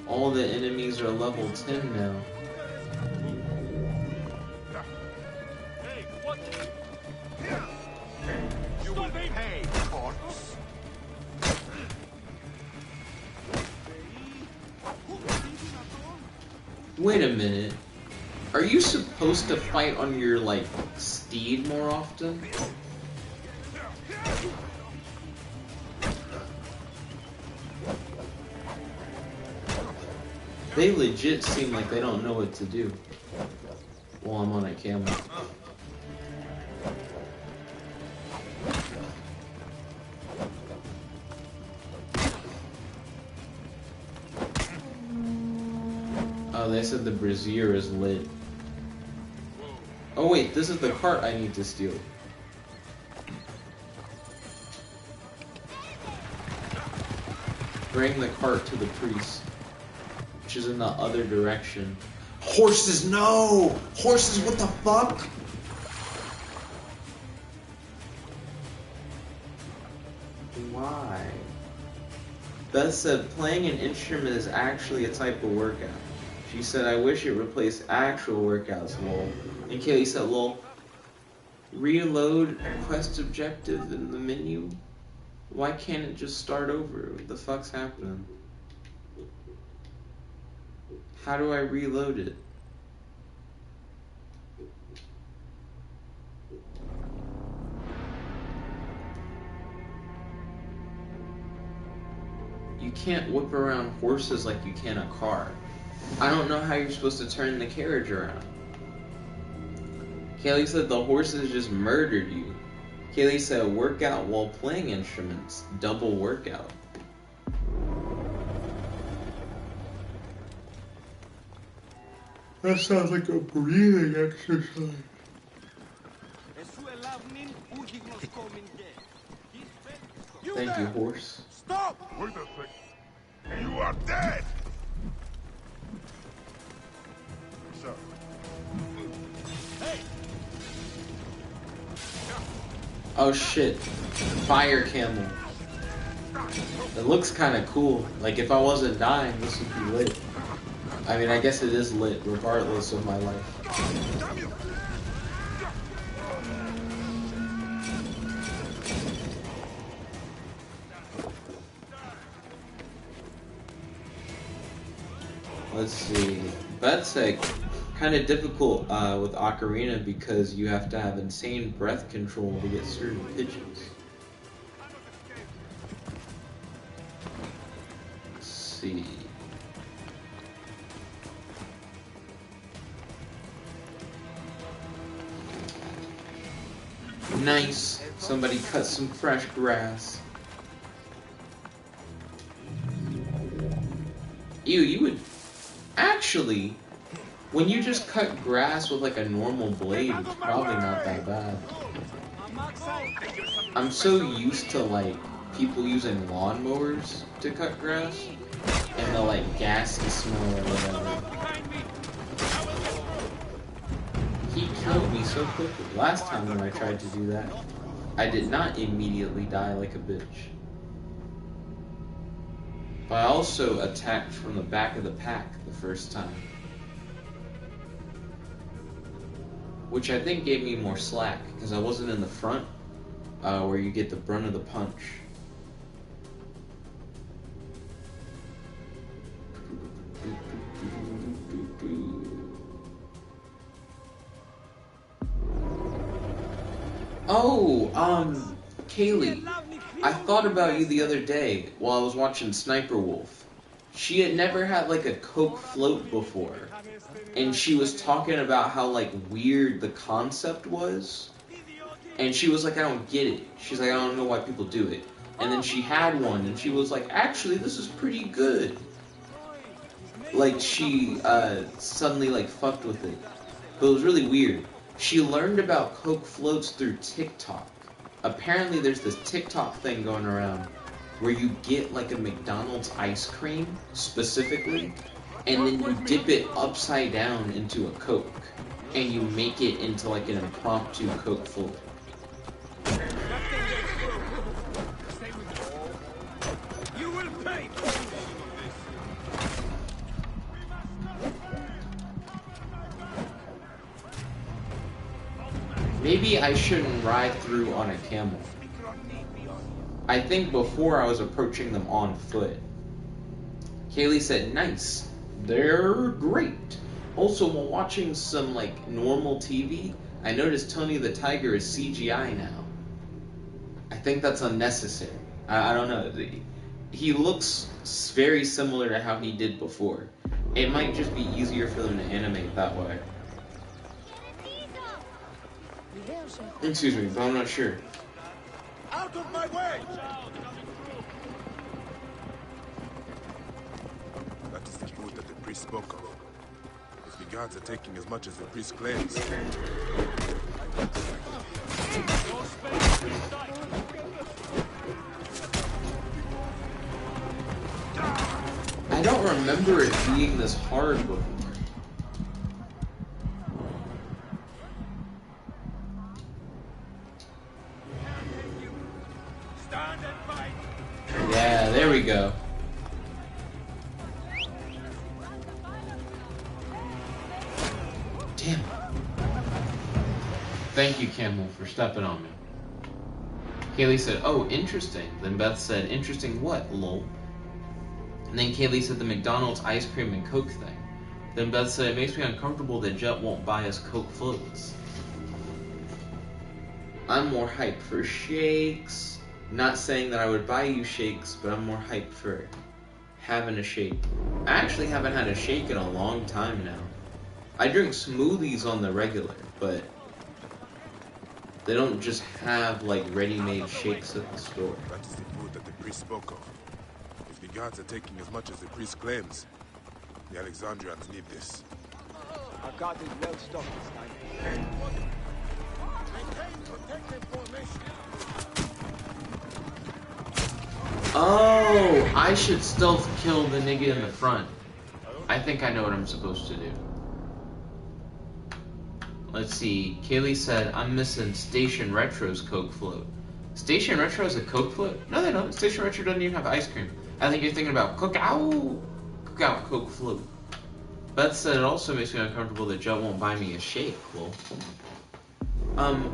All the enemies are level 10 now. Hey, what? You will pay, Force. Wait a minute. Are you supposed to fight on your, like, steed more often? They legit seem like they don't know what to do while I'm on a camel. Oh, they said the brazier is lit. Oh wait, this is the cart I need to steal. Bring the cart to the priest, which is in the other direction. Horses, no! Horses, what the fuck? Why? Beth said, playing an instrument is actually a type of workout. She said, I wish it replaced actual workouts, lol. And Kaylee said, lol. Reload quest objective in the menu? Why can't it just start over? What the fuck's happening? How do I reload it? You can't whip around horses like you can a car. I don't know how you're supposed to turn the carriage around. Kaylee said the horses just murdered you. Kaylee said workout while playing instruments. Double workout. That sounds like a breathing exercise. Thank you, horse. Stop! Wait a sec. You are dead! Sir. Hey! Oh shit. Fire camel. It looks kind of cool. Like if I wasn't dying, this would be lit. I mean, I guess it is lit, regardless of my life. Let's see. That's like kind of difficult with Ocarina because you have to have insane breath control to get certain pitches. Let's see. Nice. Somebody cut some fresh grass. Ew, you would... Actually, when you just cut grass with like a normal blade, it's probably not that bad. I'm so used to like people using lawnmowers to cut grass and the like gassy smell or whatever. He killed me so quickly. Last time when I tried to do that, I did not immediately die like a bitch. But I also attacked from the back of the pack the first time. Which I think gave me more slack, because I wasn't in the front, where you get the brunt of the punch. Oh, Kaylee, I thought about you the other day while I was watching Sniper Wolf. She had never had like a Coke float before, and she was talking about how like weird the concept was, and she was like, I don't get it. She's like, I don't know why people do it. And then she had one, and she was like, actually, this is pretty good. Like she suddenly like fucked with it, but it was really weird. She learned about Coke floats through TikTok. Apparently there's this TikTok thing going around where you get like a McDonald's ice cream specifically, and then you dip it upside down into a Coke, and you make it into like an impromptu Coke float. You will pay. Maybe I shouldn't ride through on a camel. I think before I was approaching them on foot. Kaylee said, nice. They're great. Also, while watching some like normal TV, I noticed Tony the Tiger is CGI now. I think that's unnecessary. I don't know. He looks very similar to how he did before. It might just be easier for them to animate that way. Excuse me, but I'm not sure. Out of my way! That is the food that the priest spoke of. If the guards are taking as much as the priest claims. I don't remember it being this hard before. Yeah, there we go. Damn. Thank you, Camel, for stepping on me. Kaylee said, oh, interesting. Then Beth said, interesting what, lol? And then Kaylee said the McDonald's ice cream and Coke thing. Then Beth said, it makes me uncomfortable that Jet won't buy us Coke floats. I'm more hyped for shakes. Not saying that I would buy you shakes, but I'm more hyped for having a shake. I actually haven't had a shake in a long time now. I drink smoothies on the regular, but they don't just have like ready-made shakes at the store. That is the food that the priest spoke of. If the guards are taking as much as the priest claims, the Alexandrians need this. Our guard is well stocked this time. Maintain protected formation. Oh, I should stealth kill the nigga in the front. I think I know what I'm supposed to do. Let's see. Kaylee said, I'm missing Station Retro's Coke float. Station Retro has a Coke float? No, they don't. Station Retro doesn't even have ice cream. I think you're thinking about Cookout Coke float. Beth said it also makes me uncomfortable that Joe won't buy me a shake. Well,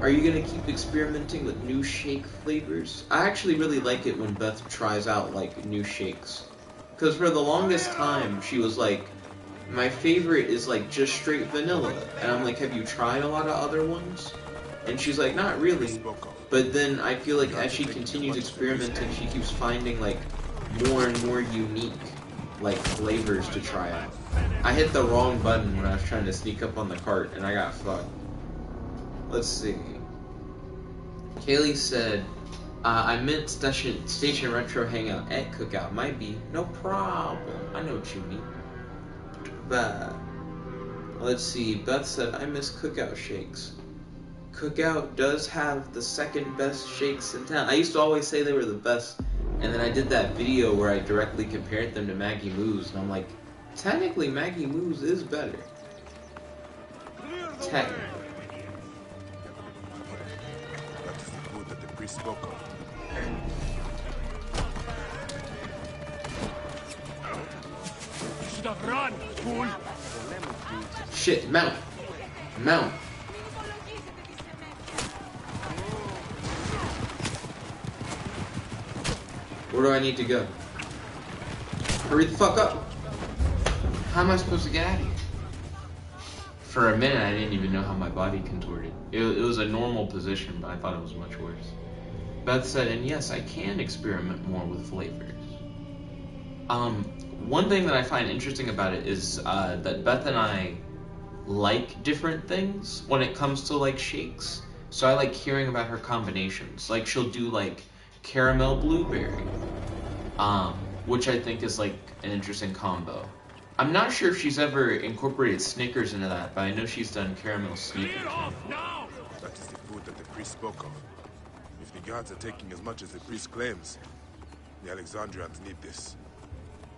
are you gonna keep experimenting with new shake flavors? I actually really like it when Beth tries out like new shakes, because for the longest time she was like, my favorite is like just straight vanilla, and I'm like, have you tried a lot of other ones? And she's like, not really. But then I feel like as she continues experimenting, she keeps finding like more and more unique like flavors to try out. I hit the wrong button when I was trying to sneak up on the cart and I got fucked. Let's see. Kaylee said, I meant Station Retro Hangout at Cookout. Might be. No problem. I know what you mean. But let's see. Beth said, I miss Cookout shakes. Cookout does have the second best shakes in town. I used to always say they were the best, and then I did that video where I directly compared them to Maggie Moo's, and I'm like, technically Maggie Moo's is better. Technically. That is the food that the priest spoke of. You should have run, fool! Shit, mount. Mount. Where do I need to go? Hurry the fuck up. How am I supposed to get out of here? For a minute, I didn't even know how my body contorted. It was a normal position, but I thought it was much worse. Beth said, and yes, I can experiment more with flavors. One thing that I find interesting about it is that Beth and I like different things when it comes to like shakes. So I like hearing about her combinations. Like she'll do like caramel blueberry, which I think is like an interesting combo. I'm not sure if she's ever incorporated Snickers into that, but I know she's done caramel Snickers. That is the food that the priest spoke of. If the guards are taking as much as the priest claims, the Alexandrians need this.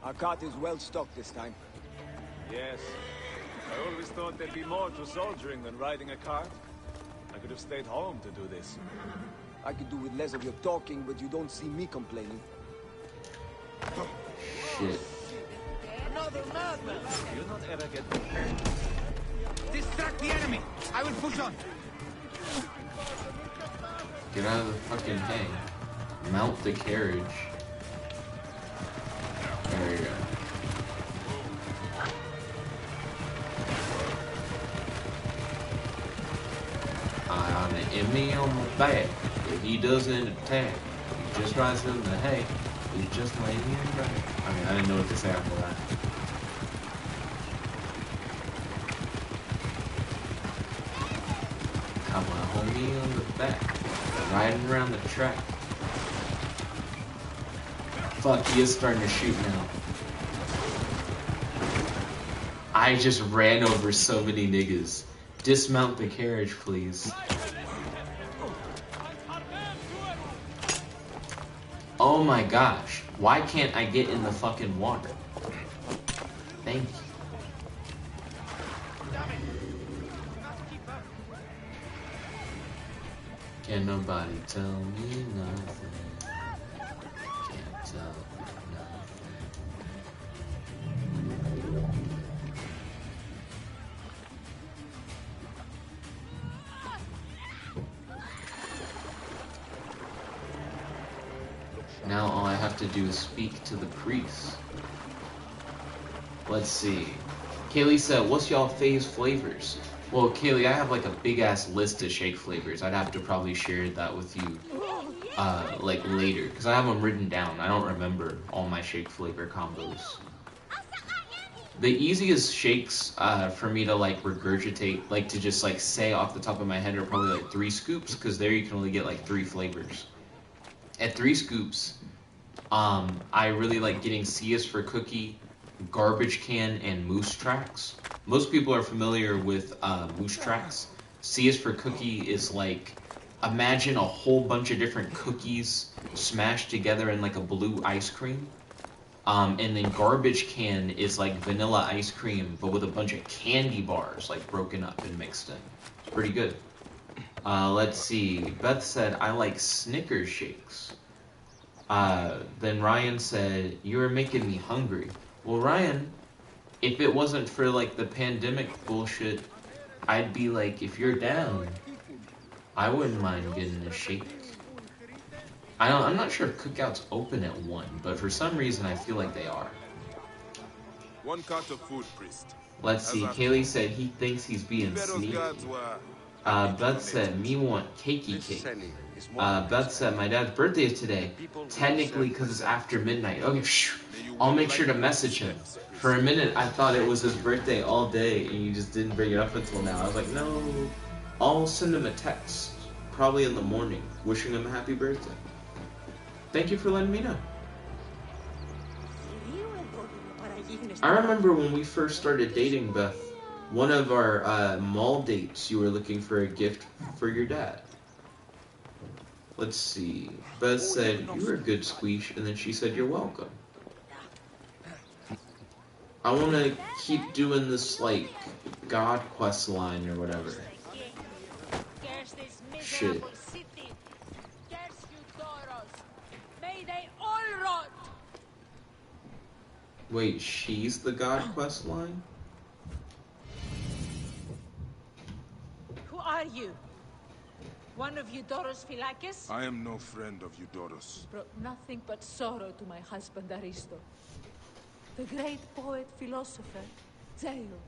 Our cart is well stocked this time. Yes. I always thought there'd be more to soldiering than riding a cart. I could have stayed home to do this. I could do with less of your talking, but you don't see me complaining. Shit. Another madman! You'll not ever get... Distract the enemy! I will push on! Get out of the fucking hay. Mount the carriage. There we go. Eye on the enemy on the back. If he doesn't attack, he just rides in the hay. He's just laying here and right. I mean, I didn't know what to say after that. Come on, homie on the back. Riding around the track. Fuck, he is starting to shoot now. I just ran over so many niggas. Dismount the carriage, please. Oh my gosh. Why can't I get in the fucking water? Thank you. Can nobody tell me nothing? Can't tell nothing. Now all I have to do is speak to the priest. Let's see. Kaylee said, what's y'all fave flavors? Well, Kaylee, I have like a big ass list of shake flavors. I'd have to probably share that with you like later, because I have them written down. I don't remember all my shake flavor combos. The easiest shakes for me to like regurgitate, like to just like say off the top of my head, are probably like 3 scoops, because there you can only get like 3 flavors. At 3 scoops, I really like getting C is for cookie, garbage can, and moose tracks. Most people are familiar with moose tracks. C is for cookie is like, imagine a whole bunch of different cookies smashed together in like a blue ice cream. And then garbage can is like vanilla ice cream, but with a bunch of candy bars like broken up and mixed in. It's pretty good. Let's see. Beth said, I like Snickers shakes. Then Ryan said, you are making me hungry. Well, Ryan, if it wasn't for like the pandemic bullshit, I'd be like, if you're down, I wouldn't mind getting a shake. I'm not sure if Cookout's open at 1, but for some reason I feel like they are. 1 cart of food, priest. Let's see, Kaylee said he thinks he's being sneaky. Beth said, me want cakey cake. Beth said, my dad's birthday is today. Technically, because it's after midnight. Okay, I'll make sure to message him. For a minute, I thought it was his birthday all day, and you just didn't bring it up until now. I was like, no, I'll send him a text, probably in the morning, wishing him a happy birthday. Thank you for letting me know. I remember when we first started dating, Beth, one of our mall dates, you were looking for a gift for your dad. Let's see. Beth said, you were a good squeeze, and then she said, you're welcome. I want to keep doing this, like, God quest line or whatever. Shit. Wait, she's the God quest line? Who are you? One of Eudoros Philakis? I am no friend of Eudoros. Brought nothing but sorrow to my husband Aristo. The great poet, philosopher, jailed.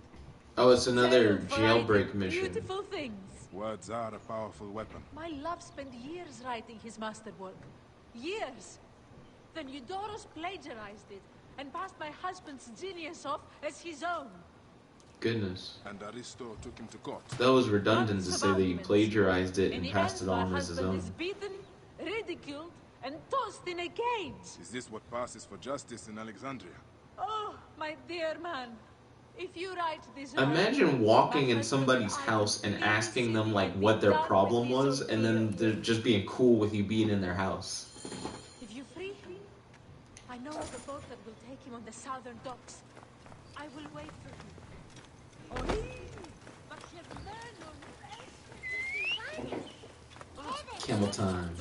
Oh, it's another jailbreak mission. Beautiful things. Words are a powerful weapon. My love spent years writing his masterwork. Years. Then Eudoros plagiarized it and passed my husband's genius off as his own. Goodness. And Aristo took him to court. That was redundant to say that he plagiarized it and passed it on as his own. Is beaten, ridiculed, and tossed in a cage. Is this what passes for justice in Alexandria? Oh, my dear man. If you write this Imagine walking in somebody's house and asking them like what their problem was, and then they're just being cool with you being in their house. If you free him, I know of a boat that will take him on the southern docks. I will wait for him. Camel time.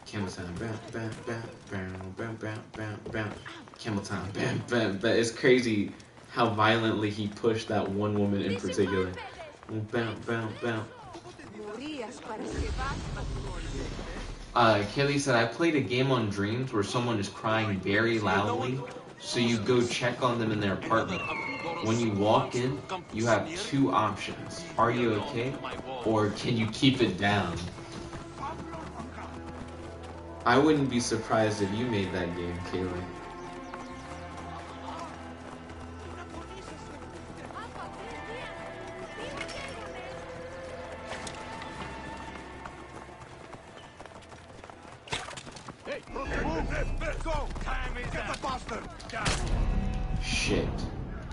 Camel time. Camel time. It's crazy how violently he pushed that one woman in particular. Kelly said, I played a game on Dreams where someone is crying very loudly, so you go check on them in their apartment. When you walk in, you have 2 options. Are you okay? Or can you keep it down? I wouldn't be surprised if you made that game, Kaylee. Shit.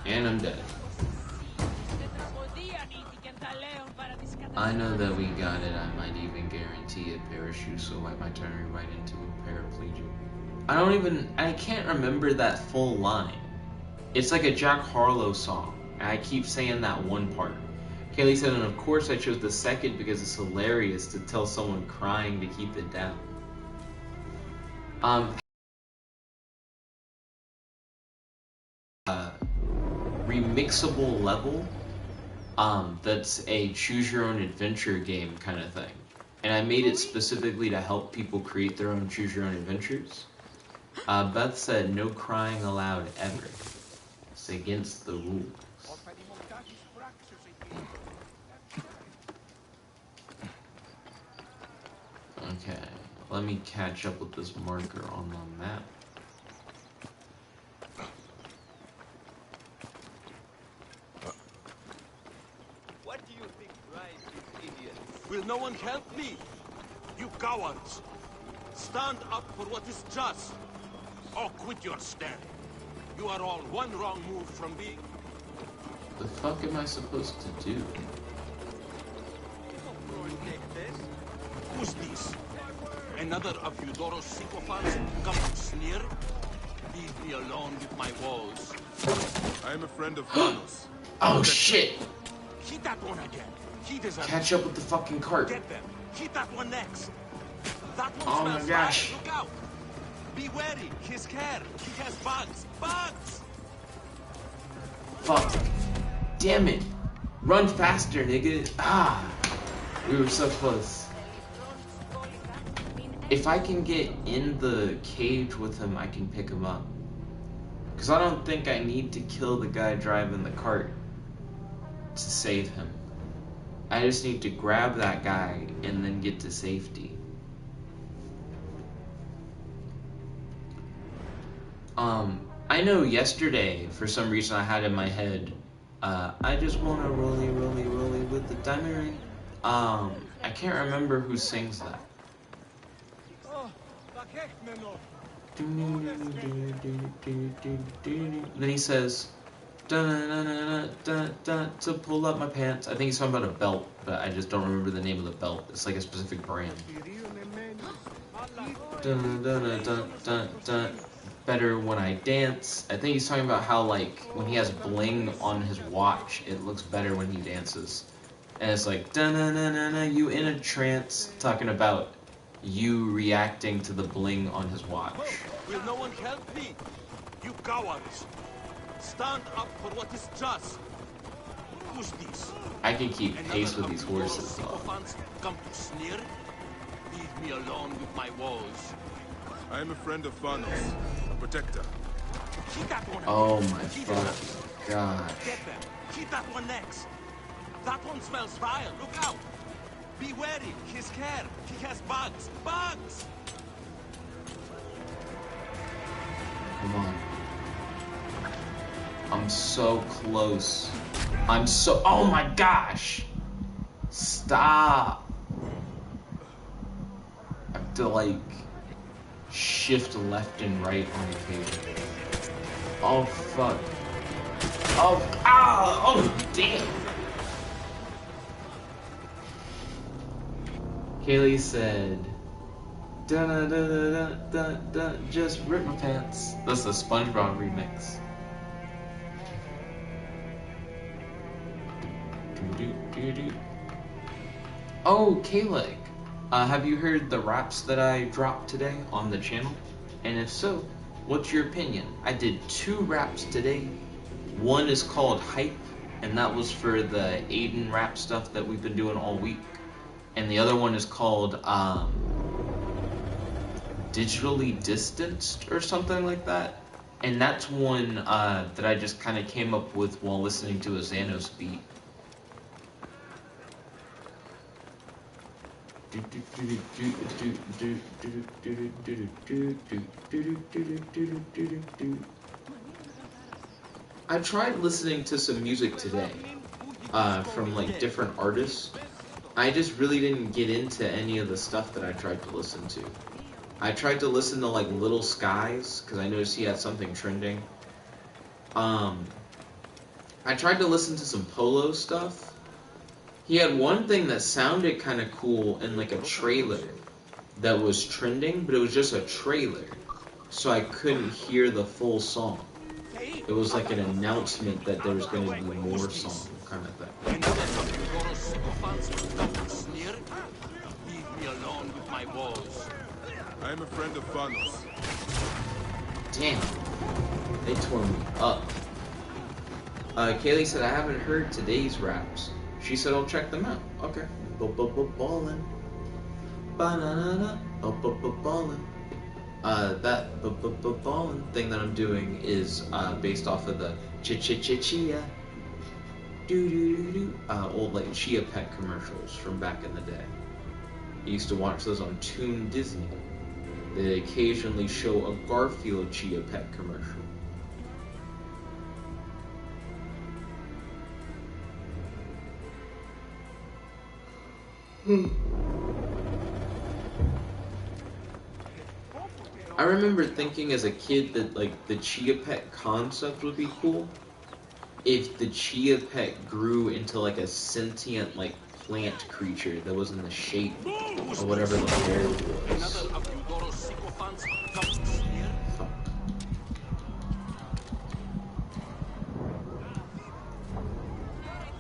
And I'm dead. I know that we got it. I might even guarantee a parachute, so I might turn right into a paraplegic. I can't remember that full line. It's like a Jack Harlow song, and I keep saying that one part. Kaylee said, and of course I chose the second because it's hilarious to tell someone crying to keep it down. Remixable level that's a choose your own adventure game kind of thing, and I made it specifically to help people create their own choose your own adventures. Beth said no crying allowed ever. It's against the rules. Okay, let me catch up with this marker on the map. Will no one help me? You cowards! Stand up for what is just! Or quit your stand. You are all one wrong move from being... The fuck am I supposed to do? Who's this? Another of Eudoros' sycophants come to sneer? Leave me alone with my walls. I am a friend of Thanos. Oh shit! Hit that one again. He deserves Catch up with the fucking cart. Get them. Hit that one next. That one Oh smells my gosh. bad. Look out. Be wary. His hair. He has bugs. Bugs! Fuck. Damn it. Run faster, nigga. Ah. We were so close. If I can get in the cage with him, I can pick him up. Because I don't think I need to kill the guy driving the cart to save him. I just need to grab that guy and then get to safety. I know yesterday, for some reason I had in my head, I just want to rolly with the diamond ring. I can't remember who sings that. Then he says, to pull up my pants. I think he's talking about a belt, but I just don't remember the name of the belt. It's like a specific brand. Better when I dance. I think he's talking about how, like, when he has bling on his watch, it looks better when he dances. And it's like, you in a trance, talking about you reacting to the bling on his watch. Will no one help me? You cowards! Stand up for what is just. Who's this? I can keep pace with these horses, though. Come to sneer? Leave me alone with my woes. I am a friend of Thanos, a protector. Hit that one. Oh my fucking gosh. Get them. Hit that one next. That one smells vile. Look out. Be wary. His hair. He has bugs. Bugs! Come on. I'm so close. Oh my gosh! Stop! I have to, like, shift left and right on the cable. Oh fuck. Oh damn! Kaylee said, just rip my pants. That's the SpongeBob remix. Oh, Kaylee, have you heard the raps that I dropped today on the channel? And if so, what's your opinion? I did 2 raps today. One is called Hype, and that was for the Aiden rap stuff that we've been doing all week. And the other one is called Digitally Distanced or something like that. And that's one that I just kind of came up with while listening to a Xanos beat. I tried listening to some music today from like different artists. I just really didn't get into any of the stuff that I tried to listen to. I tried to listen to like Little Skies because I noticed he had something trending. I tried to listen to some Polo stuff. He had one thing that sounded kind of cool in like a trailer that was trending, but it was just a trailer, so I couldn't hear the full song. It was like an announcement that there was going to be more song kind of thing. Leave me alone with my woes. I am a friend of Thanos. Damn, they tore me up. Kaylee said, I haven't heard today's raps. She said, I'll check them out. Okay. Ballin'. Banana. Ballin'. That ballin' thing that I'm doing is based off of the chia. Old like Chia Pet commercials from back in the day. I used to watch those on Toon Disney. They occasionally show a Garfield Chia Pet commercial. I remember thinking as a kid that like the Chia Pet concept would be cool if the Chia Pet grew into like a sentient like plant creature that was in the shape of whatever the bear was.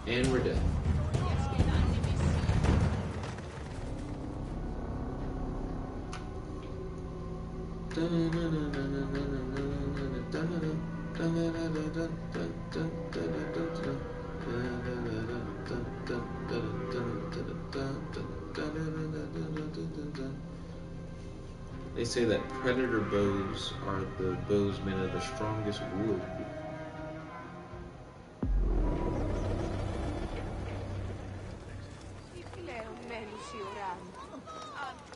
And we're dead. They say that predator bows are the bows made of the strongest wood.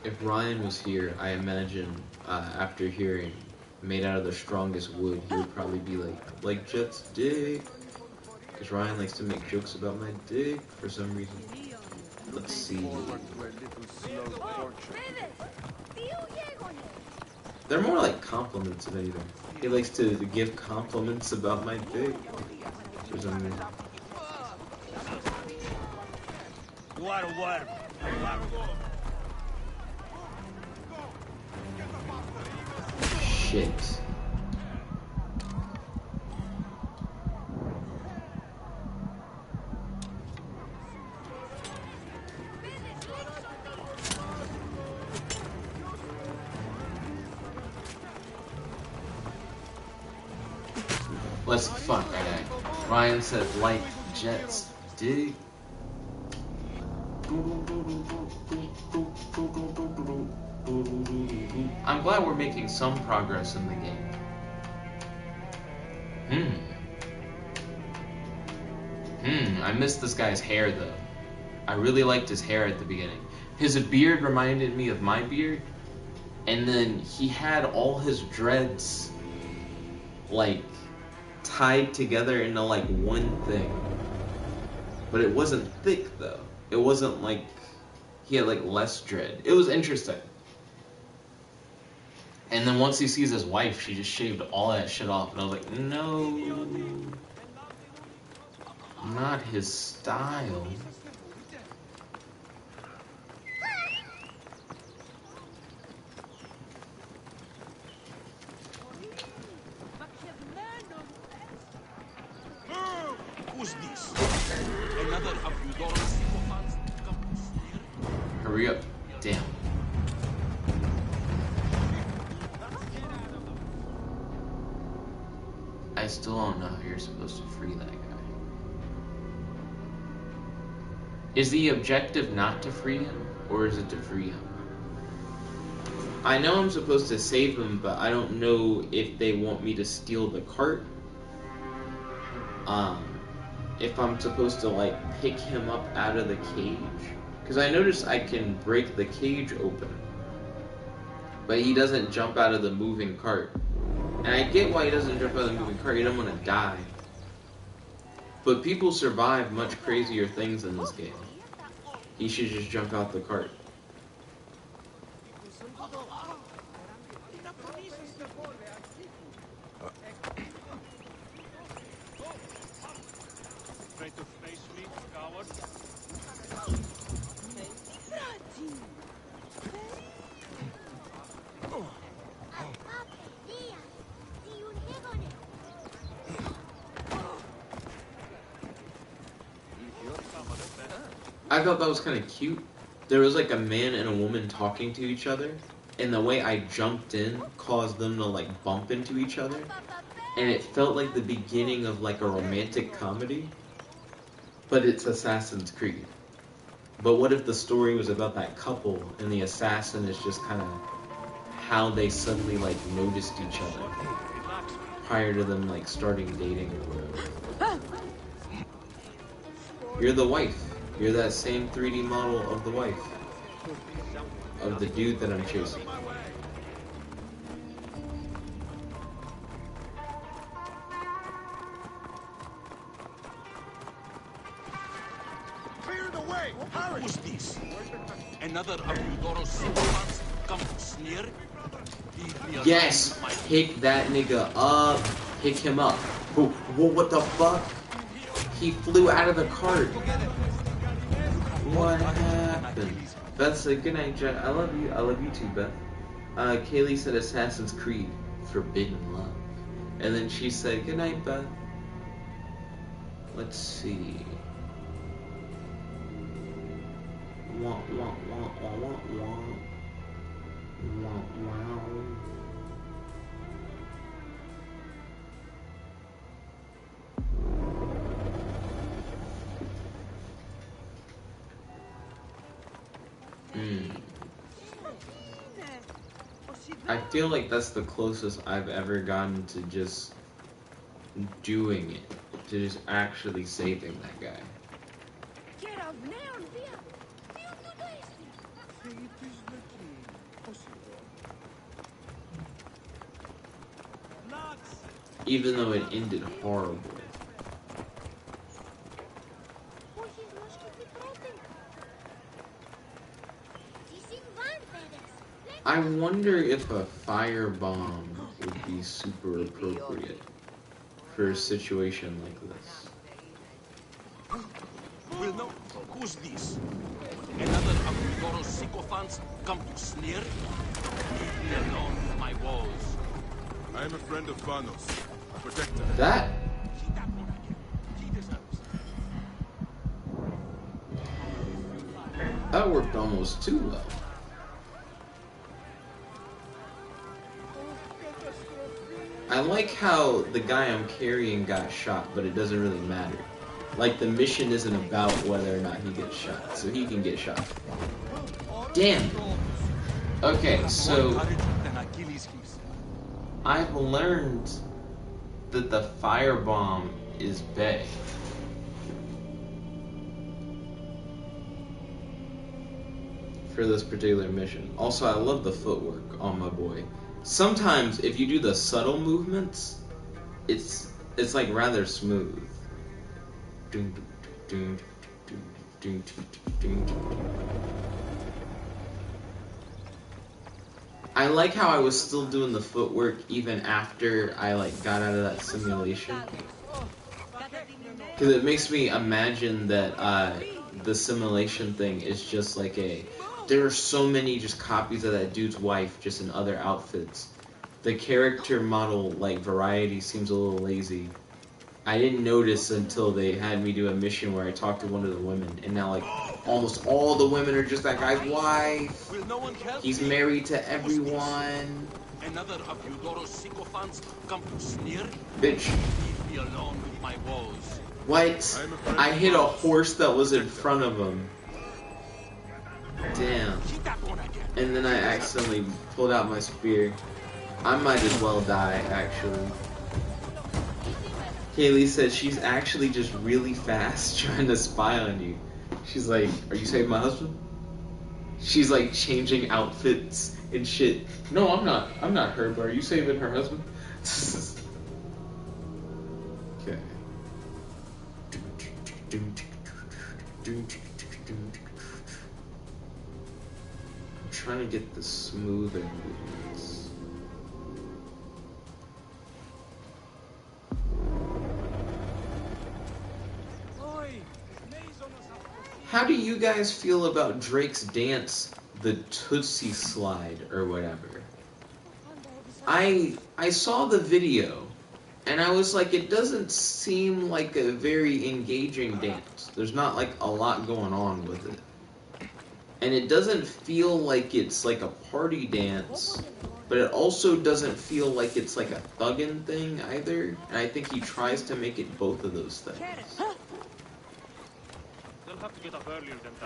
If Ryan was here, I imagine after hearing made out of the strongest wood, he would probably be like Jet's dick. Because Ryan likes to make jokes about my dick for some reason. Let's see. They're more like compliments of anything. He likes to give compliments about my dick for some reason. Shit. Let's fuck that. Ryan said like Jet's dick. I'm glad we're making some progress in the game. I missed this guy's hair though. I really liked his hair at the beginning. His beard reminded me of my beard, and then he had all his dreads like tied together into like one thing. But it wasn't thick though. It wasn't like he had like less dread. It was interesting. And then once he sees his wife, she just shaved all that shit off. And I was like, no. Not his style. Who's this? Another of you sycophants comes here? Hurry up. Damn. I still don't know how you're supposed to free that guy. Is the objective not to free him, or is it to free him? I know I'm supposed to save him, but I don't know if they want me to steal the cart. If I'm supposed to like pick him up out of the cage. Because I noticed I can break the cage open, but he doesn't jump out of the moving cart. And I get why he doesn't jump out of the moving cart. He doesn't want to die. But people survive much crazier things in this game. He should just jump out the cart. Try to face me, coward. I thought that was kind of cute. There was like a man and a woman talking to each other, and the way I jumped in caused them to like bump into each other, and it felt like the beginning of like a romantic comedy, but it's Assassin's Creed. But what if the story was about that couple and the assassin is just kind of how they suddenly like noticed each other prior to them like starting dating or whatever. You're the wife. You're that same 3D model of the wife. Of the dude that I'm chasing. Clear the way! Hurry! Who's this? Another of Eudoros sycophants comes near? Yes! Pick that nigga up. Pick him up. Whoa, what the fuck? He flew out of the cart. What happened? Beth said, good night, Jet. I love you. I love you too, Beth. Kaylee said Assassin's Creed. Forbidden Love. And then she said, good night, Beth. Let's see. Wah, wah, wah, wah, wah, wah. Wah, wow. I feel like that's the closest I've ever gotten to just doing it, to just actually saving that guy. Even though it ended horribly. I wonder if a firebomb would be super appropriate for a situation like this. Well, no. Who's this? Another of Eudoro's sycophants come to sneer? Leave me alone with my woes. I am a friend of Vanos, a protector. That? That worked almost too well. I like how the guy I'm carrying got shot, but it doesn't really matter. Like, the mission isn't about whether or not he gets shot, so he can get shot. Damn! Okay, so I've learned that the firebomb is bae. For this particular mission. Also, I love the footwork on my boy. Sometimes, if you do the subtle movements, it's like rather smooth. I like how I was still doing the footwork even after I like got out of that simulation. Because it makes me imagine that the simulation thing is just like there are so many just copies of that dude's wife just in other outfits. The character model like variety seems a little lazy. I didn't notice until they had me do a mission where I talked to one of the women, and now like almost all the women are just that guy's wife. He's married to everyone. Another of Eudoro's sycophants come to sneer? Bitch. Leave me alone with my woes. What? I hit a horse that was in front of him. Damn. And then I accidentally pulled out my spear. I might as well die, actually. Kaylee said she's actually just really fast trying to spy on you. She's like, are you saving my husband? She's like changing outfits and shit. No, I'm not. I'm not her, but are you saving her husband? Okay. I'm trying to get the smoother movements. How do you guys feel about Drake's dance, the Tootsie Slide or whatever? I saw the video and I was like, it doesn't seem like a very engaging dance. There's not like a lot going on with it. And it doesn't feel like it's like a party dance, but it also doesn't feel like it's like a thuggin' thing either. And I think he tries to make it both of those things.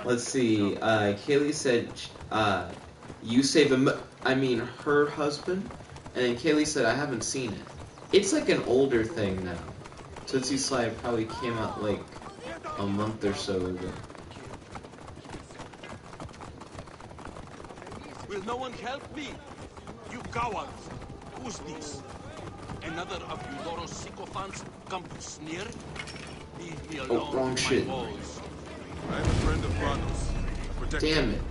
Let's see, Kaylee said, you save him, I mean her husband, and then Kaylee said, I haven't seen it. It's like an older thing now. Tootsie Slide probably came out like a month or so ago. Will no one help me? You cowards! Who's this? Another of Eudoro's sycophants come to sneer? Leave me alone wrong with shit. my woes. I am a friend of Vanos, a protector. Damn it.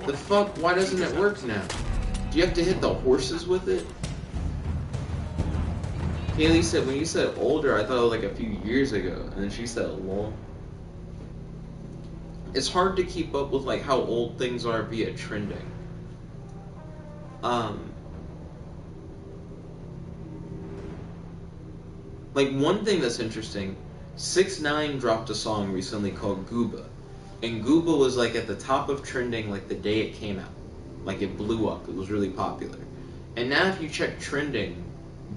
The fuck? Why doesn't it work now? Do you have to hit the horses with it? Kaylee said, when you said older, I thought it was like a few years ago. And then she said, lol. It's hard to keep up with like how old things are via trending. Like one thing that's interesting, 6ix9ine dropped a song recently called Gooba. And Gooba was like at the top of trending like the day it came out. Like it blew up. It was really popular. And now if you check trending,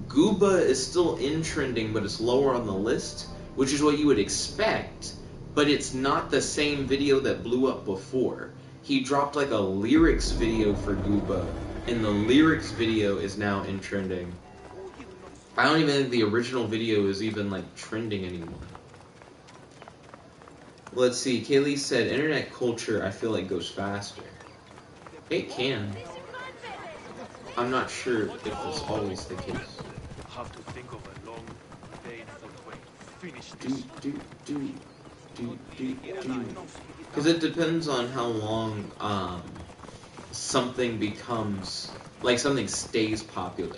Gooba is still in trending, but it's lower on the list, which is what you would expect, but it's not the same video that blew up before. He dropped like a lyrics video for Gooba, and the lyrics video is now in trending. I don't even think the original video is even like trending anymore. Let's see, Kaylee said internet culture I feel like goes faster. It can. I'm not sure if it's always the case. Have to think of a long, painful way to finish this. Because it depends on how long something becomes, like something stays popular,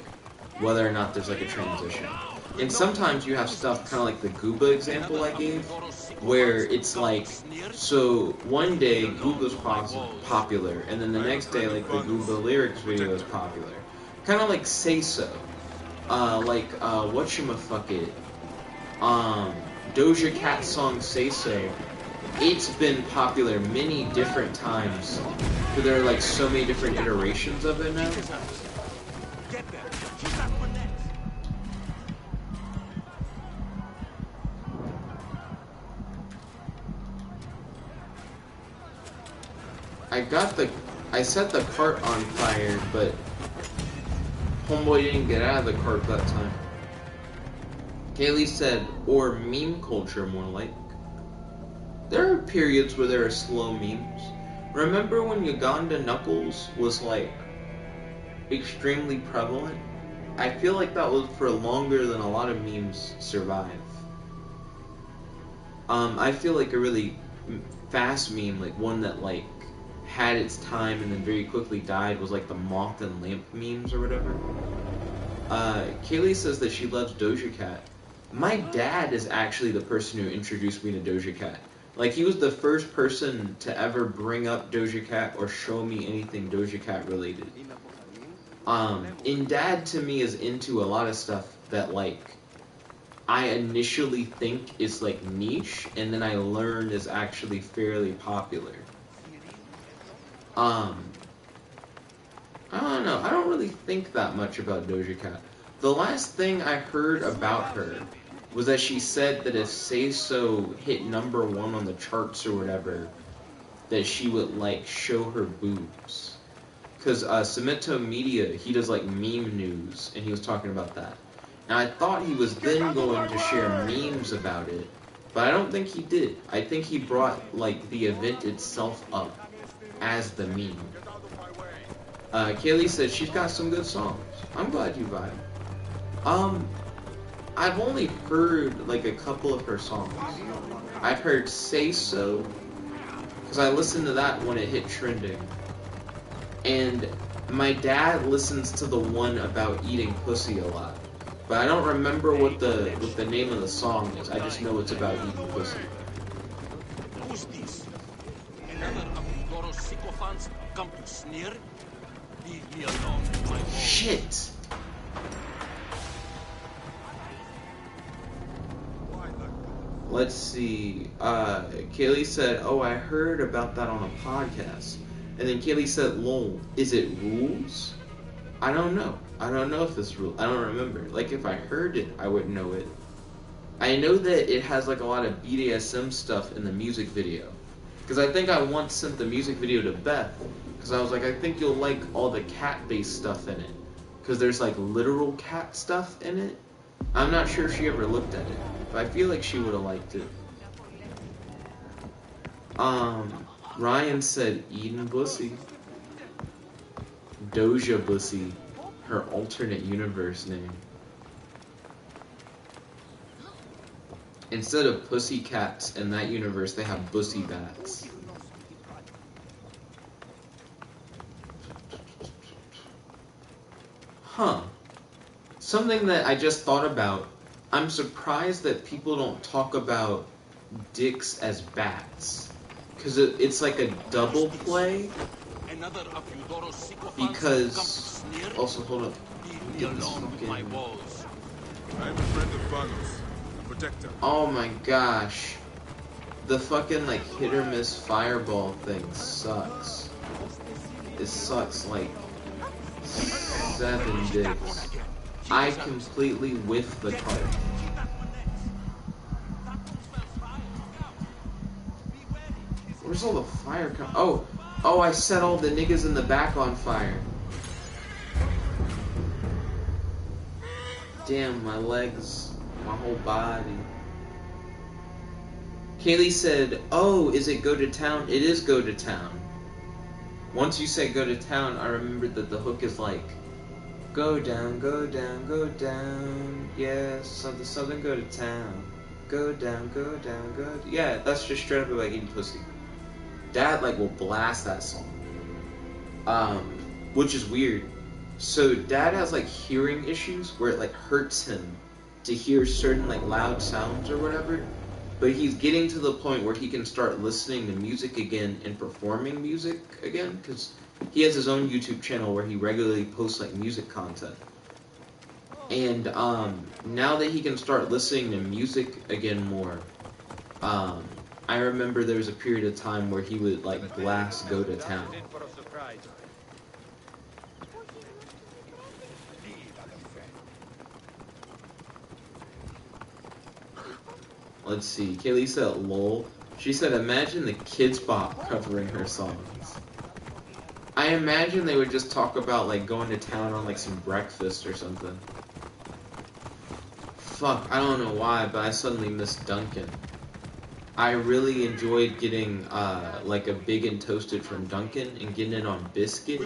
whether or not there's like a transition. And sometimes you have stuff kind of like the Gooba example I gave, where it's like, so one day Gooba's popular, and then the next day like the Gooba lyrics video is popular. Kind of like Say So. Whatchamafucket. Doja Cat's song Say So. It's been popular many different times, but there are like so many different iterations of it now. I set the cart on fire, but homeboy didn't get out of the cart that time. Kaylee said, or meme culture more like. There are periods where there are slow memes. Remember when Uganda Knuckles was like extremely prevalent? I feel like that was for longer than a lot of memes survive. I feel like a really fast meme, like one that like had its time and then very quickly died, was like the moth and lamp memes or whatever. Kaylee says that she loves Doja Cat. My dad is actually the person who introduced me to Doja Cat. Like, he was the first person to ever bring up Doja Cat or show me anything Doja Cat related. And Dad, to me, is into a lot of stuff that, like, I initially think is, like, niche, and then I learned is actually fairly popular. I don't know. I don't really think that much about Doja Cat. The last thing I heard about her was that she said that if Say So hit #1 on the charts or whatever, that she would, like, show her boobs. Because Cemento Media, he does, like, meme news, and he was talking about that. And I thought he was then going to share memes about it, but I don't think he did. I think he brought, like, the event itself up as the meme. Kaylee said she's got some good songs. I'm glad you vibe. I've only heard like a couple of her songs. I've heard Say So, because I listened to that when it hit trending. And my dad listens to the one about eating pussy a lot. But I don't remember what the name of the song is. I just know it's about eating pussy. Who's this? Another of Goro's sycophants come to sneer? Leave me alone, my boy. Shit! Let's see. Kaylee said, oh, I heard about that on a podcast. And then Kaylee said, lol, is it rules? I don't know. I don't know if it's rules. I don't remember. Like, if I heard it, I would know it. I know that it has, like, a lot of BDSM stuff in the music video. Because I think I once sent the music video to Beth. Because I was like, I think you'll like all the cat-based stuff in it. Because there's, like, literal cat stuff in it. I'm not sure if she ever looked at it. But I feel like she would have liked it. Ryan said Eden Bussy. Doja Bussy. Her alternate universe name. Instead of pussy cats in that universe, they have bussy bats. Huh. Something that I just thought about. I'm surprised that people don't talk about dicks as bats. Because it's like a double play. Because... Also, hold up. I'm a friend of Vanos, a protector. Oh my gosh. The fucking like hit or miss fireball thing sucks. It sucks like 7 dicks. I completely whiffed the cart. Where's all the fire come? Oh, I set all the niggas in the back on fire. Damn, my legs, my whole body. Kaylee said, oh, is it go to town? It is go to town. Once you say go to town, I remembered that the hook is like, go down, go down, go down. Yeah, something go to town. Go down, go down, go down. Yeah, that's just straight up about eating pussy. Dad, like, will blast that song. Which is weird. So Dad has like hearing issues where it like hurts him to hear certain like loud sounds or whatever, but he's getting to the point where he can start listening to music again and performing music again, because he has his own YouTube channel where he regularly posts like music content. And now that he can start listening to music again more, I remember there was a period of time where he would like blast Go to Town. Let's see, Kaylee said lol. She said, imagine the Kids Bop covering her songs. I imagine they would just talk about like going to town on like some breakfast or something. Fuck, I don't know why, but I suddenly missed Dunkin'. I really enjoyed getting like a big and toasted from Dunkin' and getting it on biscuit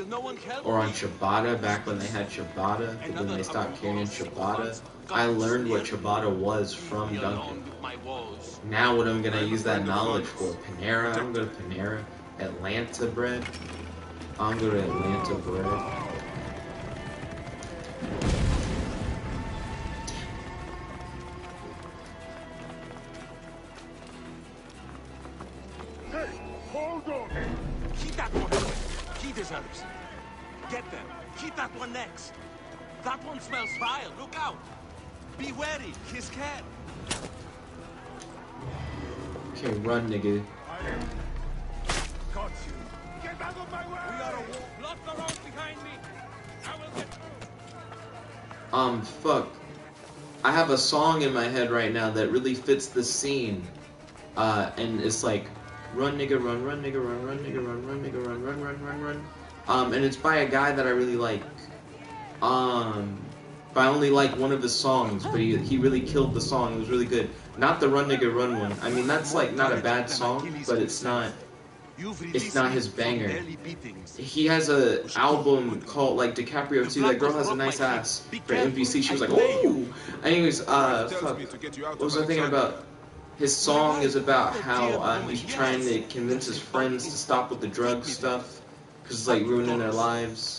or on ciabatta back when they had ciabatta, but then they stopped carrying ciabatta. I learned what ciabatta was from Dunkin'. Now what I'm gonna use that knowledge for? Panera? I'm gonna go to Panera. Atlanta bread? I'm going to Atlanta bread. Hold on! Keep that one. He deserves. Get them. Keep that one next. That one smells vile. Look out. Be wary. He's scared. Okay, run, nigga. Got you. Get out of my way! We gotta walk. Block the road behind me. I will get through. Fuck. I have a song in my head right now that really fits the scene. And it's like, run nigga run, run nigga run, run nigga run, run nigga run, run, run, run, run. And it's by a guy that I really like. But I only like one of his songs, but he really killed the song. It was really good. Not the Run Nigga Run one. I mean, that's like not a bad song, but it's not his banger. He has a album called like DiCaprio 2. That girl has a nice ass. For MVC, she was like, oh. Anyways, fuck. What was I thinking about? His song is about how he's trying to convince his friends to stop with the drug stuff because it's like ruining their lives.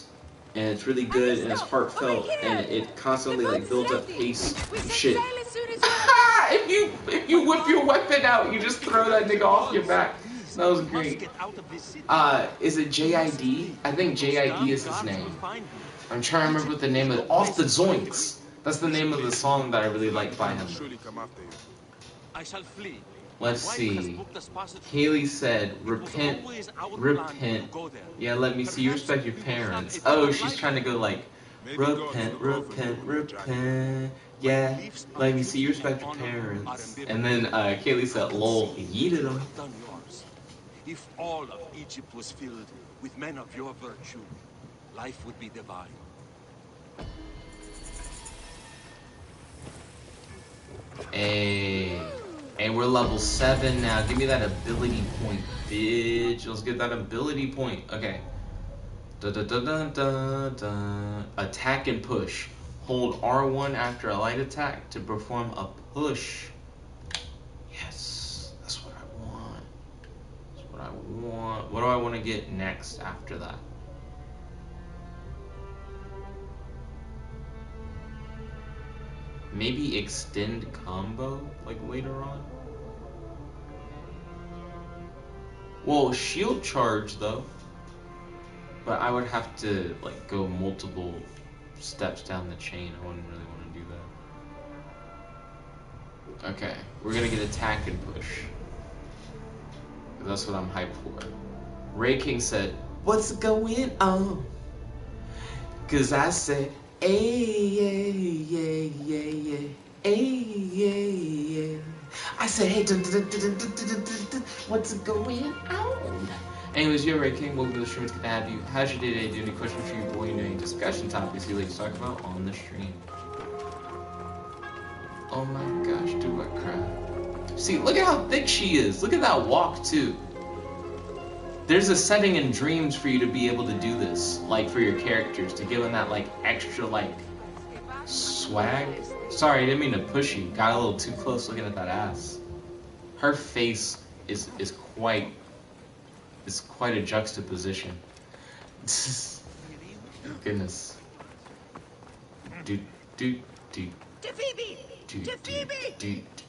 And it's really good and it's heartfelt and it constantly like builds up pace and shit. If you whip your weapon out, you just throw that nigga off your back. That was great. Is it JID? I think JID is his name. I'm trying to remember what the name of it. Off the Zoinks. That's the name of the song that I really like by him. I shall flee. Let's see. Haley said, repent, repent. Yeah, let me see. You respect your parents. Oh, she's trying to go like, repent, repent, repent. Yeah, let me see. You respect your parents. And then Kaylee said, lol, yeeted them. If all of Egypt was filled with men of your virtue, life would be divine. Hey. And we're level 7 now. Give me that ability point, bitch. Let's get that ability point. Okay. Attack and push. Hold R1 after a light attack to perform a push. Yes. That's what I want. That's what I want. What do I want to get next after that? Maybe extend combo, like later on. Well, shield charge though. But I would have to like go multiple steps down the chain. I wouldn't really want to do that. Okay, we're gonna get attack and push. That's what I'm hyped for. Ray King said, "What's going on?" Cause I said, "Hey, yeah, yeah, yeah, yeah, hey, yeah, yeah." I said, "Hey, what's going on?" Anyways, you're Ray King. Welcome to the stream. It's good to have you. How's your day today? Do any questions for you, boy? You know, any discussion topics you like to talk about on the stream? Oh my gosh, do I cry? See, look at how thick she is. Look at that walk too. There's a setting in Dreams for you to be able to do this, like for your characters, to give them that like extra like swag. Sorry, I didn't mean to push you. Got a little too close looking at that ass. Her face is quite a juxtaposition. Goodness. Dude. Tefibi!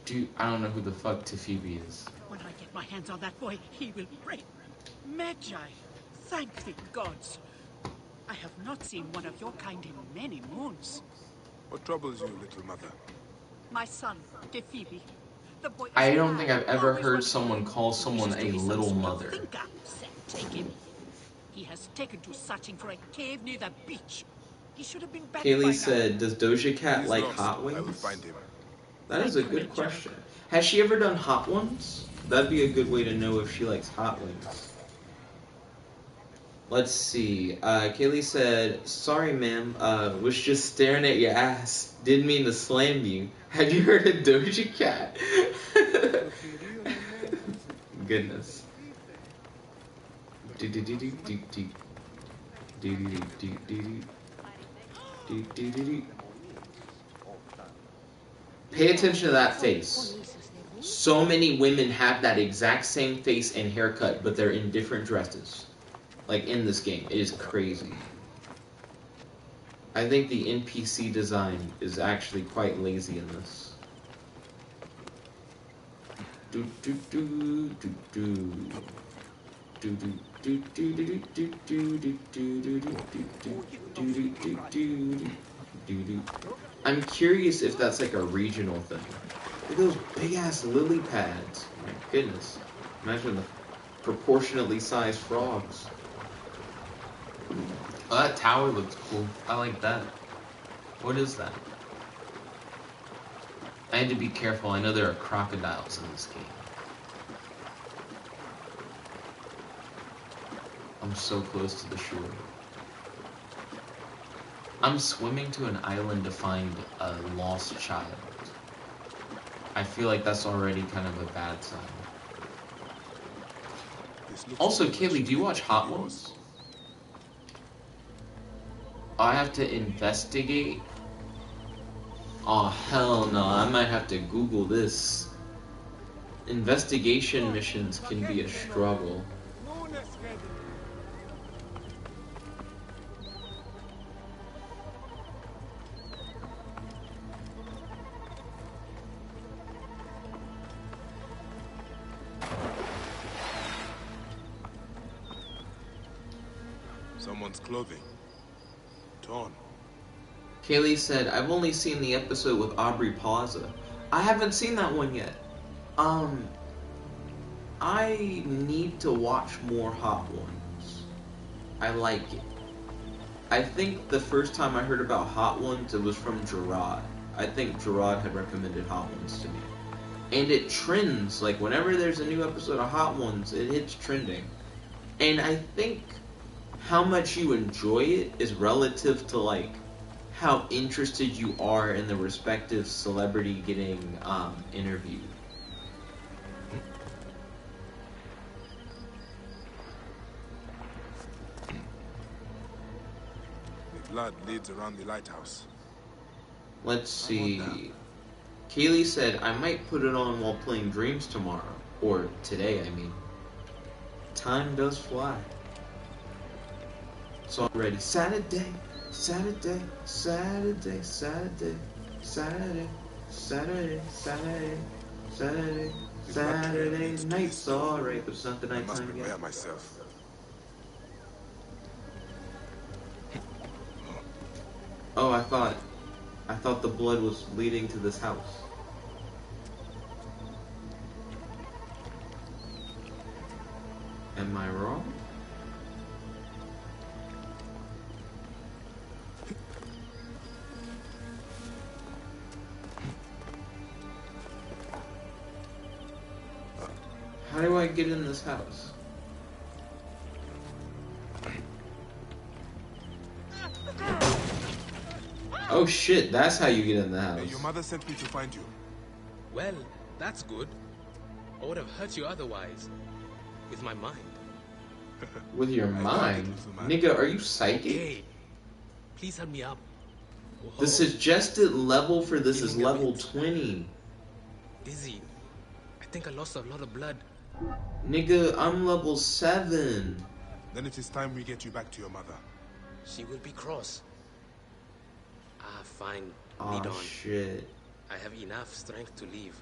Dude. I don't know who the fuck Tefibi is. When I get my hands on that boy, he will break. Magi, thank the gods. I have not seen one of your kind in many moons. What troubles you, little mother? My son, Tefibi. The boy is I don't mad, think I've ever always heard wants someone call someone wishes to a be some little sort of mother. thinker. Take him. He has taken to searching for a cave near the beach. He should have been back by Kaylee now. said, "Does Doja Cat He's like lost. hot I will wings?" find him. That is a good question. Has she ever done hot ones? That'd be a good way to know if she likes hot wings. Let's see. Kaylee said, "Sorry, ma'am. Was just staring at your ass. Didn't mean to slam you. Have you heard of Doja Cat?" Goodness. Pay attention to that face. So many women have that exact same face and haircut, but they're in different dresses. Like in this game. It is crazy. I think the NPC design is actually quite lazy in this. I'm curious if that's like a regional thing. Look at those big ass lily pads. My goodness. Imagine the proportionately sized frogs. Oh, that tower looks cool. I like that. What is that? I had to be careful. I know there are crocodiles in this game. I'm so close to the shore. I'm swimming to an island to find a lost child. I feel like that's already kind of a bad sign. Also, Kaylee, do you watch Hot Ones? I have to investigate? Oh, hell no. I might have to Google this. Investigation missions can be a struggle. Someone's clothing. Torn. Kaylee said, "I've only seen the episode with Aubrey Plaza. I haven't seen that one yet. I need to watch more Hot Ones. I like it. I think the first time I heard about Hot Ones, it was from Gerard. I think Gerard had recommended Hot Ones to me. And it trends, like whenever there's a new episode of Hot Ones, it hits trending. And I think how much you enjoy it is relative to like how interested you are in the respective celebrity getting interviewed. The blood leads around the lighthouse. Let's see. Kaylee said, "I might put it on while playing Dreams tomorrow." Or today, I mean. Time does fly. It's already Saturday, Saturday, Saturday, Saturday, Saturday, Saturday, Saturday, Saturday, Saturday night's alright, but it's not the I must nighttime prepare yet. myself. Oh, I thought the blood was leading to this house. Am I wrong? How do I get in this house? Oh shit, that's how you get in the house. Hey, your mother sent me to find you. Well, that's good. I would have hurt you otherwise. With my mind. With your mind? Nigga, are you psychic? Hey, please help me up. The suggested level for this is level 20. Dizzy. I think I lost a lot of blood. Nigga, I'm level 7. Then it is time we get you back to your mother. She will be cross. Ah, fine. Oh Lead on. shit. I have enough strength to leave.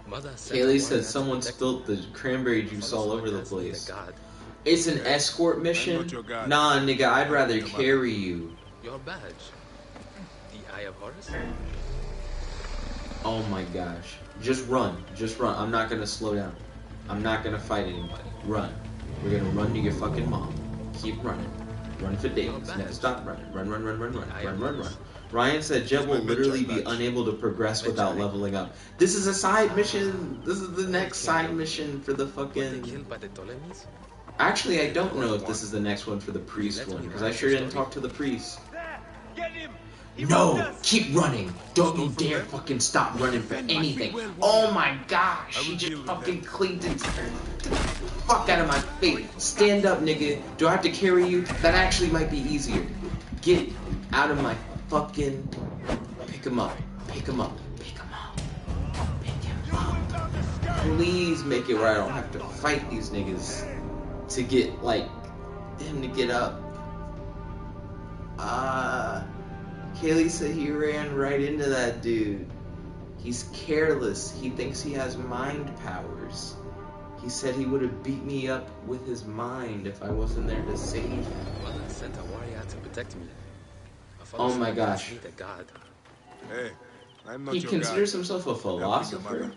Mother said Kaylee said someone spilled the cranberry juice all over the place. It's an escort mission? Nah, nigga, I'd rather carry you. Your badge. The Eye of Horus? Oh my gosh. Just run. Just run. I'm not gonna slow down. I'm not gonna fight anybody. Run. We're gonna run to your fucking mom. Keep running. Run for days. Never stop running. Run, run, run, run, run. Run, run, run. Ryan said Jeb will literally be unable to progress without leveling up. This is a side mission. This is the next side mission for the fucking... Actually, I don't know if this is the next one for the priest one, because I sure didn't talk to the priest. No! Keep running! Don't you dare fucking stop running for anything! Oh my gosh! She just fucking cleaned it. Fuck out of my face! Stand up, nigga! Do I have to carry you? That actually might be easier. Get out of my fucking... Pick him up. Pick him up. Pick him up. Pick him up. Please make it where I don't have to fight these niggas to get, like, him to get up. Kaylee said he ran right into that dude. He's careless. He thinks he has mind powers. He said he would have beat me up with his mind if I wasn't there to save him. Mother sent a warrior to protect me. Oh my gosh. Hey, I'm not he your considers God. himself a philosopher.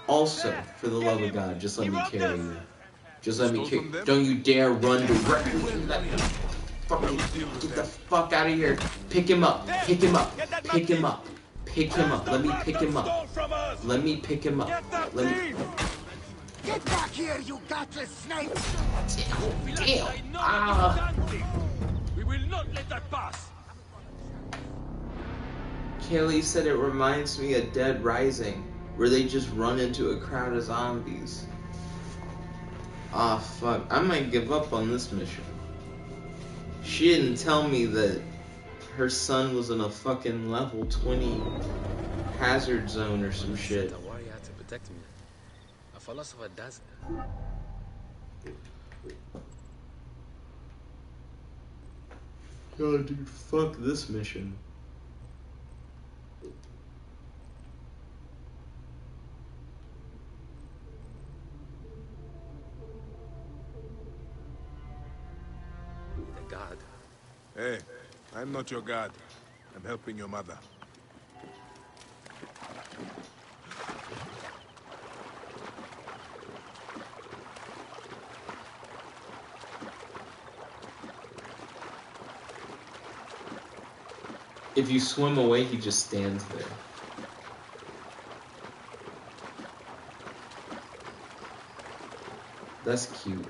Also, for the love of God, just let me carry you. Just let me carry you. Don't you dare run directly into that. Fucking get the fuck out of here. Pick him up. Pick him up. Pick him up. Pick him up. Let me pick him up. Let me pick him up. Let me... Get back here, you gutless snake! Damn. We will not let that pass. Kaylee said it reminds me of Dead Rising, where they just run into a crowd of zombies. Ah, fuck. I might give up on this mission. She didn't tell me that her son was in a fucking level 20 hazard zone or some shit. A warrior to protect me. A philosopher does. Yo, dude, fuck this mission. The god. Hey, I'm not your God. I'm helping your mother. If you swim away, he just stands there. That's cute.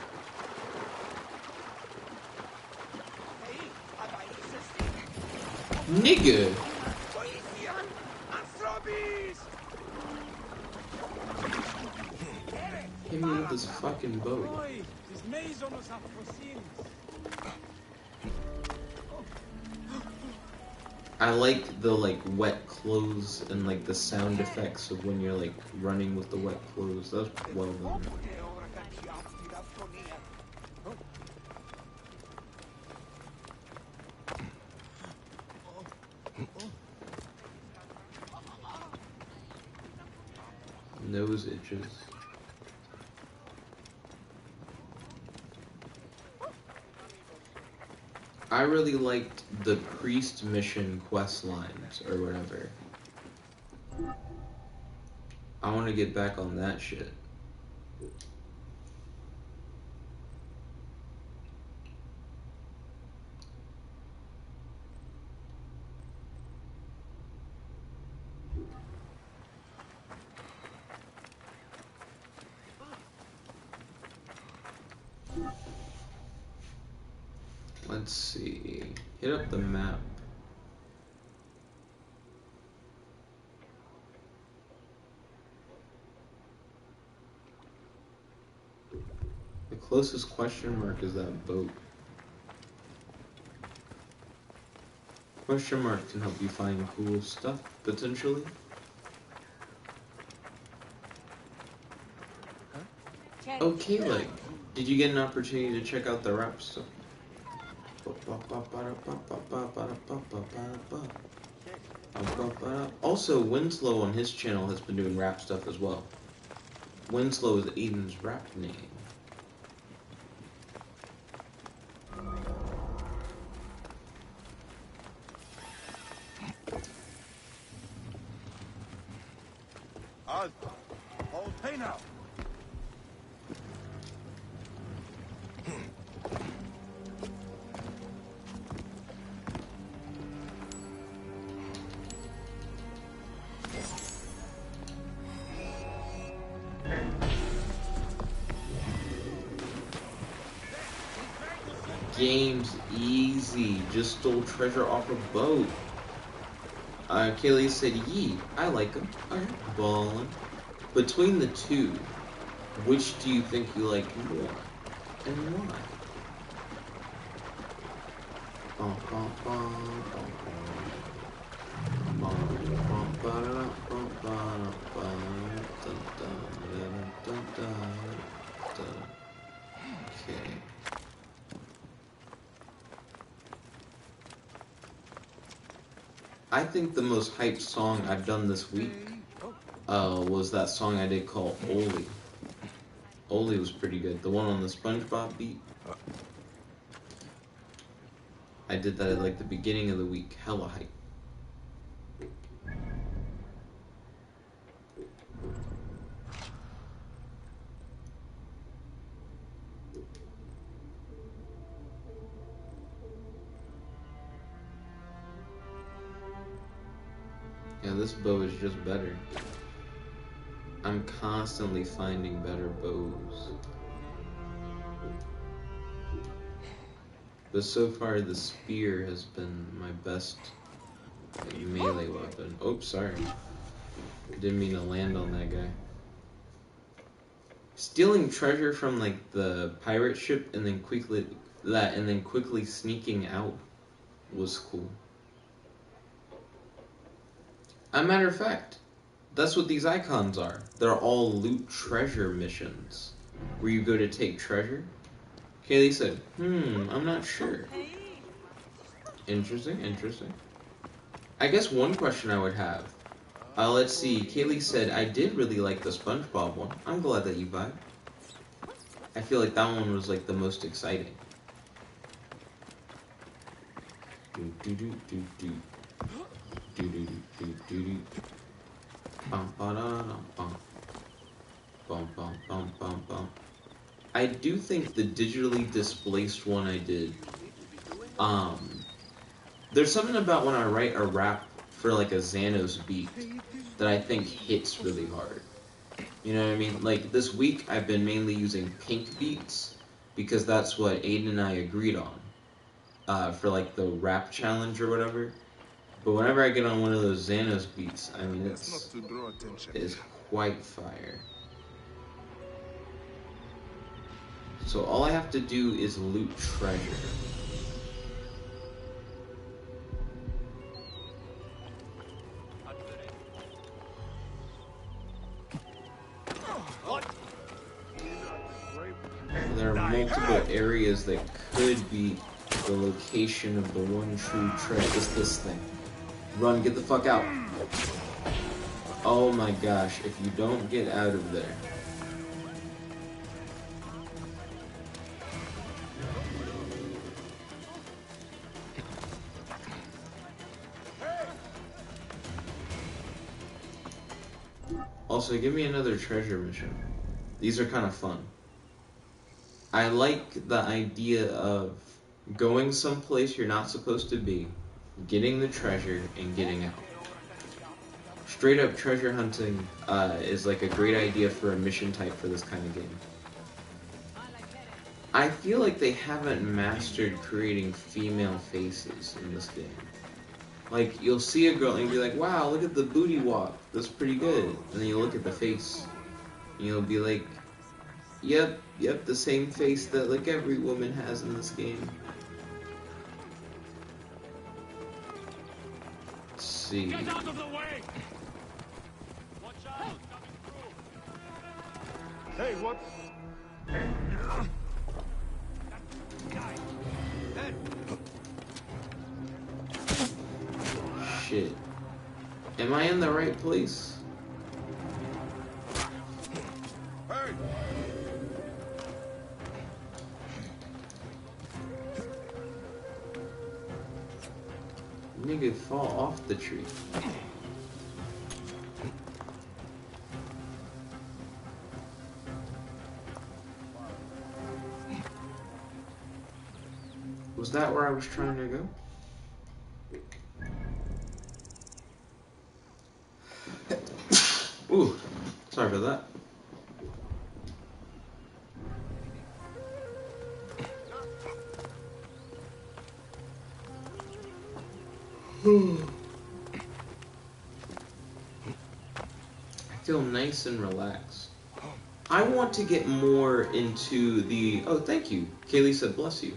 Nigga! Hit me with this fucking boat. I like the wet clothes and the sound effects of when you're running with the wet clothes. That's well done. Nose itches. I really liked the priest mission quest lines or whatever. I want to get back on that shit. Let's see. Hit up the map. The closest question mark is that boat. Question mark can help you find cool stuff, potentially. Oh, Kayla, did you get an opportunity to check out the rap stuff? Also, Winslow on his channel has been doing rap stuff as well. Winslow is Aiden's rap name. Hold pay now. Game's easy. Just stole treasure off a boat. Kaylee said, "Yee, I like him. Alright, ballin'. Between the two, which do you think you like more, and why?" Okay. I think the most hyped song I've done this week was that song I did called Oli. Oli was pretty good. The one on the SpongeBob beat. I did that at like the beginning of the week. Hella hype. Yeah, this bow is just better. I'm constantly finding better bows. But so far, the spear has been my best melee weapon. Oops, sorry. Didn't mean to land on that guy. Stealing treasure from like the pirate ship and then quickly sneaking out was cool. As a matter of fact, that's what these icons are. They're all loot treasure missions, where you go to take treasure. Kaylee said, I'm not sure. Interesting, interesting. I guess one question I would have, let's see, Kaylee said, I did really like the SpongeBob one. I'm glad that you vibed. I feel like that one was like the most exciting. Do do do do do. Do do do do do. Bum ba da da bum. Bum bum bum bum bum. I do think the digitally displaced one I did, there's something about when I write a rap for like a Xanos beat that I think hits really hard. You know what I mean? Like this week I've been mainly using pink beats because that's what Aiden and I agreed on for like the rap challenge or whatever. But whenever I get on one of those Xanos beats, I mean it's quite fire. So all I have to do is loot treasure. There are multiple areas that could be the location of the one true treasure. It's this thing. Run, get the fuck out. Oh my gosh, if you don't get out of there. Also, give me another treasure mission. These are kind of fun. I like the idea of going someplace you're not supposed to be, getting the treasure, and getting out. Straight up treasure hunting is like a great idea for a mission type for this kind of game. I feel like they haven't mastered creating female faces in this game. Like, you'll see a girl and you'll be like, wow, look at the booty walk. That's pretty good. And then you'll look at the face. And you'll be like, yep, the same face that, like, every woman has in this game. Let's see. Get out of the way! Watch out! Coming through! Hey, what? Shit. Am I in the right place? Hey! Nigga, fall off the tree. Was that where I was trying to go? Ooh, sorry about that. I feel nice and relaxed. I want to get more into the... Oh, thank you. Kaylee said bless you.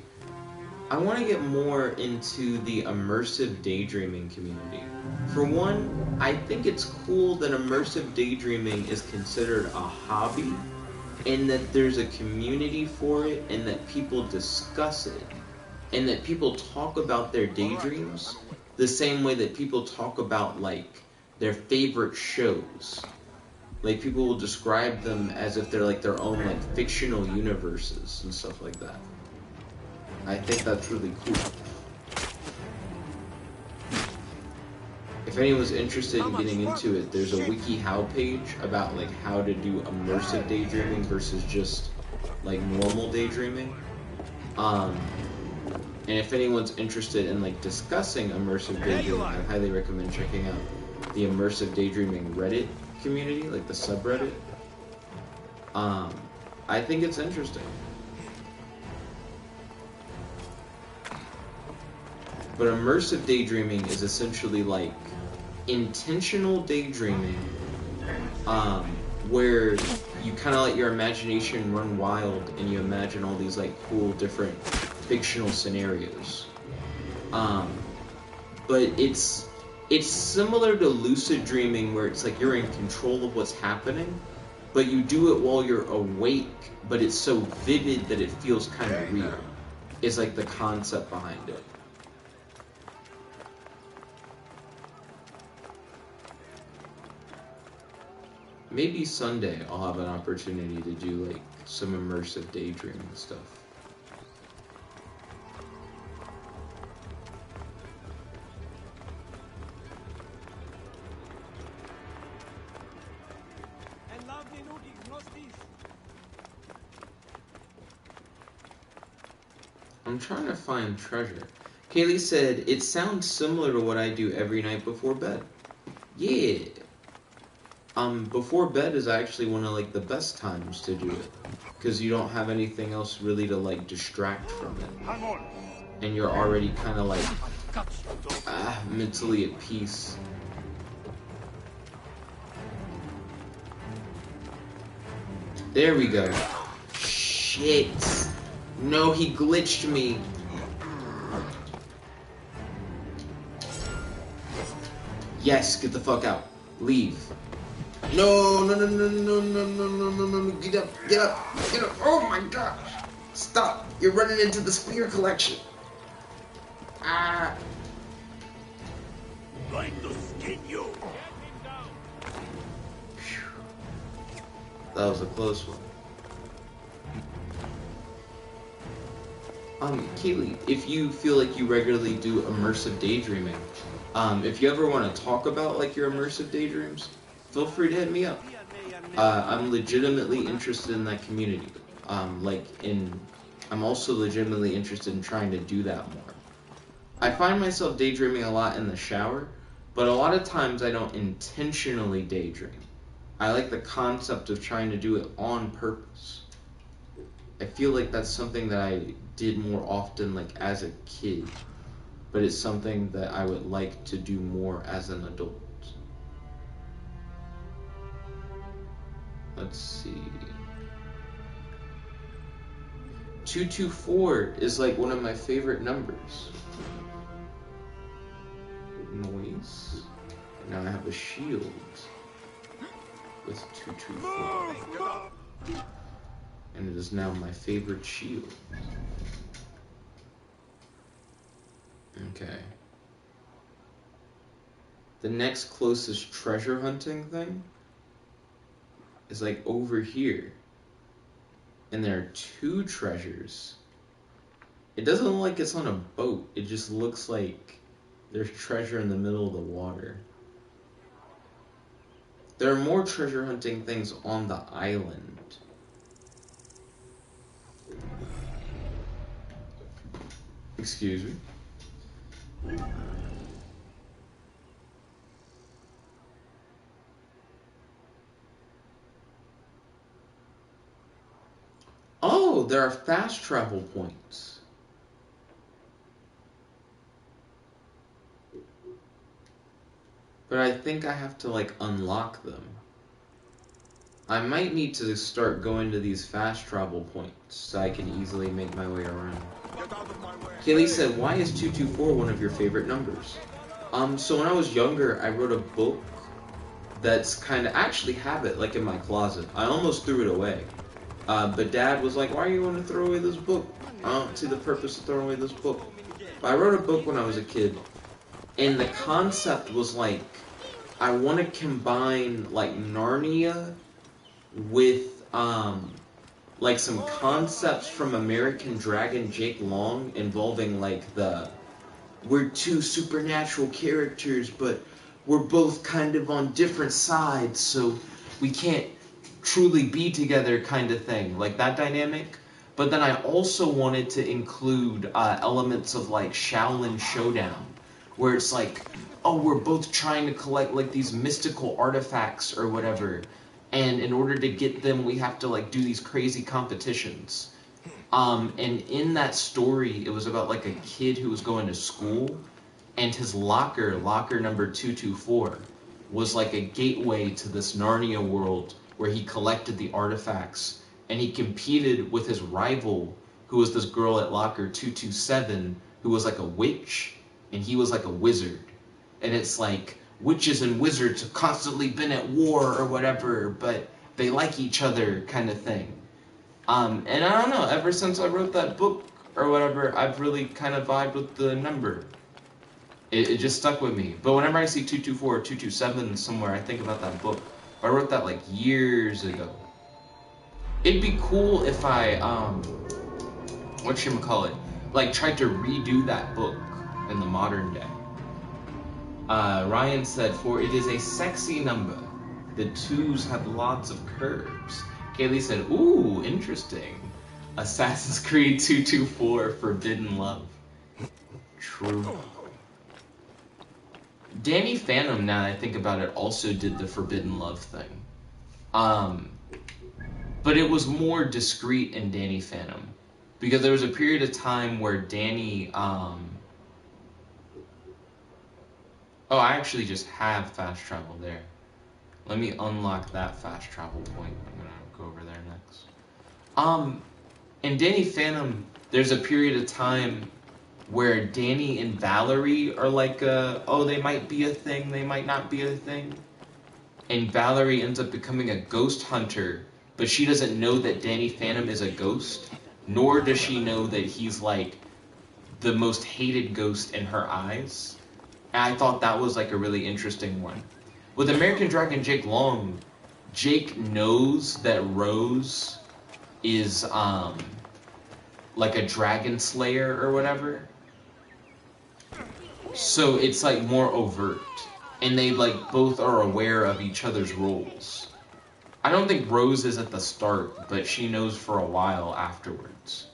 I want to get more into the immersive daydreaming community. For one, I think it's cool that immersive daydreaming is considered a hobby and that there's a community for it and that people discuss it and that people talk about their daydreams the same way that people talk about, like, their favorite shows. Like, people will describe them as if they're like their own, like, fictional universes and stuff like that. I think that's really cool. If anyone's interested in getting into it, there's a WikiHow page about, like, how to do immersive daydreaming versus just, like, normal daydreaming. And if anyone's interested in, like, discussing immersive daydreaming, I highly recommend checking out the immersive daydreaming Reddit community, like the subreddit. I think it's interesting. But immersive daydreaming is essentially like intentional daydreaming, where you kind of let your imagination run wild and you imagine all these like cool different fictional scenarios. But it's similar to lucid dreaming, where it's like you're in control of what's happening, but you do it while you're awake, but it's so vivid that it feels kind of real. Is like the concept behind it. Maybe Sunday I'll have an opportunity to do like some immersive daydreaming stuff. I'm trying to find treasure. Kaylee said, it sounds similar to what I do every night before bed. Yeah. Before bed is actually one of like the best times to do it, because you don't have anything else really to like distract from it, and you're already kind of like mentally at peace. There we go. Shit. No, he glitched me. Yes, get the fuck out. Leave. No, no, no, no, no, no, no, no, no, no, get up, get up, get up. Oh my gosh. Stop. You're running into the spear collection. Ah. I'm going to skin you. That was a close one. Keely, if you feel like you regularly do immersive daydreaming, if you ever want to talk about like your immersive daydreams, feel free to hit me up. I'm legitimately interested in that community. I'm also legitimately interested in trying to do that more. I find myself daydreaming a lot in the shower, but a lot of times I don't intentionally daydream. I like the concept of trying to do it on purpose. I feel like that's something that I did more often, like, as a kid. But it's something that I would like to do more as an adult. Let's see. 224 is like one of my favorite numbers. Noise. Now I have a shield with 224. And it is now my favorite shield. Okay. The next closest treasure hunting thing is like over here. And there are 2 treasures. It doesn't look like it's on a boat. It just looks like there's treasure in the middle of the water. There are more treasure hunting things on the island. Excuse me. Oh, there are fast travel points. But I think I have to, like, unlock them. I might need to start going to these fast travel points so I can easily make my way around. Kaylee said, why is 224 one of your favorite numbers? So when I was younger, I wrote a book that's kind of, I actually have it, like, in my closet. I almost threw it away. But Dad was like, why are you going to throw away this book? I don't see the purpose of throwing away this book. But I wrote a book when I was a kid, and the concept was like, I want to combine, like, Narnia with, like, some concepts from American Dragon Jake Long involving, like, we're 2 supernatural characters, but we're both kind of on different sides, so we can't truly be together kind of thing, like that dynamic. But then I also wanted to include elements of like Shaolin Showdown, where it's like, oh, we're both trying to collect like these mystical artifacts or whatever, and in order to get them we have to like do these crazy competitions. And in that story it was about like a kid who was going to school, and his locker number 224 was like a gateway to this Narnia world where he collected the artifacts, and he competed with his rival, who was this girl at locker 227, who was like a witch, and he was like a wizard. And it's like, witches and wizards have constantly been at war or whatever, but they like each other kind of thing. And I don't know, ever since I wrote that book or whatever, I've really kind of vibed with the number. It just stuck with me. But whenever I see 224 or 227 somewhere, I think about that book. I wrote that like years ago. It'd be cool if I, whatchamacallit, like tried to redo that book in the modern day. Ryan said, for it is a sexy number. The 2s have lots of curves. Kaylee said, ooh, interesting. Assassin's Creed 224, Forbidden Love. True. Danny Phantom, now that I think about it, also did the Forbidden Love thing. But it was more discreet in Danny Phantom. Because there was a period of time where Danny, oh, I actually just have fast travel there. Let me unlock that fast travel point. I'm gonna go over there next. In Danny Phantom, there's a period of time where Danny and Valerie are like, oh, they might be a thing, they might not be a thing. And Valerie ends up becoming a ghost hunter, but she doesn't know that Danny Phantom is a ghost, nor does she know that he's like the most hated ghost in her eyes. And I thought that was like a really interesting one. With American Dragon Jake Long, Jake knows that Rose is like a dragon slayer or whatever. So it's like more overt. And they like both are aware of each other's roles. I don't think Rose is at the start, but she knows for a while afterwards.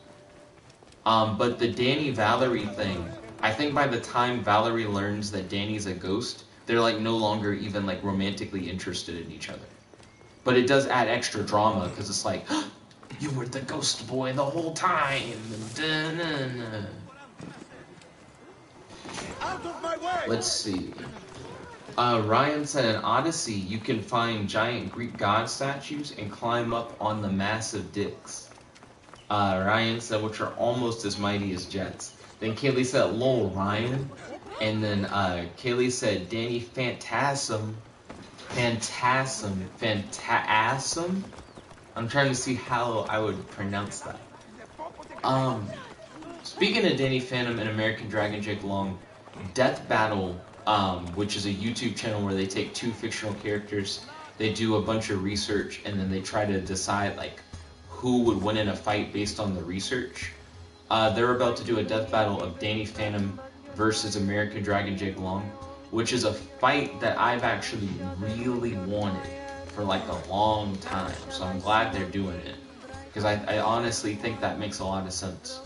But the Danny Valerie thing, I think by the time Valerie learns that Danny's a ghost, they're like no longer even like romantically interested in each other. But it does add extra drama because it's like, You were the ghost boy the whole time. Out of my way! Let's see. Ryan said in Odyssey, you can find giant Greek god statues and climb up on the massive dicks. Ryan said, which are almost as mighty as jets. Then Kaylee said, lol, Ryan. And then Kaylee said, Danny Phantasm. I'm trying to see how I would pronounce that. Speaking of Danny Phantom and American Dragon Jake Long, Death Battle, which is a YouTube channel where they take two fictional characters, they do a bunch of research, and then they try to decide like who would win in a fight based on the research. They're about to do a death battle of Danny Phantom versus American Dragon Jake Long, which is a fight that I've actually really wanted for like a long time. So I'm glad they're doing it, because I honestly think that makes a lot of sense.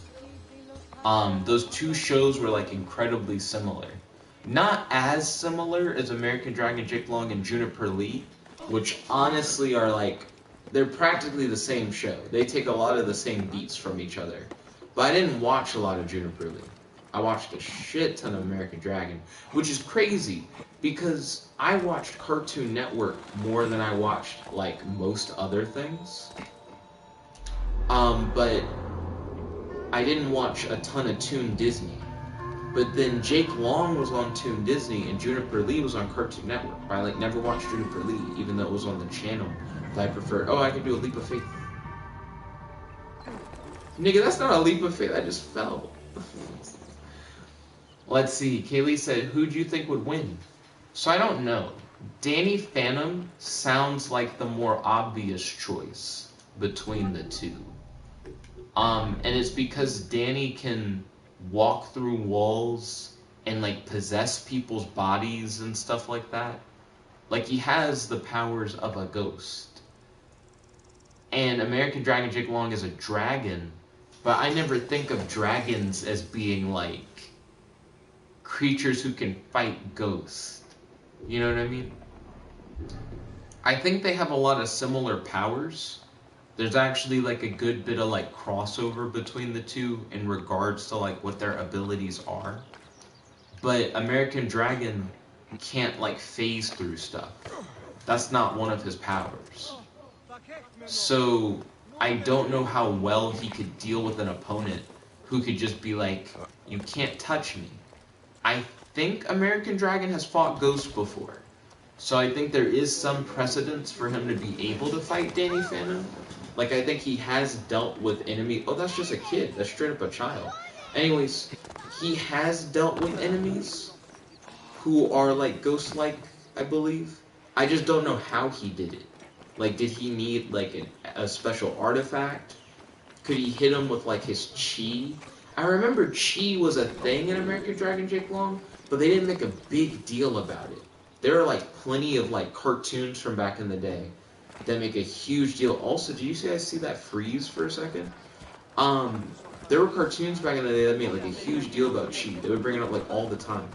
Those two shows were like incredibly similar. Not as similar as American Dragon Jake Long and Juniper Lee, which honestly are like, they're practically the same show. They take a lot of the same beats from each other. But I didn't watch a lot of Juniper Lee. I watched a shit ton of American Dragon, which is crazy because I watched Cartoon Network more than I watched like most other things. But I didn't watch a ton of Toon Disney. But then Jake Long was on Toon Disney and Juniper Lee was on Cartoon Network. But I like never watched Juniper Lee, even though it was on the channel that I preferred. Oh, I could do a leap of faith. Nigga, that's not a leap of faith. I just fell. Let's see. Kaylee said, who do you think would win? So I don't know. Danny Phantom sounds like the more obvious choice between the two. And it's because Danny can walk through walls and like possess people's bodies and stuff like that. Like he has the powers of a ghost. And American Dragon Jake Long is a dragon, but I never think of dragons as being like creatures who can fight ghosts. You know what I mean? I think they have a lot of similar powers. There's actually like a good bit of like crossover between the two in regards to like what their abilities are. But American Dragon can't like phase through stuff. That's not one of his powers. So I don't know how well he could deal with an opponent who could just be like, you can't touch me. I think American Dragon has fought ghosts before. So I think there is some precedence for him to be able to fight Danny Phantom. Like, I think he has dealt with enemies. Oh, that's just a kid. That's straight up a child. Anyways, he has dealt with enemies who are, like, ghost-like, I believe. I just don't know how he did it. Like, did he need, like, a special artifact? Could he hit him with, like, his chi? I remember chi was a thing in American Dragon Jake Long, but they didn't make a big deal about it. There are, like, plenty of, like, cartoons from back in the day that make a huge deal. Also, did you see that freeze for a second? There were cartoons back in the day that made like a huge deal about chi. They would bring it up like all the time.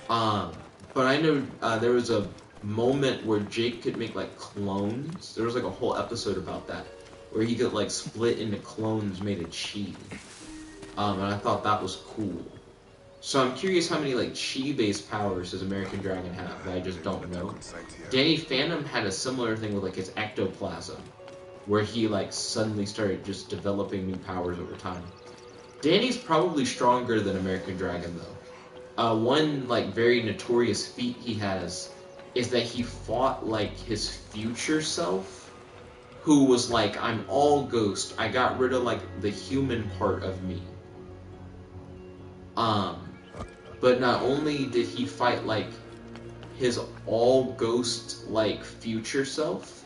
But I know there was a moment where Jake could make like clones. There was like a whole episode about that, where he could like split into clones made of chi. And I thought that was cool. So I'm curious how many like chi-based powers does American Dragon have that I just don't know. Danny Phantom had a similar thing with like his ectoplasm, where he like suddenly started just developing new powers over time. Danny's probably stronger than American Dragon though. One like very notorious feat he has is that he fought like his future self, who was like, I'm all ghost. I got rid of like the human part of me. But not only did he fight like his all ghost like future self,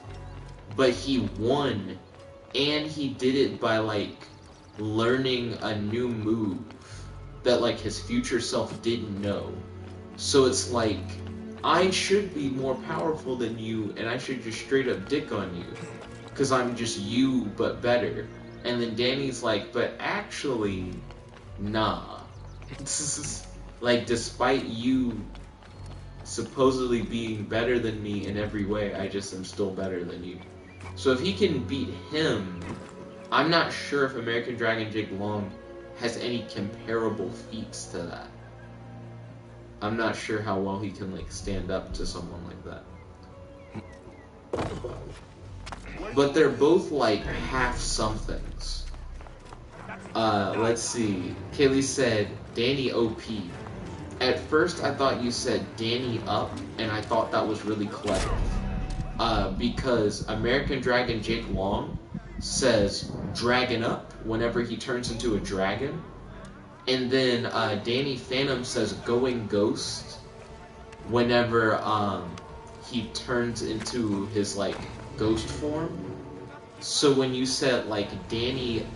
but he won, and he did it by like learning a new move that like his future self didn't know. So it's like, I should be more powerful than you, and I should just straight up dick on you, because I'm just you but better. And then Danny's like, but actually, nah. Like, despite you supposedly being better than me in every way, I just am still better than you. So if he can beat him, I'm not sure if American Dragon Jake Long has any comparable feats to that. I'm not sure how well he can like stand up to someone like that. But they're both like half somethings. Let's see. Kaylee said Danny OP. At first I thought you said Danny Up, and I thought that was really clever. Because American Dragon Jake Long says Dragon Up whenever he turns into a dragon. And then Danny Phantom says Going Ghost whenever he turns into his like ghost form. So when you said like Danny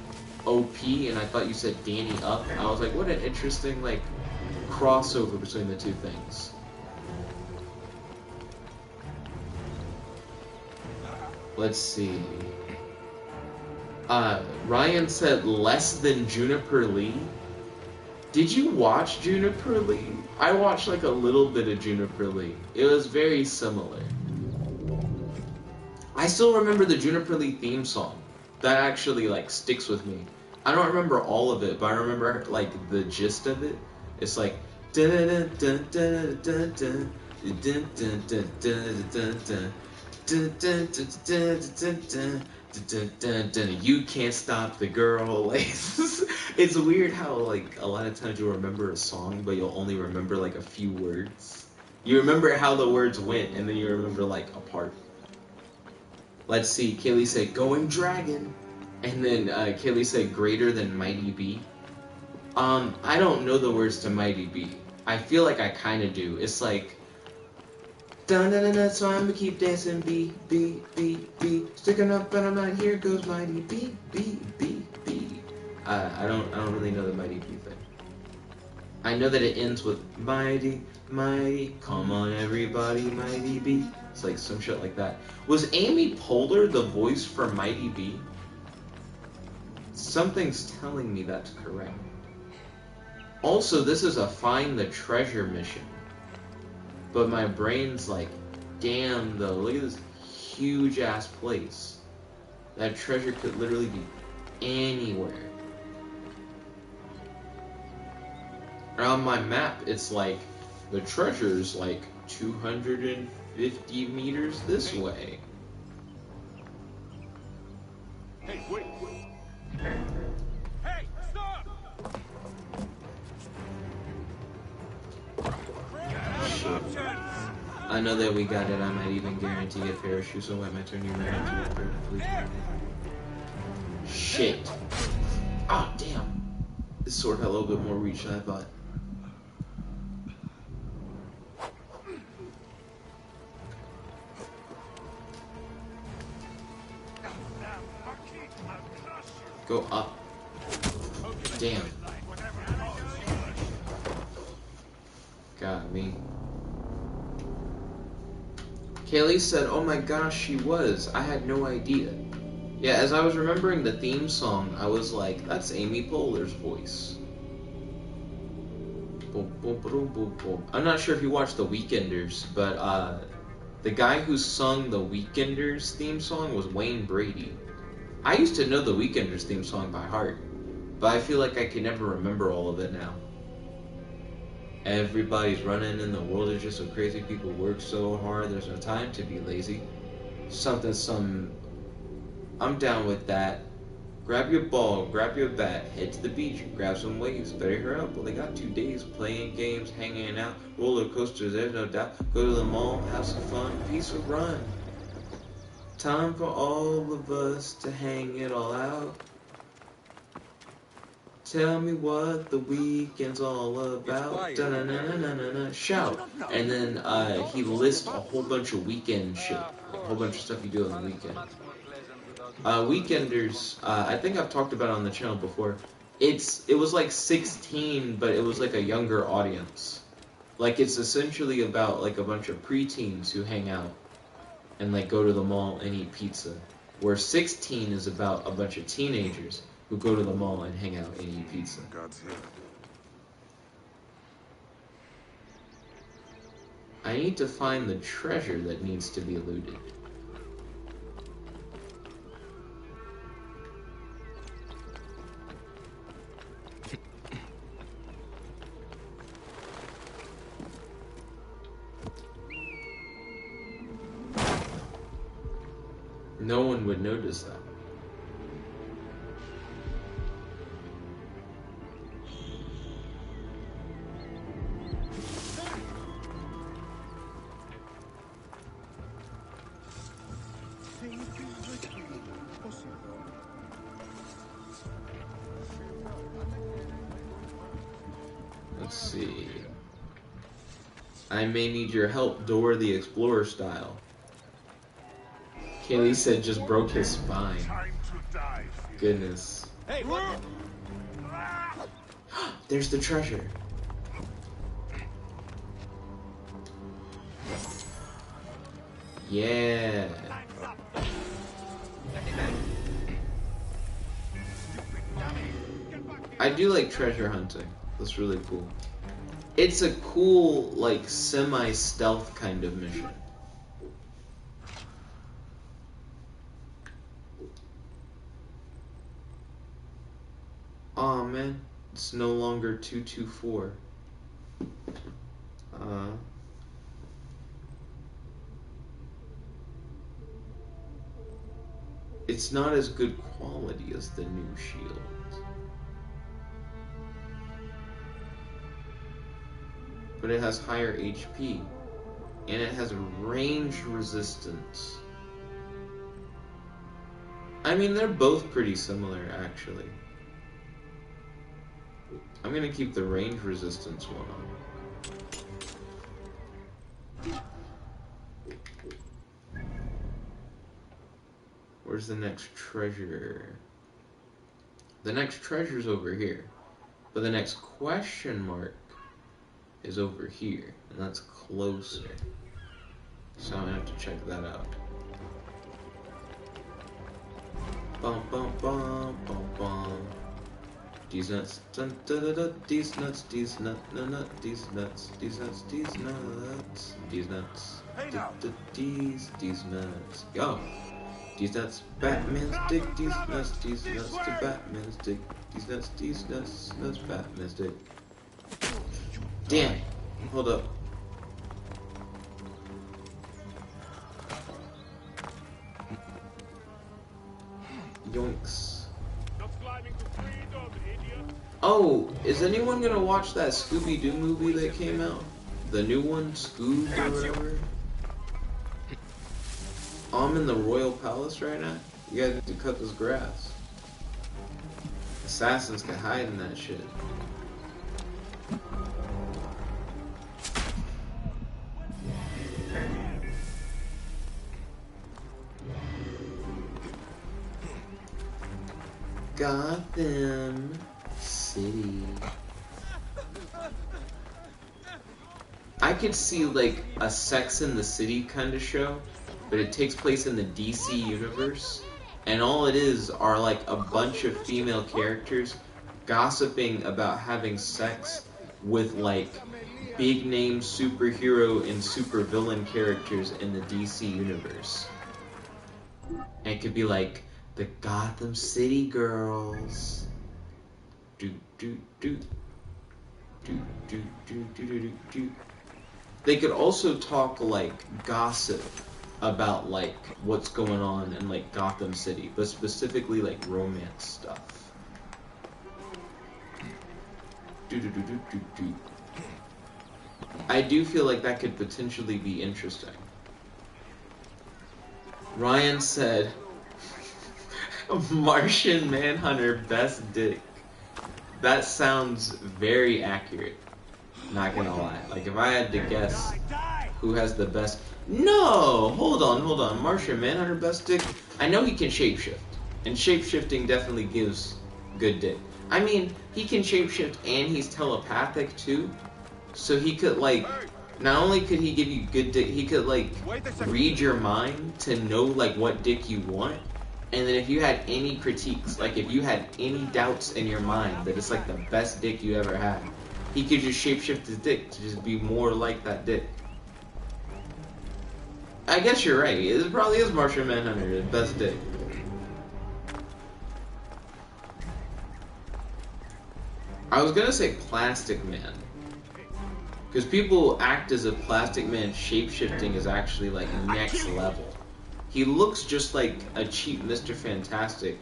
OP and I thought you said Danny Up, I was like, what an interesting like crossover between the two things. Let's see. Ryan said less than Juniper Lee. Did you watch Juniper Lee? I watched like a little bit of Juniper Lee. It was very similar. I still remember the Juniper Lee theme song. That actually like sticks with me. I don't remember all of it, but I remember like the gist of it. It's like you can't stop the girl. Like, it's weird how like a lot of times you'll remember a song, but you'll only remember like a few words. You remember how the words went, and then you remember like a part. Let's see. Kaylee said Going Dragon, and then Kaylee said Greater Than Mighty B. I don't know the words to Mighty B. I feel like I kind of do. It's like dun dun dun dun, so I'ma keep dancing, B, B, B, B. Sticking up, but I'm not here goes Mighty B, B, B, B. I don't really know the Mighty B thing. I know that it ends with Mighty, Mighty, come on everybody, Mighty B. It's like some shit like that. Was Amy Poehler the voice for Mighty B? Something's telling me that's correct. Also, this is a Find the Treasure mission. But my brain's like, damn though, look at this huge ass place. That treasure could literally be anywhere. And on my map, it's like, the treasure's like 250 meters this way. Hey, wait! Hey, stop! I know that we got it. I might even guarantee a pair of shoes. So wait, my turn. You might have to go please. Shit. Ah, damn. This sword had a little bit more reach than I thought. Go up. Damn. Got me. Kaylee said, oh my gosh, she was. I had no idea. Yeah, as I was remembering the theme song, I was like, that's Amy Poehler's voice. Boom, boom, boom, boom, boom. I'm not sure if you watched The Weekenders, but the guy who sung The Weekenders theme song was Wayne Brady. I used to know The Weekenders theme song by heart, but I feel like I can never remember all of it now. Everybody's running and the world is just so crazy. People work so hard, there's no time to be lazy. I'm down with that. Grab your ball, grab your bat, head to the beach, grab some waves. Better hurry up, well they got 2 days. Playing games, hanging out, roller coasters, there's no doubt. Go to the mall, have some fun, peace will run. Time for all of us to hang it all out. Tell me what the weekend's all about. Da-na-na-na-na-na-na. Shout. And then he lists a whole bunch of weekend shit. A whole bunch of stuff you do on the weekend. Weekenders, I think I've talked about it on the channel before. It was like 16, but it was like a younger audience. Like it's essentially about like a bunch of preteens who hang out and like go to the mall and eat pizza. Where 16 is about a bunch of teenagers who go to the mall and hang out and eat pizza. God's here. I need to find the treasure that needs to be looted. No one would notice that. Let's see. I may need your help, Dora the Explorer style. Kaylee said just broke his spine. Goodness. Hey, what? There's the treasure. Yeah. I do like treasure hunting. That's really cool. It's a cool, like, semi-stealth kind of mission. Aw, man. It's no longer 224. It's not as good quality as the new shield. But it has higher HP. And it has range resistance. I mean, they're both pretty similar, actually. I'm gonna keep the range resistance one on. Where's the next treasure? The next treasure's over here. But the next question mark is over here. And that's closer. So I'm gonna have to check that out. Bum bum bum bum bum. These nuts, dun, da, da, da, these nuts, these nuts, these nuts, these nuts, these nuts, these nuts, these nuts, yo, these nuts, Batman's dick, these nuts to Batman's dick, these nuts, Batman's dick. Damn, hold up. Yoinks. Oh, is anyone gonna watch that Scooby-Doo movie that came out? The new one, Scoob or whatever? Oh, I'm in the Royal Palace right now? You guys need to cut this grass. Assassins can hide in that shit. Gotham City. I could see like a Sex and the City kind of show, but it takes place in the DC universe, and all it is are like a bunch of female characters gossiping about having sex with like big name superhero and supervillain characters in the DC universe. And it could be like the Gotham City girls. Do do do do do do do do do. They could also talk like gossip about like what's going on in like Gotham City, but specifically like romance stuff. Do do do do do do. I do feel like that could potentially be interesting. Ryan said, Martian Manhunter best dick. That sounds very accurate. Not gonna lie. Like if I had to guess who has the best... No! Hold on. Martian Manhunter best dick? I know he can shapeshift. And shapeshifting definitely gives good dick. I mean, he can shapeshift and he's telepathic too. So he could like... Not only could he give you good dick, he could like read your mind to know like what dick you want. And then if you had any critiques, like if you had any doubts in your mind that it's like the best dick you ever had, he could just shapeshift his dick to just be more like that dick. I guess you're right. It probably is Martian Manhunter, the best dick. I was gonna say Plastic Man. Because people act as if Plastic Man shapeshifting is actually like next level. He looks just like a cheap Mr. Fantastic,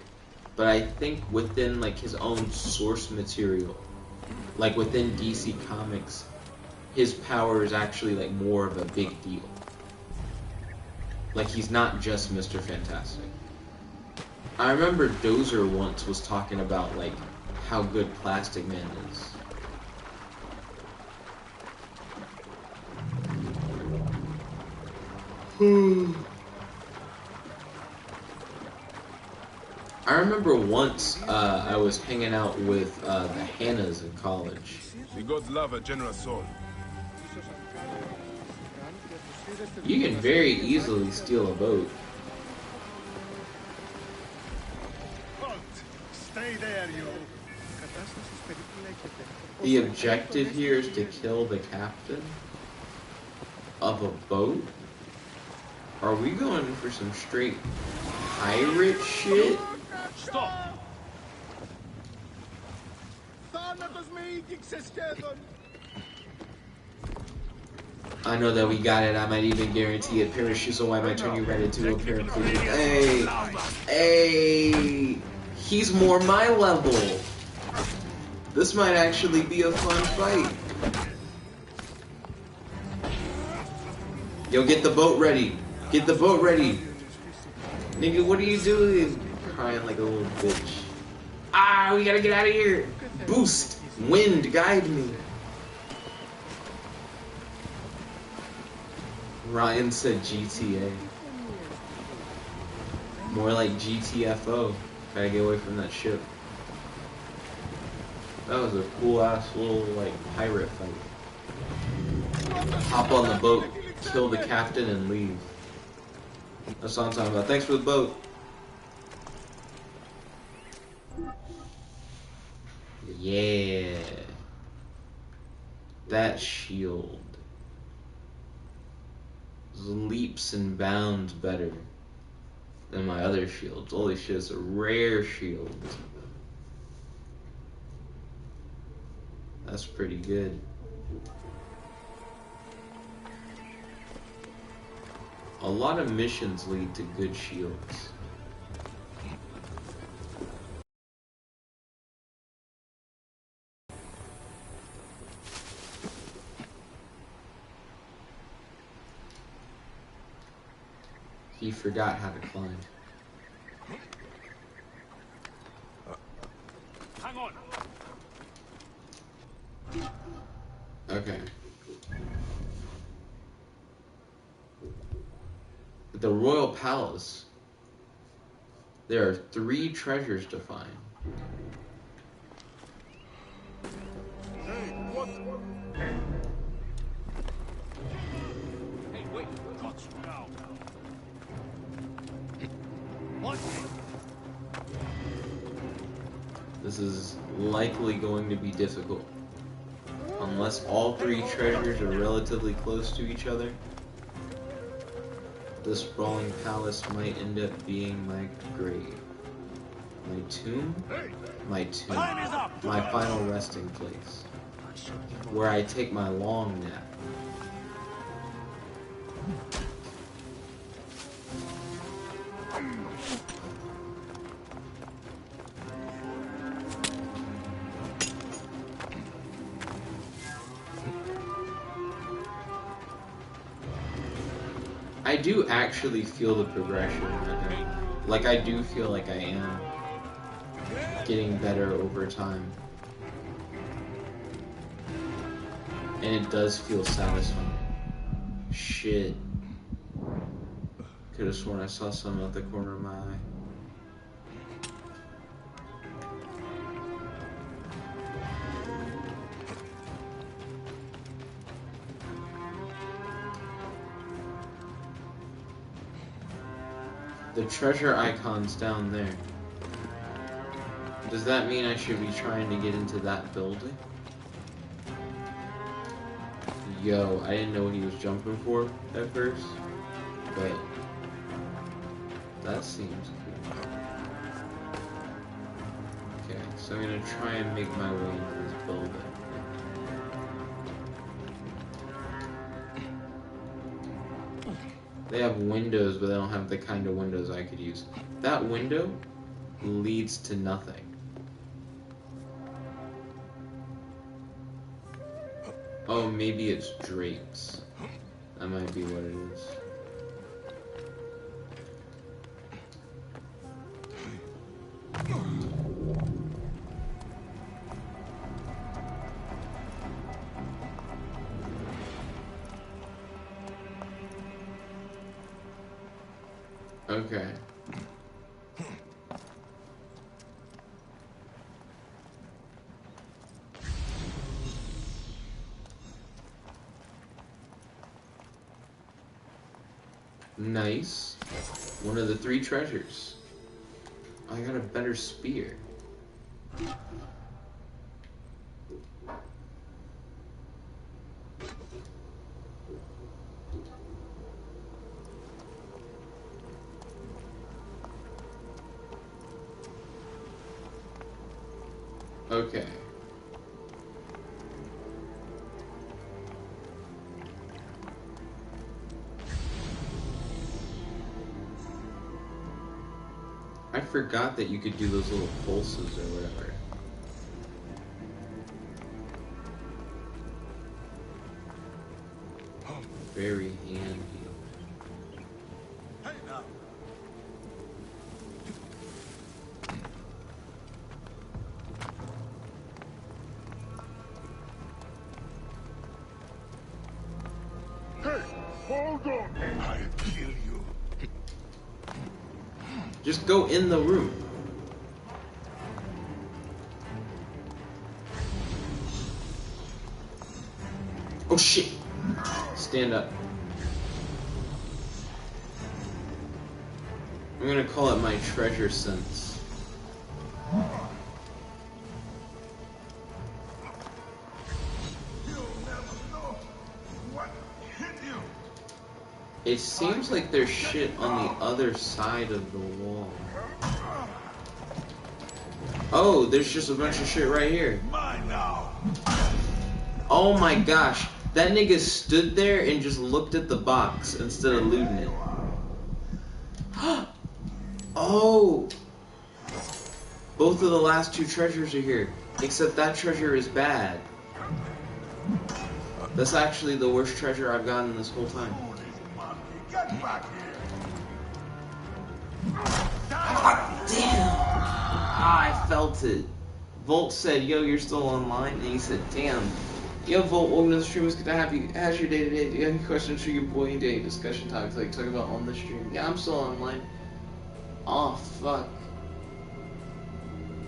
but I think within like his own source material, like within DC Comics, his power is actually like more of a big deal. Like he's not just Mr. Fantastic. I remember Dozer once was talking about like how good Plastic Man is. I remember once I was hanging out with the Hannahs in college. The gods love a generous soul. You can very easily steal a boat. Stay there, you. The objective here is to kill the captain of a boat? Are we going for some straight pirate shit? Stop! I know that we got it. I might even guarantee it. Parachute, so I might turn you right into a paraplegic. Hey! Hey! He's more my level! This might actually be a fun fight. Yo, get the boat ready. Get the boat ready. Nigga, what are you doing? Crying like a little bitch. Ah, we gotta get out of here. Boost. Wind, guide me. Ryan said GTA. More like GTFO. Gotta get away from that ship. That was a cool ass little like pirate fight. Hop on the boat, kill the captain, and leave. That's what I'm talking about. Thanks for the boat. Yeah. That shield leaps and bounds better than my other shields. Holy shit, it's a rare shield. That's pretty good. A lot of missions lead to good shields. He forgot how to climb. Hang on. Okay. At the Royal Palace, there are 3 treasures to find. Hey, what? Hey, wait. Got you now. What? This is likely going to be difficult. Unless all 3 treasures are relatively close to each other, this sprawling palace might end up being my grave. My tomb? My tomb. My final resting place. Where I take my long nap. I do actually feel the progression. Like I do feel like I am getting better over time. And it does feel satisfying. Shit. Could have sworn I saw something out the corner of my eye. The treasure icon's down there. Does that mean I should be trying to get into that building? Yo, I didn't know what he was jumping for at first, but that seems cool. Okay, so I'm gonna try and make my way into this building. They have windows, but they don't have the kind of windows I could use. That window leads to nothing. Oh, maybe it's drapes. That might be what it is. Okay. Nice. One of the 3 treasures. I got a better spear. Okay. I forgot that you could do those little pulses or whatever. Very handy. Hey now. Hey, hold on. I'll kill you. Just go in the room. Oh shit! Stand up. I'm gonna call it my treasure sense. It seems like there's shit on the other side of the wall. Oh, there's just a bunch of shit right here. Oh my gosh. That nigga stood there and just looked at the box instead of looting it. Oh! Both of the last 2 treasures are here. Except that treasure is bad. That's actually the worst treasure I've gotten this whole time. Get back here! God damn! Ah, I felt it. Volt said, yo, you're still online? And he said, damn. Yo, Volt, welcome to the stream. It's good to have you. How's your day today? Do you have any questions for your boy? Any discussion topics like talk about on the stream? Yeah, I'm still online. Oh, fuck.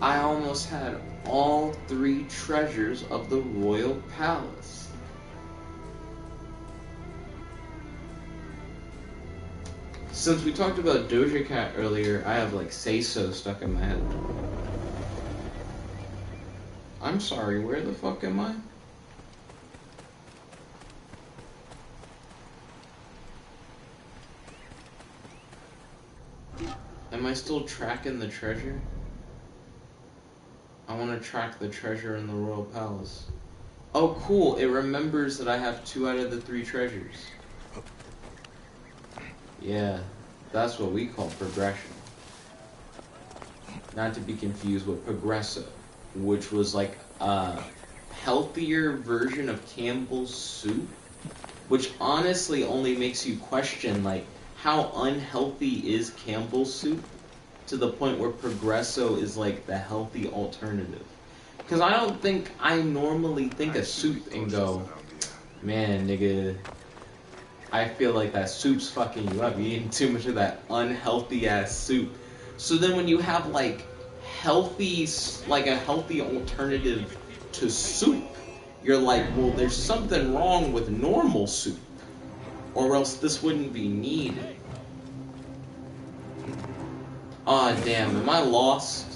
I almost had all 3 treasures of the Royal Palace. Since we talked about Doja Cat earlier, I have like Say So stuck in my head. I'm sorry, where the fuck am I? Am I still tracking the treasure? I want to track the treasure in the Royal Palace. Oh cool, it remembers that I have 2 out of the 3 treasures. Yeah, that's what we call progression. Not to be confused with Progresso, which was like a healthier version of Campbell's soup, which honestly only makes you question like how unhealthy is Campbell's soup to the point where Progresso is like the healthy alternative. Because I don't think I normally think of soup and go, man, nigga, I feel like that soup's fucking you up. You're eating too much of that unhealthy ass soup. So then when you have like healthy, like a healthy alternative to soup, you're like, well, there's something wrong with normal soup, or else this wouldn't be needed. Aw, damn, am I lost?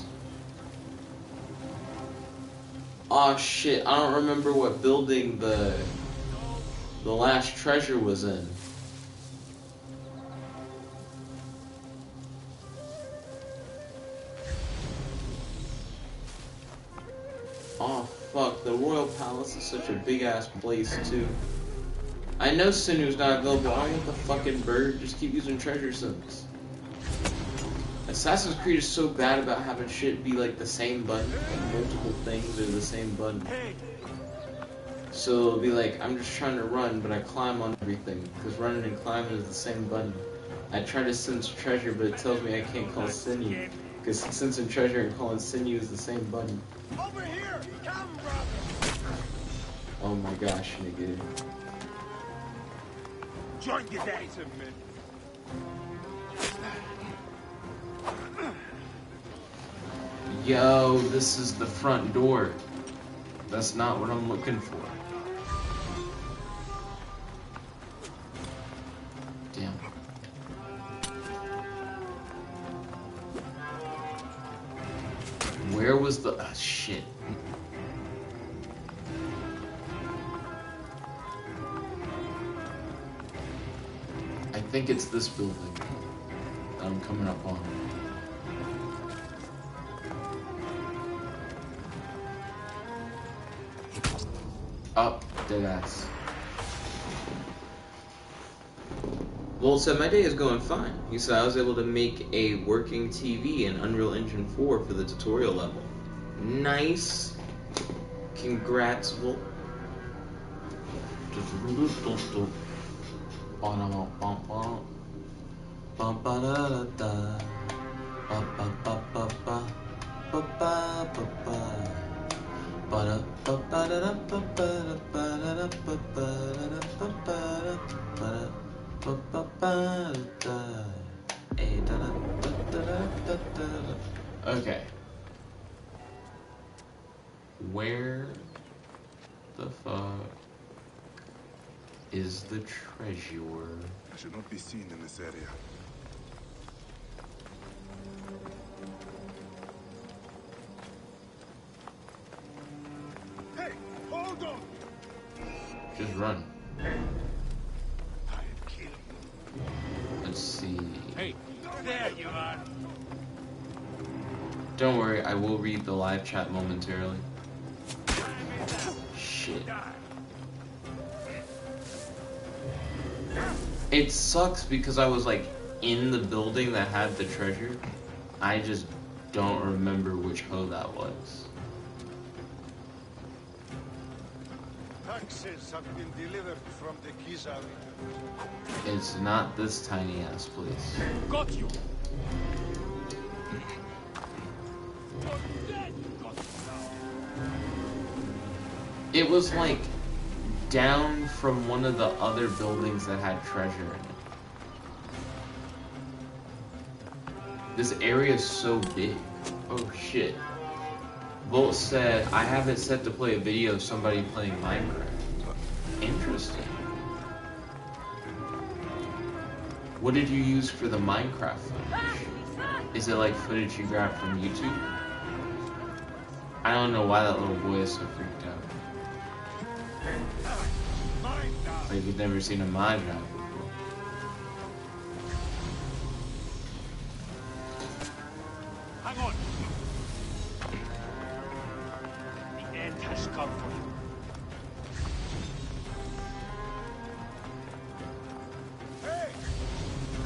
Aw, shit, I don't remember what building the last treasure was in. Oh fuck, the Royal Palace is such a big ass place too. I know Sinu's not available. I don't want the fucking bird. Just keep using treasure sims. Assassin's Creed is so bad about having shit be like the same button. Like multiple things are the same button. So it'll be like, I'm just trying to run, but I climb on everything. Because running and climbing is the same button. I try to sense treasure, but it tells me I can't call Sinu. Because sensing treasure and calling Sinu is the same button. Over here! Come, brother! Oh my gosh, nigga. Join the day! Yo, this is the front door. That's not what I'm looking for. Damn. Where was the... Oh, shit. I think it's this building that I'm coming up on. Oh, deadass. Volt said, my day is going fine. He said, I was able to make a working TV in Unreal Engine 4 for the tutorial level. Nice. Congrats, Volt. Okay. Where the fuck is the treasure? I should not be seen in this area. Hey, hold on! Just run. I'll kill you. Let's see. Hey, there you are. Don't worry, I will read the live chat momentarily. Shit. It sucks because I was like in the building that had the treasure. I just don't remember which hoe that was. Taxes have been delivered from the Giza. It's not this tiny ass place. Got you. It was like down from one of the other buildings that had treasure in it. This area is so big. Oh shit. Volt said, I have it set to play a video of somebody playing Minecraft. Interesting. What did you use for the Minecraft footage? Is it like footage you grabbed from YouTube? I don't know why that little boy is so freaked out. Like he's never seen a Minecraft before. Hang on. The end has come for you.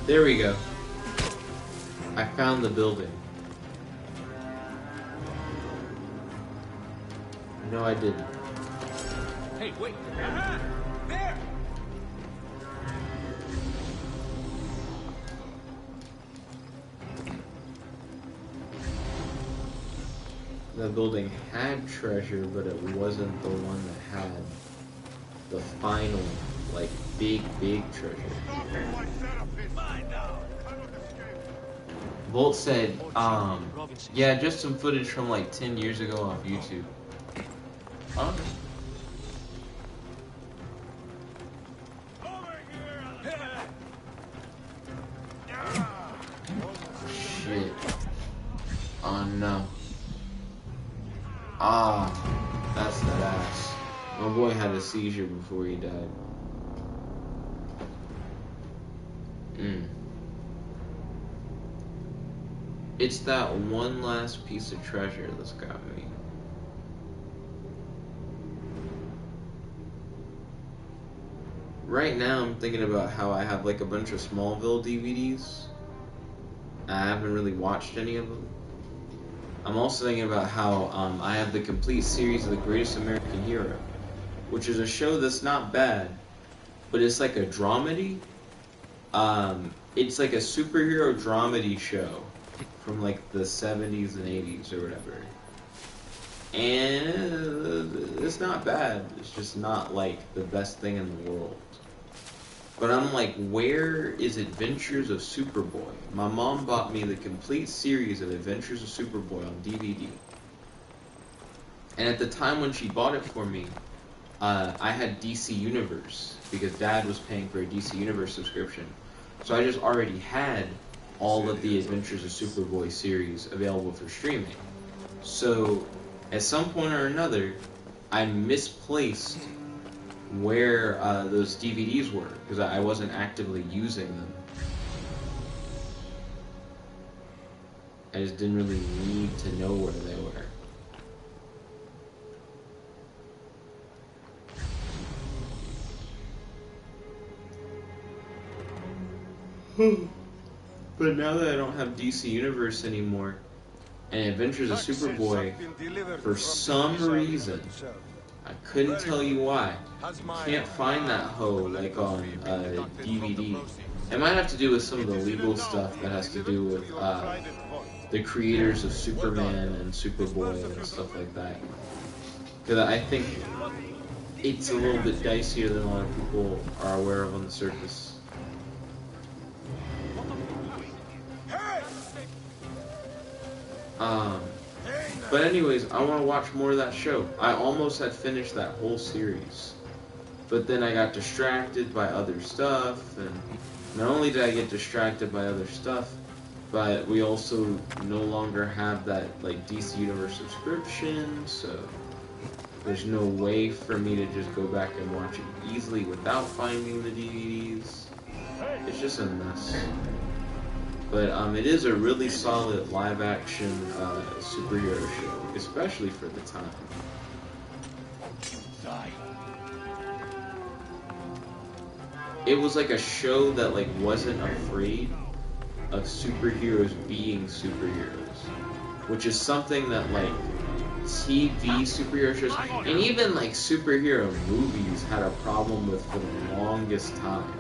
There we go. I found the building. No, I didn't. Hey, wait. Aha! There! The building had treasure, but it wasn't the one that had the final, like, big treasure. Volt said, yeah, just some footage from like 10 years ago off YouTube. Huh? Shit. Oh no. Ah, that's that ass. My boy had a seizure before he died. It's that one last piece of treasure that's got me. right now I'm thinking about how I have like a bunch of Smallville DVDs. I haven't really watched any of them. I'm also thinking about how I have the complete series of The Greatest American Hero, which is a show that's not bad, but it's like a dramedy. It's like a superhero dramedy show from like the 70s and 80s or whatever. And it's not bad. It's just not like the best thing in the world. But I'm like, where is Adventures of Superboy? My mom bought me the complete series of Adventures of Superboy on DVD. And at the time when she bought it for me, I had DC Universe, because Dad was paying for a DC Universe subscription. So I just already had all of the Adventures of Superboy series available for streaming. So at some point or another, I misplaced where those DVDs were, because I wasn't actively using them. I just didn't really need to know where they were. But now that I don't have DC Universe anymore, and Adventures of Superboy, for some reason, I couldn't tell you why, can't find that hoe like on DVD. It might have to do with some of the legal stuff that has to do with the creators of Superman and Superboy and stuff like that. Because I think it's a little bit dicier than a lot of people are aware of on the surface. But anyways, I want to watch more of that show. I almost had finished that whole series. But then I got distracted by other stuff, and not only did I get distracted by other stuff, but we also no longer have that like DC Universe subscription, so there's no way for me to just go back and watch it easily without finding the DVDs. It's just a mess. But it is a really solid live-action superhero show, especially for the time. It was like a show that like wasn't afraid of superheroes being superheroes, which is something that like TV superhero shows and even like superhero movies had a problem with for the longest time.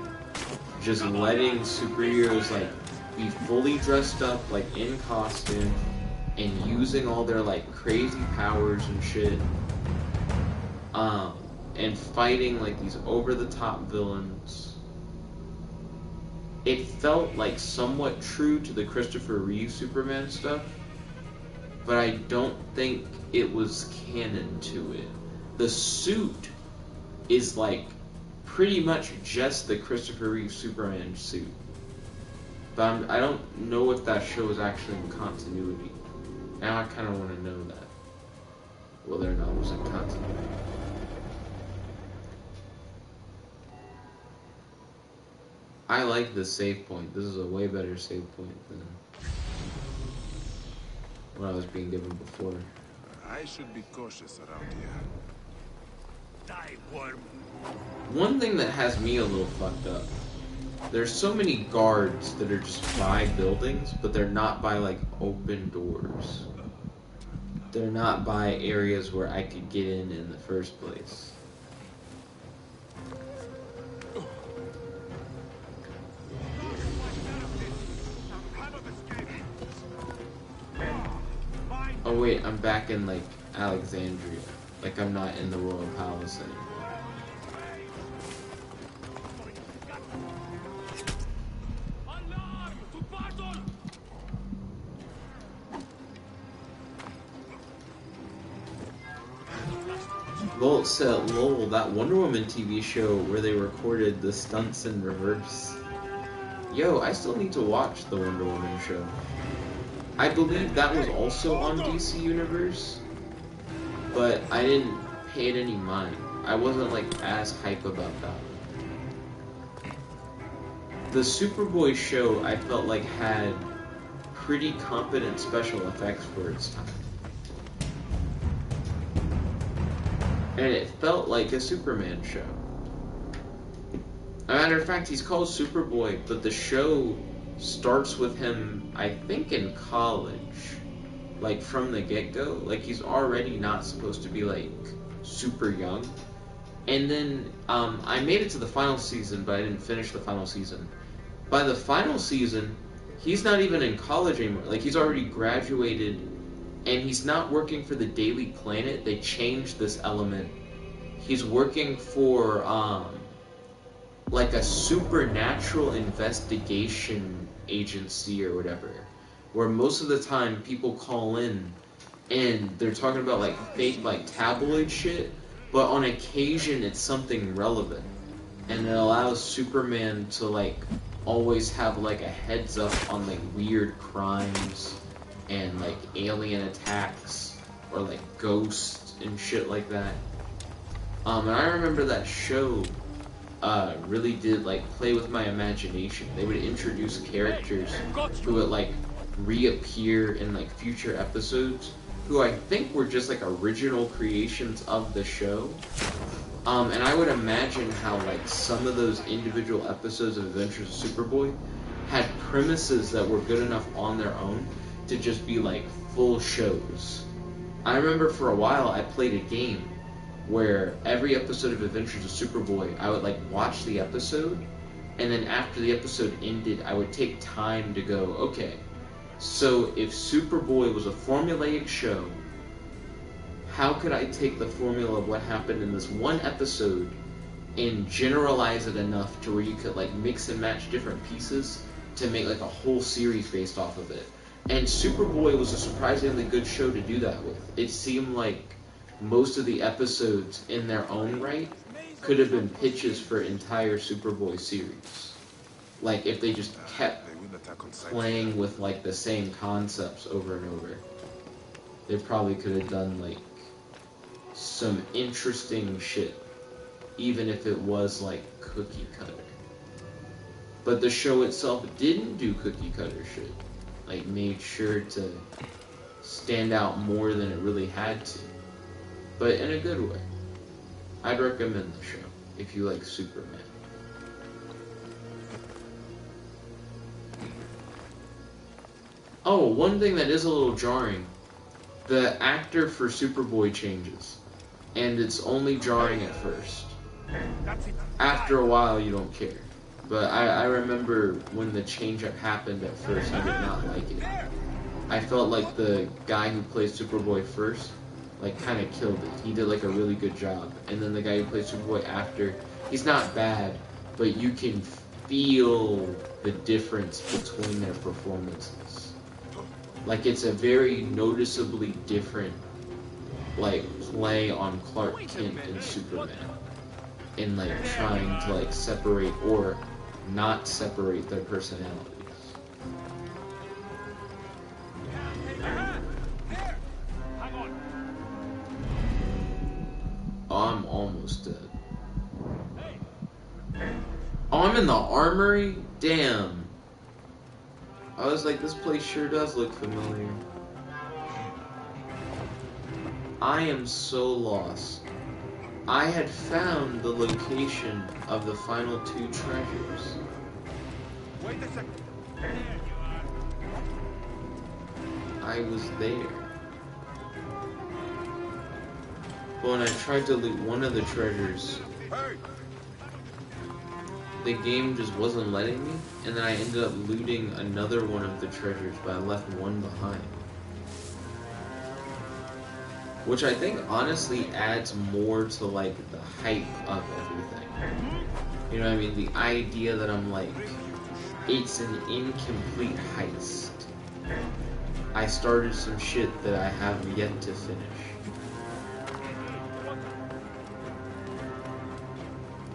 Just letting superheroes like be fully dressed up, like in costume, and using all their like crazy powers and shit, and fighting like these over-the-top villains. It felt like somewhat true to the Christopher Reeve Superman stuff, but I don't think it was canon to it. The suit is like pretty much just the Christopher Reeve Superman suit. But I don't know if that show is actually in continuity. Now I kind of want to know that. Whether or not it was in continuity. I like this save point. This is a way better save point than what I was being given before. I should be cautious around here. Die, worm. One thing that has me a little fucked up. There's so many guards that are just by buildings, but they're not by like open doors. They're not by areas where I could get in the first place. Oh wait, I'm back in like Alexandria. Like I'm not in the Royal Palace anymore. Lol said, lol, that Wonder Woman TV show where they recorded the stunts in reverse. Yo, I still need to watch the Wonder Woman show. I believe that was also on DC Universe, but I didn't pay it any mind. I wasn't like as hype about that. The Superboy show I felt like had pretty competent special effects for its time. And it felt like a Superman show. As a matter of fact, he's called Superboy, but the show starts with him, I think, in college. Like, from the get-go. Like, he's already not supposed to be, like, super young. And then, I made it to the final season, but I didn't finish the final season. By the final season, he's not even in college anymore. Like, he's already graduated, and he's not working for the Daily Planet. They changed this element. He's working for, like a supernatural investigation agency or whatever, where most of the time people call in and they're talking about like fake like tabloid shit, but on occasion it's something relevant, and it allows Superman to like always have like a heads up on like weird crimes and like alien attacks or like ghosts and shit like that. And I remember that show really did like play with my imagination. They would introduce characters who would like reappear in like future episodes, who I think were just like original creations of the show. And I would imagine how like some of those individual episodes of Adventures of Superboy had premises that were good enough on their own to just be like full shows. I remember for a while I played a game where every episode of Adventures of Superboy, I would like watch the episode, and then after the episode ended, I would take time to go, okay, so if Superboy was a formulaic show, how could I take the formula of what happened in this one episode and generalize it enough to where you could like mix and match different pieces to make like a whole series based off of it? And Superboy was a surprisingly good show to do that with. It seemed like most of the episodes in their own right could have been pitches for entire Superboy series. Like, if they just kept playing with, like, the same concepts over and over, they probably could have done, like, some interesting shit, even if it was, like, cookie cutter. But the show itself didn't do cookie cutter shit. Like, made sure to stand out more than it really had to. But in a good way. I'd recommend the show if you like Superman. Oh, one thing that is a little jarring. The actor for Superboy changes. And it's only jarring at first. After a while, you don't care. But I remember when the change-up happened at first, I did not like it. I felt like the guy who plays Superboy first, like, kind of killed it. He did, like, a really good job. And then the guy who plays Superboy after, he's not bad, but you can feel the difference between their performances. Like, it's a very noticeably different, like, play on Clark Kent and Superman. In, like, trying to, like, separate or not separate their personalities. Oh, I'm almost dead. Oh, I'm in the armory? Damn. I was like, this place sure does look familiar. I am so lost. I had found the location of the final 2 treasures. Wait a second. I was there. But when I tried to loot one of the treasures, the game just wasn't letting me, and then I ended up looting another one of the treasures, but I left one behind. Which I think honestly adds more to like the hype of everything. You know what I mean? The idea that I'm like, it's an incomplete heist. I started some shit that I have yet to finish.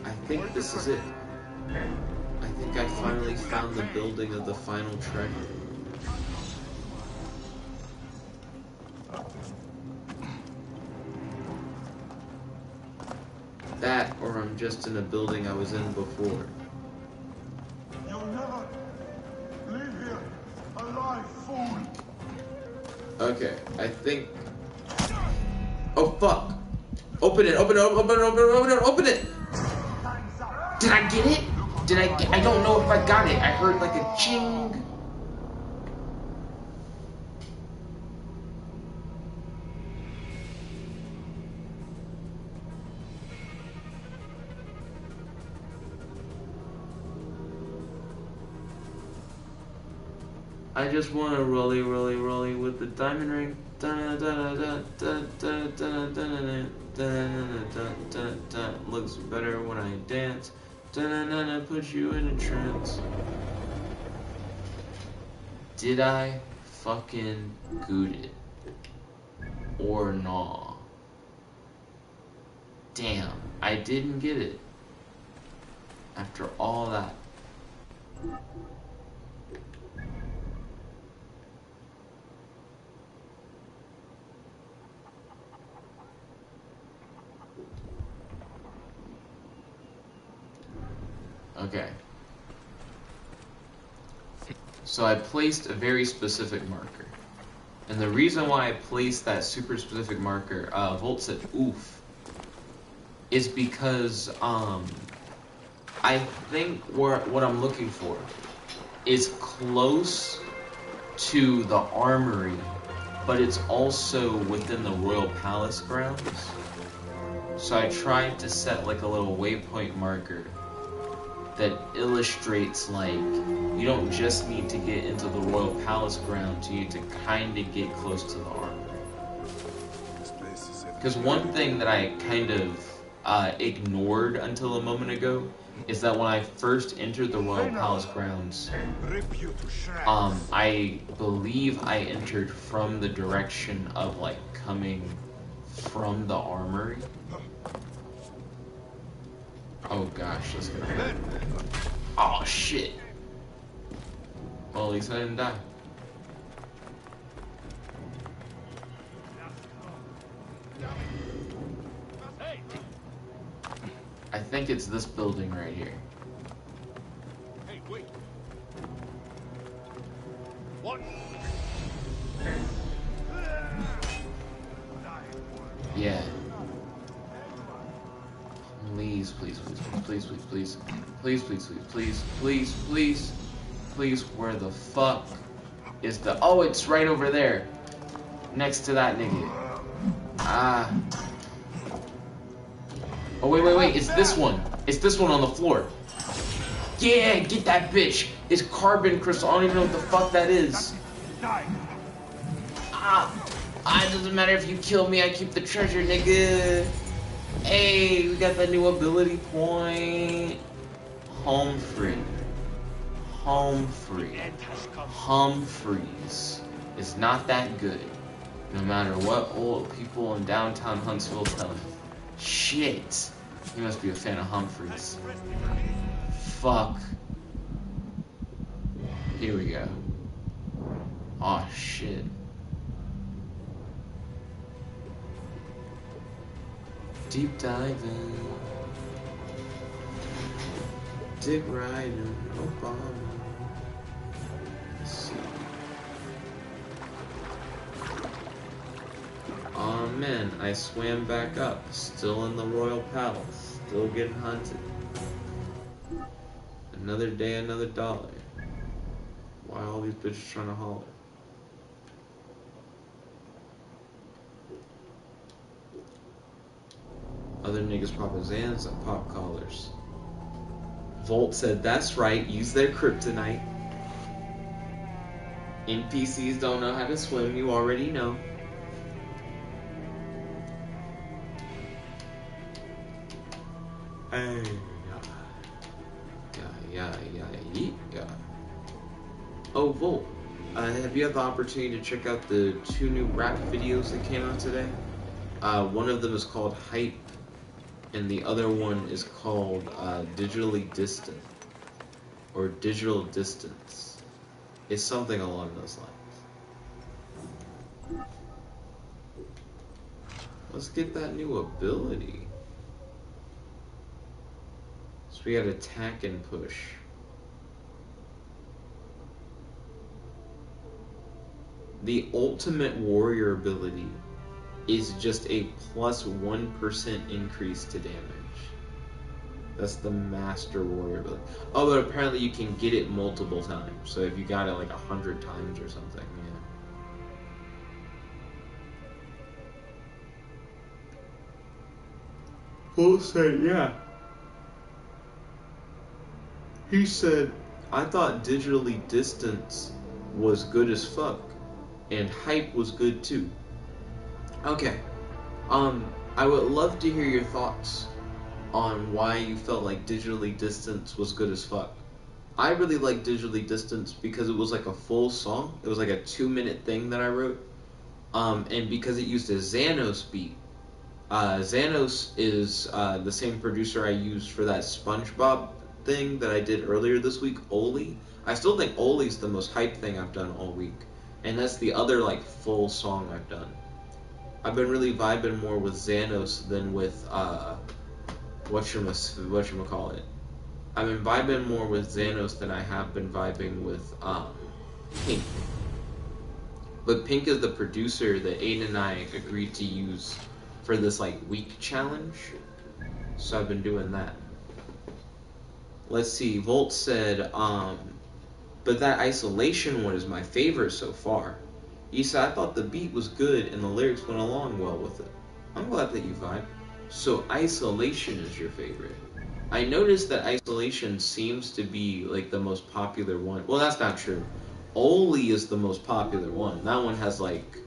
I think this is it. I think I finally found the building of the final treasure. That, or I'm just in a building I was in before. You'll never leave here alive, fool. Okay, I think... Oh, fuck! Open it, open it, open it, open it, open it, open it! Did I get it? Did I don't know if I got it. I heard like a ching. I just want to rolly with the diamond ring. Looks better when I dance. Put you in a trance. Did I fucking goot it? Or nah? Damn, I didn't get it. After all that. Okay. So I placed a very specific marker. And the reason why I placed that super specific marker, Volt said oof, is because I think what I'm looking for is close to the armory, but it's also within the royal palace grounds. So I tried to set like a little waypoint marker that illustrates like you don't just need to get into the royal palace grounds, you need to kind of get close to the armory. Because one thing that I kind of ignored until a moment ago is that when I first entered the royal palace grounds, I believe I entered from the direction of like coming from the armory. Oh gosh, let's go. Oh shit. Well, at least I didn't die. I think it's this building right here. Hey, wait. What? Yeah. Please, please, please, please, please, please, please, please, please, please, please, please, where the fuck is the... Oh, it's right over there. Next to that nigga. Ah. Oh, wait, it's this one. It's this one on the floor. Yeah, get that bitch. It's carbon crystal. I don't even know what the fuck that is. It doesn't matter if you kill me, I keep the treasure, nigga. Hey, we got that new ability point. Humphreys is not that good. No matter what old people in downtown Huntsville tell me. Shit. You must be a fan of Humphreys. Fuck. Here we go. Aw, shit. Deep diving. Dick riding. Obama. Let's see. Aw, man, I swam back up. Still in the royal palace. Still getting hunted. Another day, another dollar. Why all these bitches trying to holler? Other niggas pop Zans and pop collars. Volt said, that's right, use their kryptonite. NPCs don't know how to swim, you already know. Hey, yeah. Oh, Volt, have you had the opportunity to check out the 2 new rap videos that came out today? One of them is called Hype, and the other one is called Digitally Distant, or Digital Distance. It's something along those lines. Let's get that new ability. So we got attack and push. The Ultimate Warrior ability is just a plus 1% increase to damage. That's the Master Warrior ability. Oh, but apparently you can get it multiple times. So if you got it like 100 times or something, yeah. We'll say, yeah. He said, I thought digitally distance was good as fuck. And hype was good too. Okay. I would love to hear your thoughts on why you felt like digitally distance was good as fuck. I really like digitally distance because it was like a full song. It was like a 2-minute thing that I wrote. And because it used a Xanos beat. Xanos is the same producer I used for that SpongeBob thing that I did earlier this week, Oli. I still think Oli's the most hype thing I've done all week. And that's the other like full song I've done. I've been really vibing more with Xanos than with whatchamacallit. I've been vibing more with Xanos than I have been vibing with Pink. But Pink is the producer that Aiden and I agreed to use for this like week challenge. So I've been doing that. Let's see, Volt said, but that isolation one is my favorite so far. He said, I thought the beat was good and the lyrics went along well with it. I'm glad that you vibe. So isolation is your favorite. I noticed that isolation seems to be like the most popular one. Well, that's not true. Oli is the most popular one. That one has like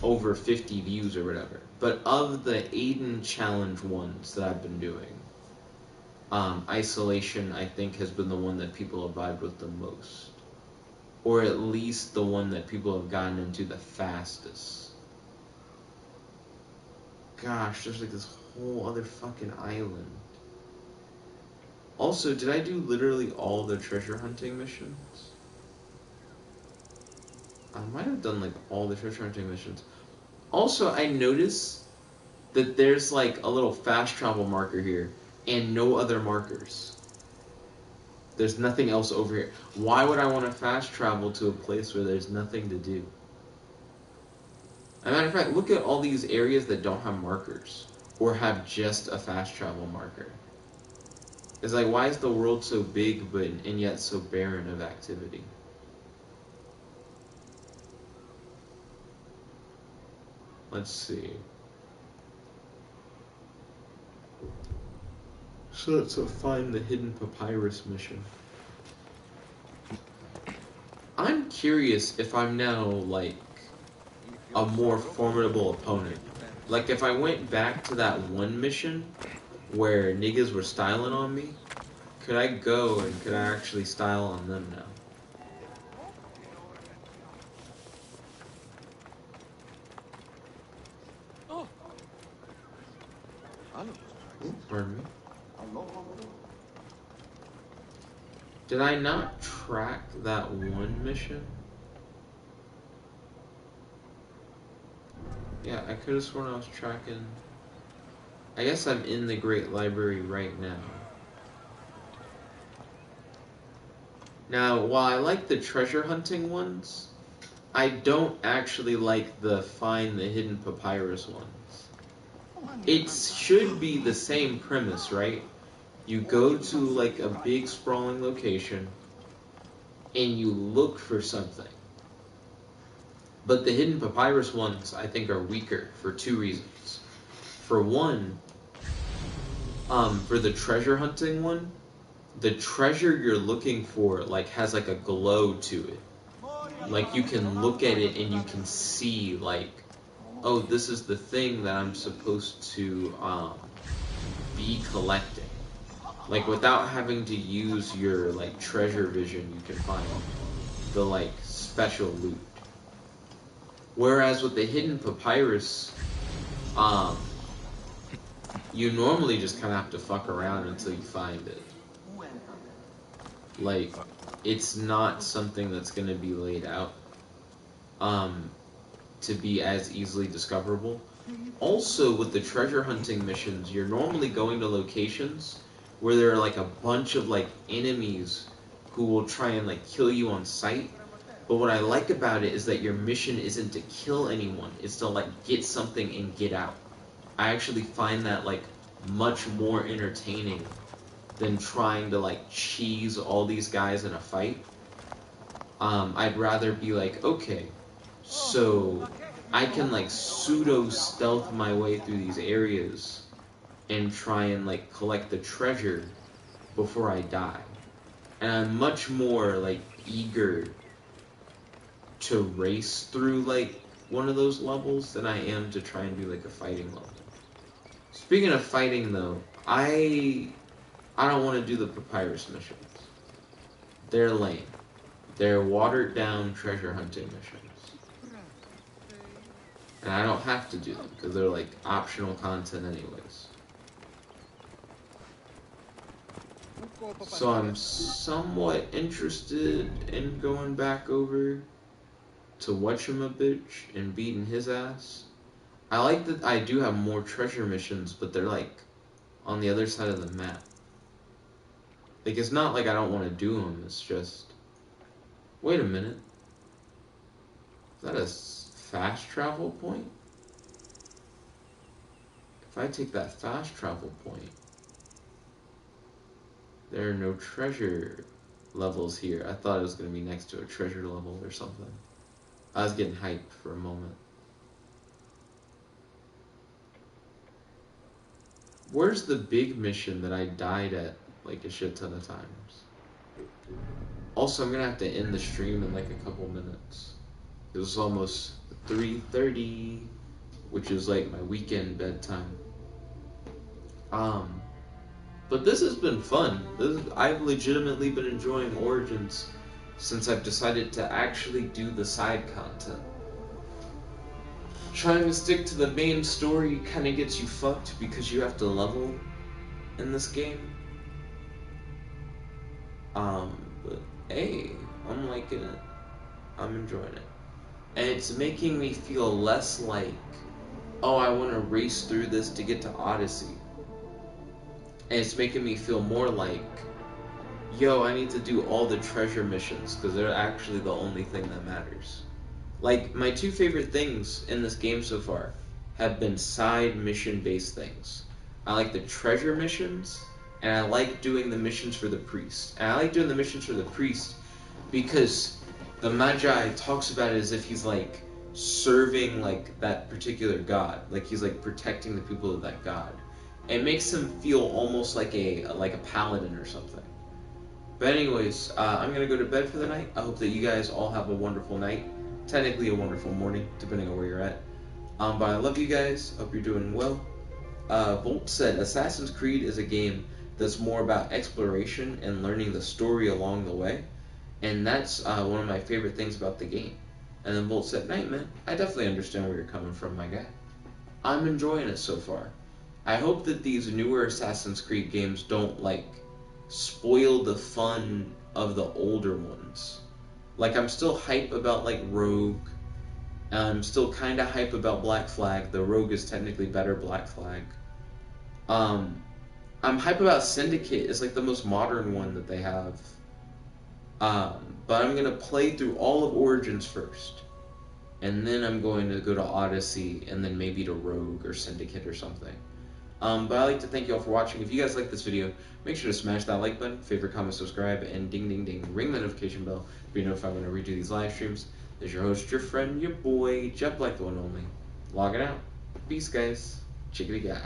over 50 views or whatever. But of the Aiden challenge ones that I've been doing, isolation I think has been the one that people have vibed with the most. Or at least the one that people have gotten into the fastest. Gosh, there's like this whole other fucking island. Also, did I do literally all the treasure hunting missions? I might have done like all the treasure hunting missions. Also, I noticed that there's like a little fast travel marker here and no other markers. There's nothing else over here. Why would I want to fast travel to a place where there's nothing to do? As a matter of fact, look at all these areas that don't have markers or have just a fast travel marker. It's like, why is the world so big but and yet so barren of activity? Let's see. So let's find the hidden papyrus mission. I'm curious if I'm now like a more formidable opponent. Like if I went back to that one mission where niggas were styling on me, could I go and could I actually style on them now? Pardon me? Did I not track that one mission? Yeah, I could have sworn I was tracking. I guess I'm in the Great Library right now. Now, while I like the treasure hunting ones, I don't actually like the find the hidden papyrus ones. It should be the same premise, right? You go to like a big sprawling location and you look for something. But the hidden papyrus ones I think are weaker for two reasons. For one, for the treasure hunting one, the treasure you're looking for like has like a glow to it. Like you can look at it and you can see like, oh, this is the thing that I'm supposed to be collecting. Like without having to use your like treasure vision, you can find the like special loot. Whereas with the hidden papyrus, you normally just kind of have to fuck around until you find it. Like, it's not something that's going to be laid out to be as easily discoverable. Also, with the treasure hunting missions, you're normally going to locations where there are like a bunch of like enemies who will try and like kill you on sight. But what I like about it is that your mission isn't to kill anyone, it's to like get something and get out. I actually find that like much more entertaining than trying to like cheese all these guys in a fight. I'd rather be like, okay, so I can like pseudo stealth my way through these areas and try and like collect the treasure before I die. And I'm much more like eager to race through like one of those levels than I am to try and do like a fighting level. Speaking of fighting though, I don't want to do the papyrus missions. They're lame. They're watered down treasure hunting missions. And I don't have to do them because they're like optional content anyways. So I'm somewhat interested in going back over to Whatchamabitch and beating his ass. I like that I do have more treasure missions, but they're like on the other side of the map. Like it's not like I don't want to do them, it's just... Wait a minute. Is that a fast travel point? If I take that fast travel point, there are no treasure levels here. I thought it was going to be next to a treasure level or something. I was getting hyped for a moment. Where's the big mission that I died at like a shit ton of times? Also, I'm going to have to end the stream in like a couple minutes. It was almost 3:30, which is like my weekend bedtime. But this has been fun. I've legitimately been enjoying Origins since I've decided to actually do the side content. Trying to stick to the main story kind of gets you fucked because you have to level in this game. But hey, I'm liking it. I'm enjoying it. And it's making me feel less like, oh, I want to race through this to get to Odyssey. And it's making me feel more like, yo, I need to do all the treasure missions because they're actually the only thing that matters. Like, my two favorite things in this game so far have been side mission-based things. I like the treasure missions, and I like doing the missions for the priest. And I like doing the missions for the priest because the Magi talks about it as if he's, like, serving, like, that particular god. Like, he's, like, protecting the people of that god. It makes him feel almost like a paladin or something. But anyways, I'm going to go to bed for the night. I hope that you guys all have a wonderful night. Technically a wonderful morning, depending on where you're at. But I love you guys. Hope you're doing well. Volt said, Assassin's Creed is a game that's more about exploration and learning the story along the way. And that's one of my favorite things about the game. And then Volt said, night, man. I definitely understand where you're coming from, my guy. I'm enjoying it so far. I hope that these newer Assassin's Creed games don't, like, spoil the fun of the older ones. Like, I'm still hype about, like, Rogue. I'm still kind of hype about Black Flag. The Rogue is technically better Black Flag. I'm hype about Syndicate. It's, like, the most modern one that they have. But I'm going to play through all of Origins first. And then I'm going to go to Odyssey, and then maybe to Rogue or Syndicate or something. But I'd like to thank you all for watching. If you guys like this video, make sure to smash that like button, favorite, comment, subscribe, and ding ding ding, ring the notification bell to be notified when I redo these live streams. There's your host, your friend, your boy, Jet Black, the one only. Logging out. Peace, guys. Chickadee guy.